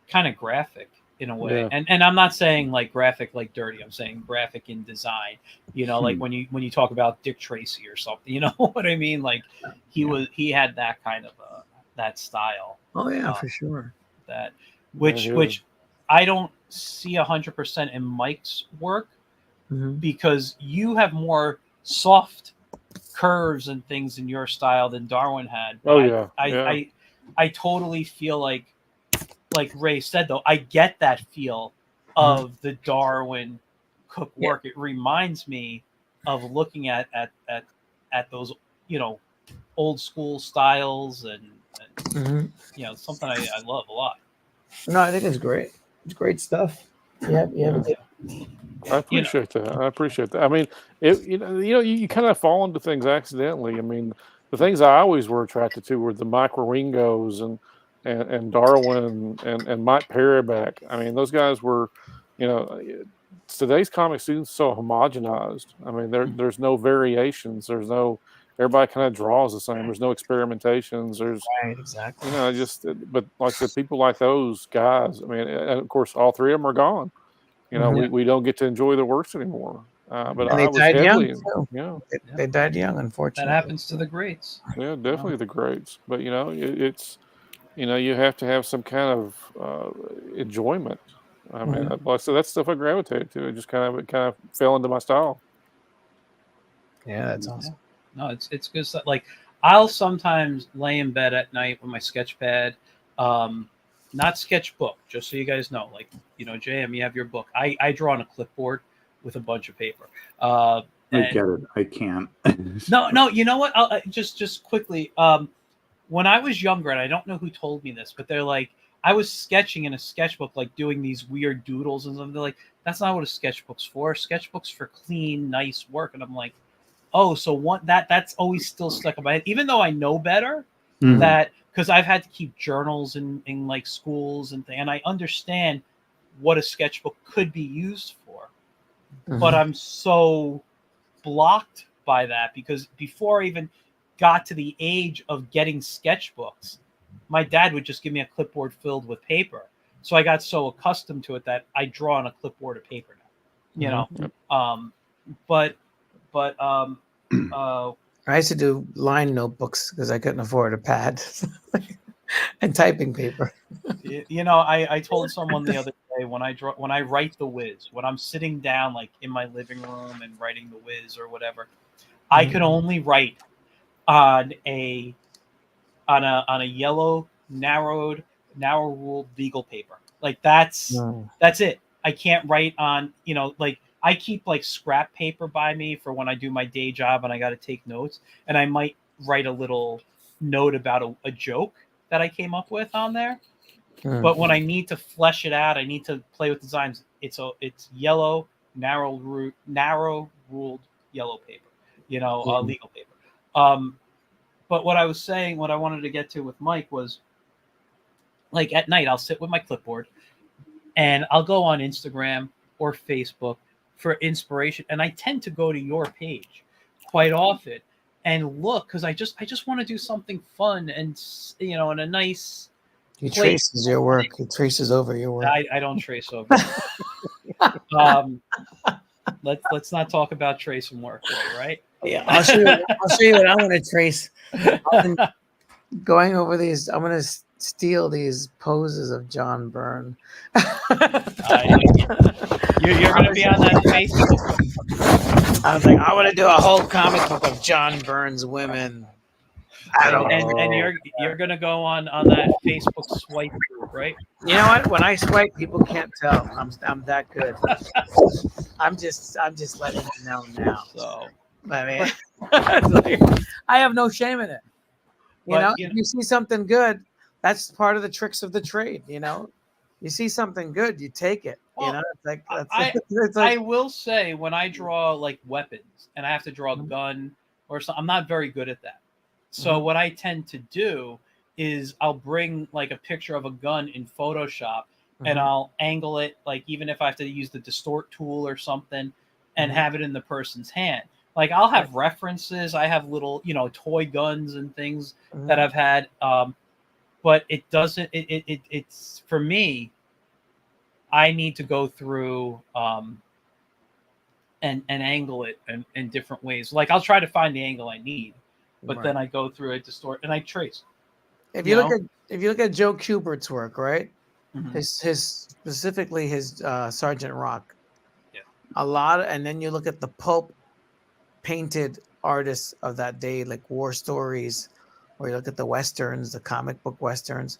kind of graphic in a way, and I'm not saying like graphic like dirty. I'm saying graphic in design. Like when you talk about Dick Tracy or something, you know what I mean? Like he had that kind of that style. Oh yeah, for sure. That which I don't see 100% in Mike's work, because you have more soft curves and things in your style than Darwin had. But I totally feel like Ray said, though, I get that feel of the Darwin Cook work. It reminds me of looking at those, old school styles and something I love a lot. No, I think it's great. It's great stuff. Yeah. I appreciate that. I mean, you kind of fall into things accidentally. I mean, the things I always were attracted to were the Mike Waringos and Darwin and Mike Perryback. I mean, those guys were, today's comic scene's so homogenized. I mean, there's no variations. There's no, everybody kind of draws the same. There's no experimentations. There's right, exactly. But like I said, people like those guys. I mean, and of course, all three of them are gone. We don't get to enjoy their works anymore. But and they died young. They died young, unfortunately. That happens to the greats. Yeah, definitely the greats. But it's you have to have some kind of enjoyment. I mean, so that's stuff I gravitated to. It just kind of fell into my style. Yeah, that's awesome. No, it's good stuff. Like I'll sometimes lay in bed at night with my sketch pad, not sketchbook, just so you guys know. Like JM, you have your book. I draw on a clipboard with a bunch of paper. I get it. I can't. No. You know what? I'll, just quickly. When I was younger, and I don't know who told me this, but they're like, I was sketching in a sketchbook, like doing these weird doodles and something. They're like, that's not what a sketchbook's for. Sketchbook's for clean, nice work. And I'm like, oh, so that's always still stuck in my head, even though I know better. That because I've had to keep journals in like schools and I understand what a sketchbook could be used for, but I'm so blocked by that because before I even got to the age of getting sketchbooks, my dad would just give me a clipboard filled with paper. So I got so accustomed to it that I draw on a clipboard of paper now, but I used to do line notebooks because I couldn't afford a pad and typing paper. I told someone the other day when I write the whiz, when I'm sitting down like in my living room and writing the whiz or whatever, I can only write on a yellow narrow ruled legal paper. Like that's it. I can't write on, like I keep like scrap paper by me for when I do my day job and I got to take notes, and I might write a little note about a joke that I came up with on there. But when I need to flesh it out, I need to play with designs. It's yellow narrow ruled yellow paper, legal paper. But what I was saying, what I wanted to get to with Mike was, like at night, I'll sit with my clipboard and I'll go on Instagram or Facebook for inspiration. And I tend to go to your page quite often and look, because I just want to do something fun and, in a nice He traces your work. He traces over your work. I don't trace over. Let's not talk about tracing work, right? Yeah, I'll show you what I'm going to trace. Going over these, I'm going to steal these poses of John Byrne. You're going to be on that Facebook. I was like, I want to do a whole comic book of John Byrne's women. And you're going to go on that Facebook swipe group, right? You know what? When I swipe, people can't tell. I'm that good. I'm just letting you know now. So I mean, I have no shame in it. If you see something good, that's part of the tricks of the trade. You see something good, you take it. Well, it's like, I will say when I draw like weapons and I have to draw a gun or something, I'm not very good at that. So what I tend to do is I'll bring like a picture of a gun in Photoshop and I'll angle it, like even if I have to use the distort tool or something, and have it in the person's hand. Like I'll have references. I have little, toy guns and things that I've had. But it doesn't, it's for me, I need to go through and angle it in different ways. Like I'll try to find the angle I need, but then I go through it, distort, and I trace. If you look at Joe Kubert's work, right? His specifically his Sergeant Rock. Yeah. And then you look at the pulp painted artists of that day, like War Stories, or you look at the Westerns, the comic book Westerns.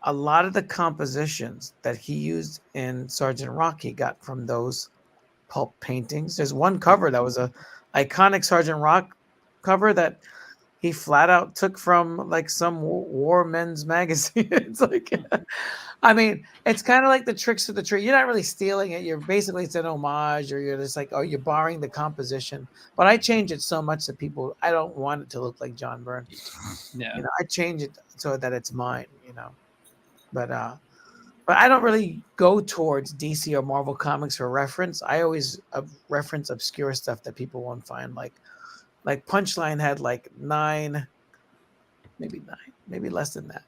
A lot of the compositions that he used in Sergeant Rock, he got from those pulp paintings. There's one cover that was a iconic Sergeant Rock cover that he flat out took from like some war men's magazine. It's like, I mean, it's kind of like the tricks of the trade. You're not really stealing it. It's an homage, or you're just like, oh, you're borrowing the composition. But I change it so much that I don't want it to look like John Byrne. Yeah. I change it so that it's mine, But I don't really go towards DC or Marvel comics for reference. I always reference obscure stuff that people won't find, like Punchline had like 9, maybe less than that,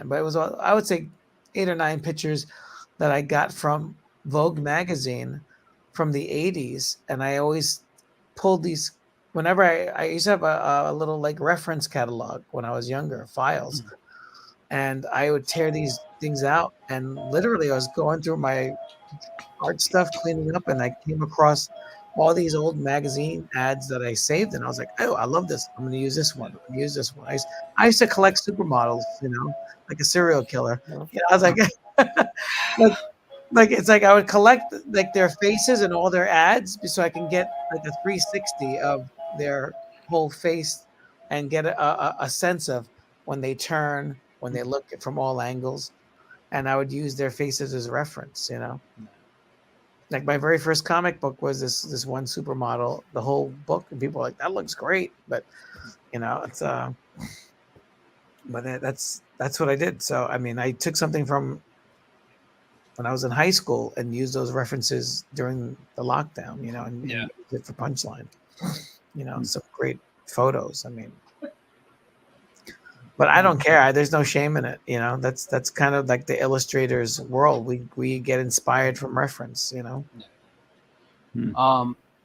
but it was, I would say 8 or 9 pictures that I got from Vogue magazine from the 80s, and I always pulled these whenever I used to have a little like reference catalog when I was younger, files, and I would tear these things out. And literally, I was going through my art stuff, cleaning up, and I came across all these old magazine ads that I saved, and I was like, "Oh, I love this! I'm going to use this one. I'm going to use this one." I used to collect supermodels, like a serial killer. I was like, like it's like I would collect like their faces and all their ads, so I can get like a 360 of their whole face and get a sense of when they turn, when they look from all angles, and I would use their faces as reference. Like my very first comic book was this one supermodel, the whole book, and people were like, "That looks great," but it's but that's what I did. So I mean, I took something from when I was in high school and used those references during the lockdown, and used it for Punchline. Some great photos. I mean, but I don't care. There's no shame in it. That's kind of like the illustrator's world. We get inspired from reference.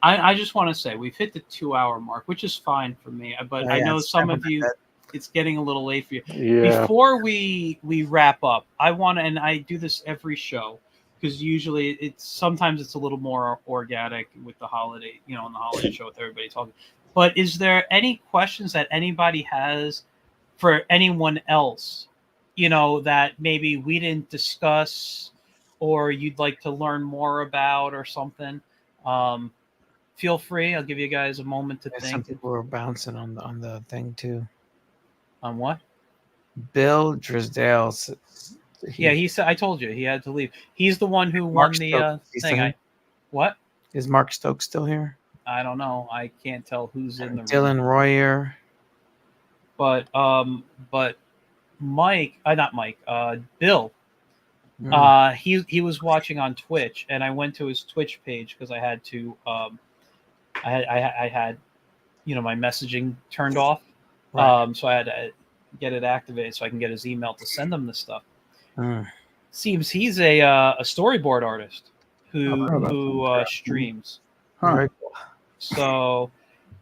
I just want to say we've hit the 2-hour mark, which is fine for me. But I know some of you, it's getting a little late for you. Yeah. Before we wrap up, I want to, and I do this every show because usually sometimes it's a little more organic with the holiday, on the holiday show with everybody talking. But is there any questions that anybody has for anyone else, that maybe we didn't discuss or you'd like to learn more about or something? Feel free. I'll give you guys a moment to think. Some people were bouncing on the thing too. On what? Bill Drisdale. He said. I told you he had to leave. He's the one who won the thing. What? Is Mark Stokes still here? I don't know. I can't tell who's in the Dylan room. Royer. But Mike, not Mike. Bill. He was watching on Twitch, and I went to his Twitch page because I had to. I had, my messaging turned off. Right. So I had to get it activated so I can get his email to send him this stuff. Seems he's a storyboard artist who streams. Huh. So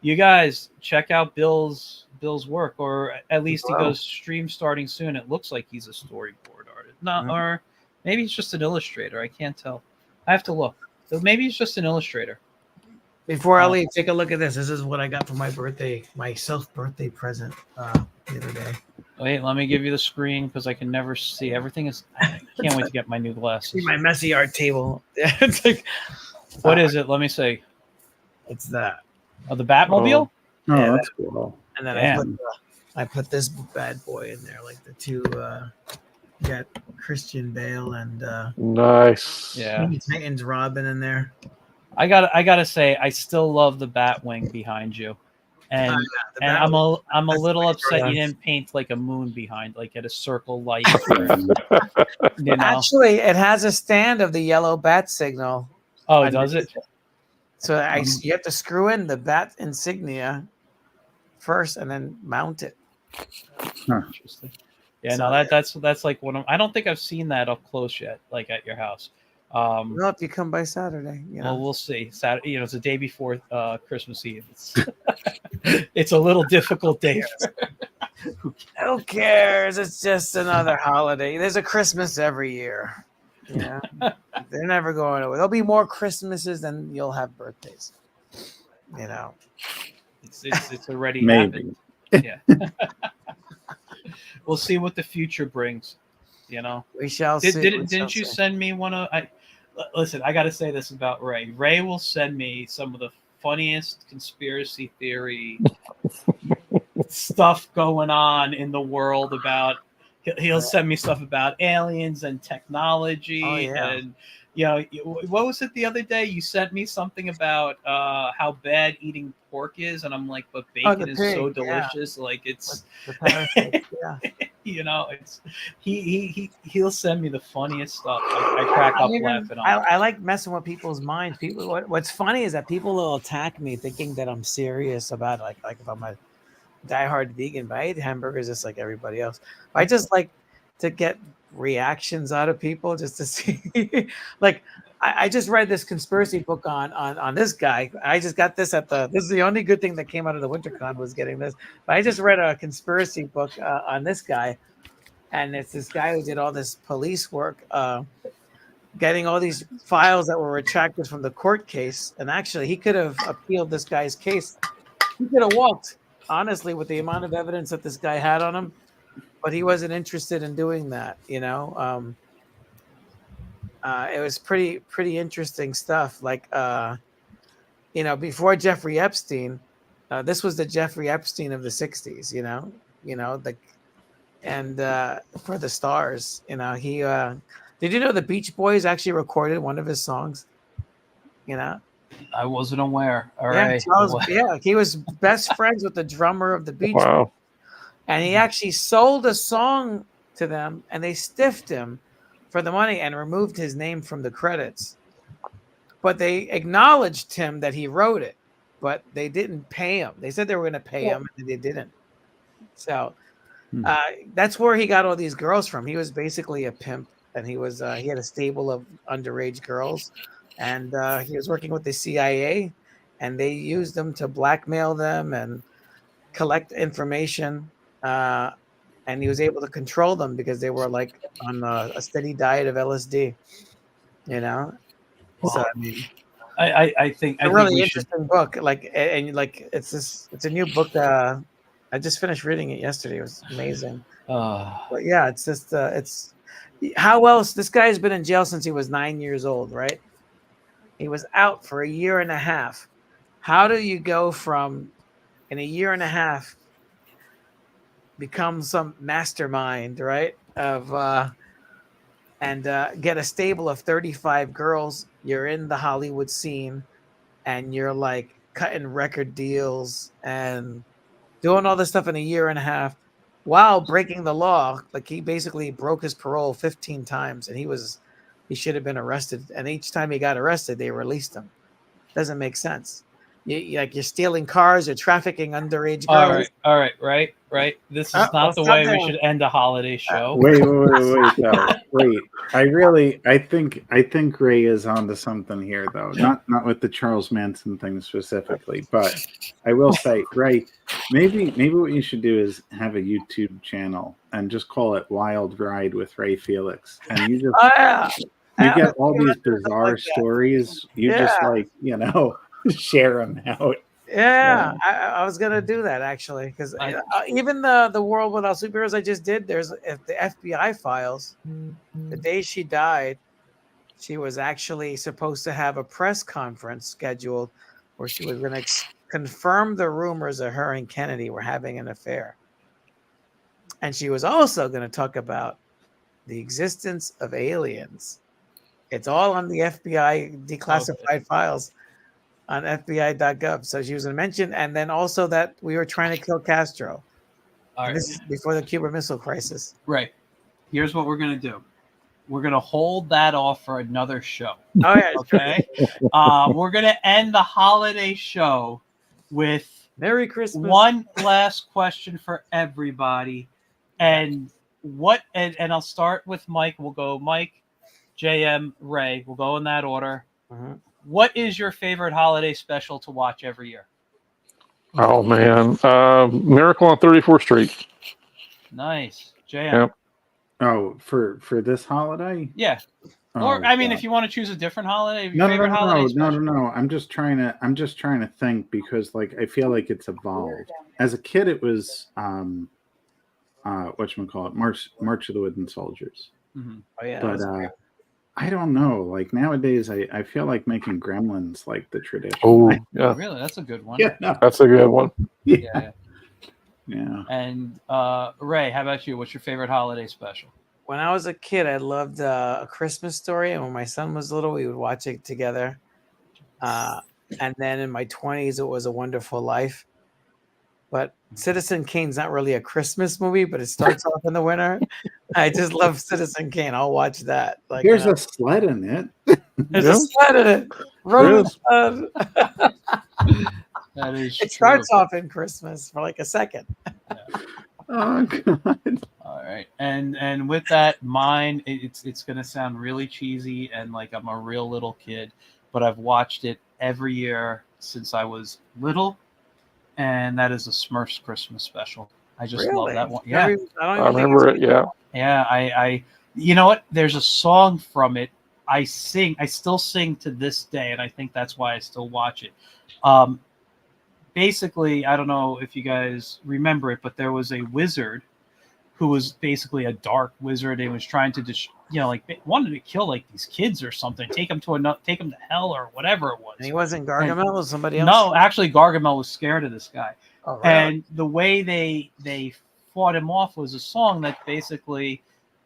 you guys check out Bill's work, or at least he goes stream starting soon. It looks like he's a storyboard artist. No, or maybe he's just an illustrator. I can't tell. I have to look. So maybe he's just an illustrator. Before I leave, take a look at this. This is what I got for my birthday, my self-birthday present the other day. Wait, let me give you the screen because I can never see. Everything is. I can't wait to get my new glasses. See my messy art table. It's like, what is it? Let me see. It's that. Oh, the Batmobile? Oh, that's cool. And then I put this bad boy in there, like the two. Got Christian Bale and nice. Yeah, Titans Robin in there. I gotta say, I still love the Batwing behind you, and I'm a little upset you didn't paint like a moon behind, like at a circle light. Actually, it has a stand of the yellow bat signal. Oh, does it? So you have to screw in the bat insignia first, and then mount it. Interesting. Yeah, so, that's like one of. I don't think I've seen that up close yet, like at your house. Well, if you come by Saturday, Well, we'll see. Saturday, it's the day before Christmas Eve. It's a little difficult day. Who cares? It's just another holiday. There's a Christmas every year. They're never going away. There'll be more Christmases than you'll have birthdays. It's already maybe. Happened. Yeah. We'll see what the future brings. We shall see. Didn't you send me one of? Listen, I got to say this about Ray. Ray will send me some of the funniest conspiracy theory stuff going on in the world about. He'll send me stuff about aliens and technology. Oh, yeah. And what was it the other day? You sent me something about how bad eating pork is, and I'm like, but bacon is so delicious. Yeah. Like it's, it's he'll send me the funniest stuff. I crack up laughing. I like messing with people's minds. What's funny is that people will attack me thinking that I'm serious about like if I'm a diehard vegan, but I eat hamburgers just like everybody else. I just like to get reactions out of people just to see. Like I just read this conspiracy book on this guy. I just got this this is the only good thing that came out of the WinterCon was getting this. But I just read a conspiracy book on this guy, and it's this guy who did all this police work, getting all these files that were retracted from the court case. And actually, he could have appealed this guy's case. He could have walked, honestly, with the amount of evidence that this guy had on him, but he wasn't interested in doing that. You know, it was pretty interesting stuff. Like, you know, before Jeffrey Epstein, this was the Jeffrey Epstein of the '60s. You know, and for the Stars, you know, he. Did you know the Beach Boys actually recorded one of his songs? You know, I wasn't aware. All yeah, right. yeah, he was best friends with the drummer of the Beach Boys, Wow. and he actually sold a song to them, and they stiffed him for the money and removed his name from the credits. But they acknowledged him that he wrote it, but they didn't pay him. They said they were going to pay him, and they didn't. So that's where he got all these girls from. He was basically a pimp. And he was he had a stable of underage girls, and he was working with the CIA, and they used him to blackmail them and collect information, and he was able to control them because they were like on a steady diet of LSD, you know. So I mean, I think a really interesting book. Like, and like it's a new book. I just finished reading it yesterday. It was amazing. But yeah, it's just it's. How else? This guy's been in jail since he was 9 years old, right? He was out for a year and a half. How do you go from, in a year and a half, become some mastermind, right? And get a stable of 35 girls. You're in the Hollywood scene, and you're like cutting record deals and doing all this stuff in a year and a half, while breaking the law. Like, he basically broke his parole 15 times, and he should have been arrested. And each time he got arrested, they released him. Doesn't make sense. You're stealing cars, you're trafficking underage girls. All right. This is not the way we should end a holiday show. Wait, though. Wait. I think Ray is onto something here, though. Not with the Charles Manson thing specifically, but I will say, Ray, maybe what you should do is have a YouTube channel and just call it Wild Ride with Ray Felix, and you just you get all these bizarre stories. You just share them out. Yeah, I was gonna do that actually, because even the World Without Superheroes I just did. There's the FBI files. The day she died, she was actually supposed to have a press conference scheduled where she was going to confirm the rumors that her and Kennedy were having an affair, and she was also going to talk about the existence of aliens. It's all on the FBI declassified files on FBI.gov. So she was going to mention, and then also that we were trying to kill Castro. All right. This is before the Cuban Missile Crisis. Right. Here's what we're going to do. We're going to hold that off for another show. Oh, yeah. Okay. We're going to end the holiday show with Merry Christmas. One last question for everybody. And I'll start with Mike. We'll go Mike, JM, Ray. We'll go in that order. Mm-hmm. What is your favorite holiday special to watch every year? Oh, man. Miracle on 34th Street. Nice. JM. Yep. Oh, for this holiday? Yeah. Or I mean, if you want to choose a different holiday, no. I'm just trying to think, because like I feel like it's evolved. As a kid, it was whatchamacallit, March of the Wooden Soldiers. Mm-hmm. Oh yeah. But I don't know. Like nowadays, I feel like making Gremlins like the tradition. Oh yeah, really? That's a good one. Yeah, no. That's a good one. Yeah. Yeah. And Ray, how about you? What's your favorite holiday special? When I was a kid, I loved A Christmas Story, and when my son was little, we would watch it together. And then in my 20s, it was A Wonderful Life. But Citizen Kane's not really a Christmas movie, but it starts off in the winter. I just love Citizen Kane. I'll watch that. Like, there's a sled in it. There's a sled in it. That is it starts off in Christmas for like a second. Yeah. Oh God. All right. And with that, mine, it's gonna sound really cheesy and like I'm a real little kid, but I've watched it every year since I was little, and that is a Smurfs Christmas special. I just love that one. Yeah, Yeah, I remember it. Yeah. yeah. I you know what? There's a song from it. I still sing to this day, and I think that's why I still watch it. Basically, I don't know if you guys remember it, but there was a wizard who was basically a dark wizard and was trying to just, like wanted to kill like these kids or something, take them to hell or whatever it was. And he wasn't Gargamel, or somebody else? No, actually, Gargamel was scared of this guy. Oh, really? And the way they fought him off was a song that basically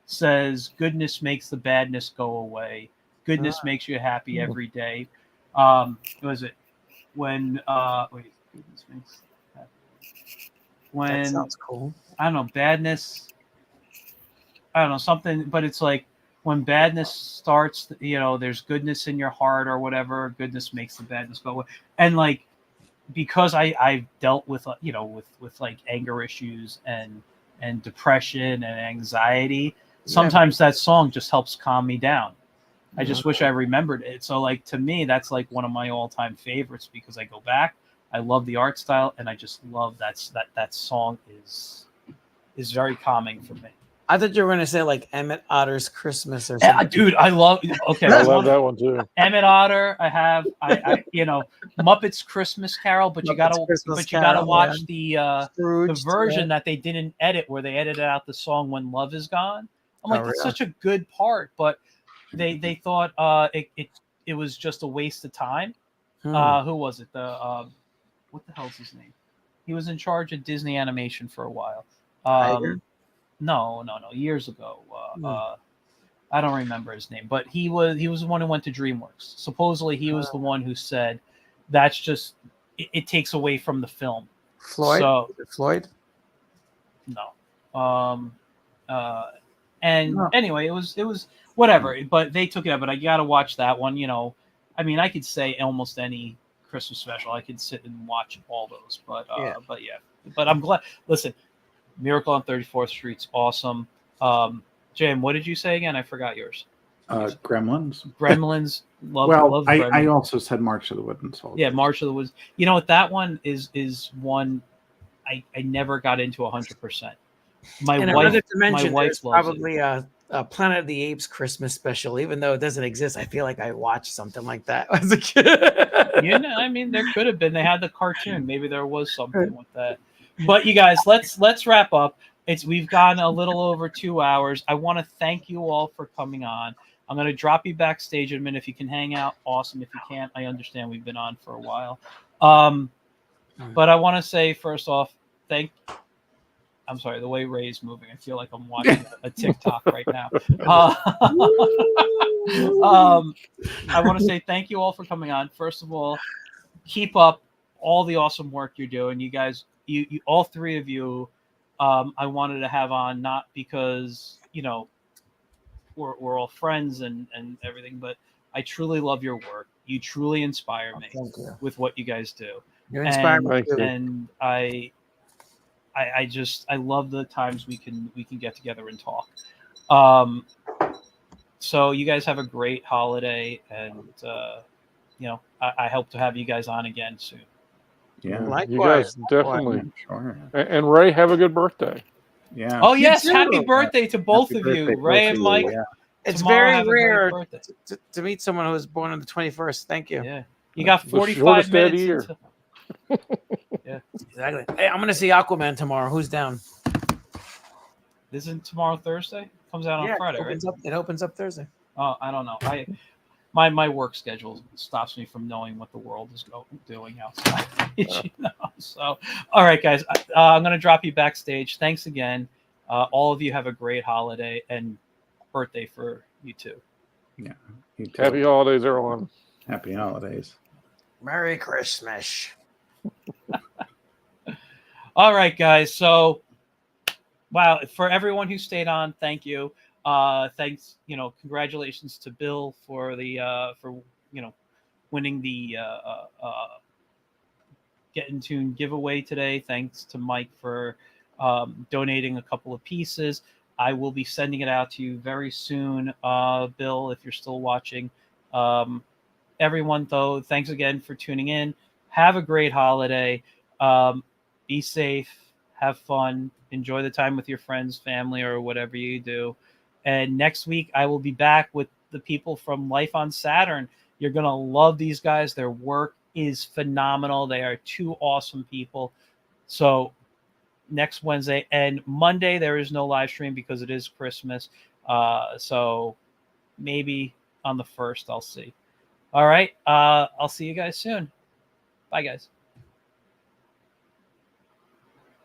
says, "Goodness makes the badness go away. Goodness makes you happy every day." What was it? When goodness makes happy. When That sounds cool. I don't know, badness. I don't know, something, but it's like when badness starts, there's goodness in your heart or whatever. Goodness makes the badness go away. And like, because I've dealt with, with like anger issues and depression and anxiety, sometimes that song just helps calm me down. I just wish I remembered it. So like, to me, that's like one of my all-time favorites because I go back, I love the art style, and I just love that song is very calming for me. I thought you were going to say like Emmett Otter's Christmas or something. Dude, I love. Okay, I love that one too. Emmett Otter. I Muppets Christmas Carol, but you gotta watch the version that they didn't edit, where they edited out the song "When Love Is Gone." I'm like, that's such a good part, but they thought it was just a waste of time. Who was it? What the hell's his name? He was in charge of Disney Animation for a while. No, years ago. I don't remember his name, but he was the one who went to DreamWorks. Supposedly, he was the one who said that's just it takes away from the film. Floyd? So, Floyd? No. Anyway, it was whatever. But they took it out. But I gotta watch that one. I mean, I could say almost any Christmas special. I could sit and watch all those. But I'm glad. Listen. Miracle on 34th Street's awesome. Jim, what did you say again? I forgot yours. Gremlins. Gremlins. Love I Gremlins. also said March of the Wooden Soldier. Yeah, March of the Woods. You know what? That one is one I never got into 100%. My wife loves probably a Planet of the Apes Christmas special, even though it doesn't exist. I feel like I watched something like that as a kid. I mean, there could have been. They had the cartoon. Maybe there was something with that. But you guys, let's wrap up. We've gone a little over 2 hours. I want to thank you all for coming on. I'm going to drop you backstage in a minute. If you can hang out, awesome. If you can't, I understand. We've been on for a while. But I want to say first off, I'm sorry, the way Ray's moving, I feel like I'm watching a TikTok right now. I want to say thank you all for coming on. First of all, keep up all the awesome work you're doing. You guys, you all three of you, I wanted to have on, not because, we're all friends and everything, but I truly love your work. You truly inspire me with what you guys do. You inspire me too. And I love the times we can get together and talk. So you guys have a great holiday, and I hope to have you guys on again soon. Yeah, likewise. You guys definitely. Sure. And Ray, have a good birthday. Yeah. Oh yes, too. happy birthday to both of you, Ray and Mike. Yeah. It's Tomorrow, have very a rare great birthday. to meet someone who was born on the 21st. Thank you. Yeah, you got The 45 shortest day of the minutes. year. Yeah, Exactly. Hey, I'm gonna see Aquaman tomorrow. Who's down? isn't tomorrow Thursday? Comes out on Friday, right? It opens up Thursday. Oh, I don't know. My work schedule stops me from knowing what the world is doing outside. So, all right, guys, I'm going to drop you backstage. Thanks again. All of you have a great holiday and birthday for you too. Yeah. You too. Happy holidays, everyone. Happy holidays. Merry Christmas. All right, guys. So, wow, for everyone who stayed on, thank you. Thanks, congratulations to Bill for the winning the Get in Tune giveaway today. Thanks to Mike for donating a couple of pieces. I will be sending it out to you very soon, Bill, if you're still watching. Everyone, though, thanks again for tuning in. Have a great holiday. Be safe. have fun, enjoy the time with your friends, family, or whatever you do. And next week, I will be back with the people from Life on Saturn. You're going to love these guys. Their work is phenomenal. They are two awesome people. So next Wednesday and Monday, there is no live stream because it is Christmas. So maybe on the 1st, I'll see. All right. I'll see you guys soon. Bye, guys.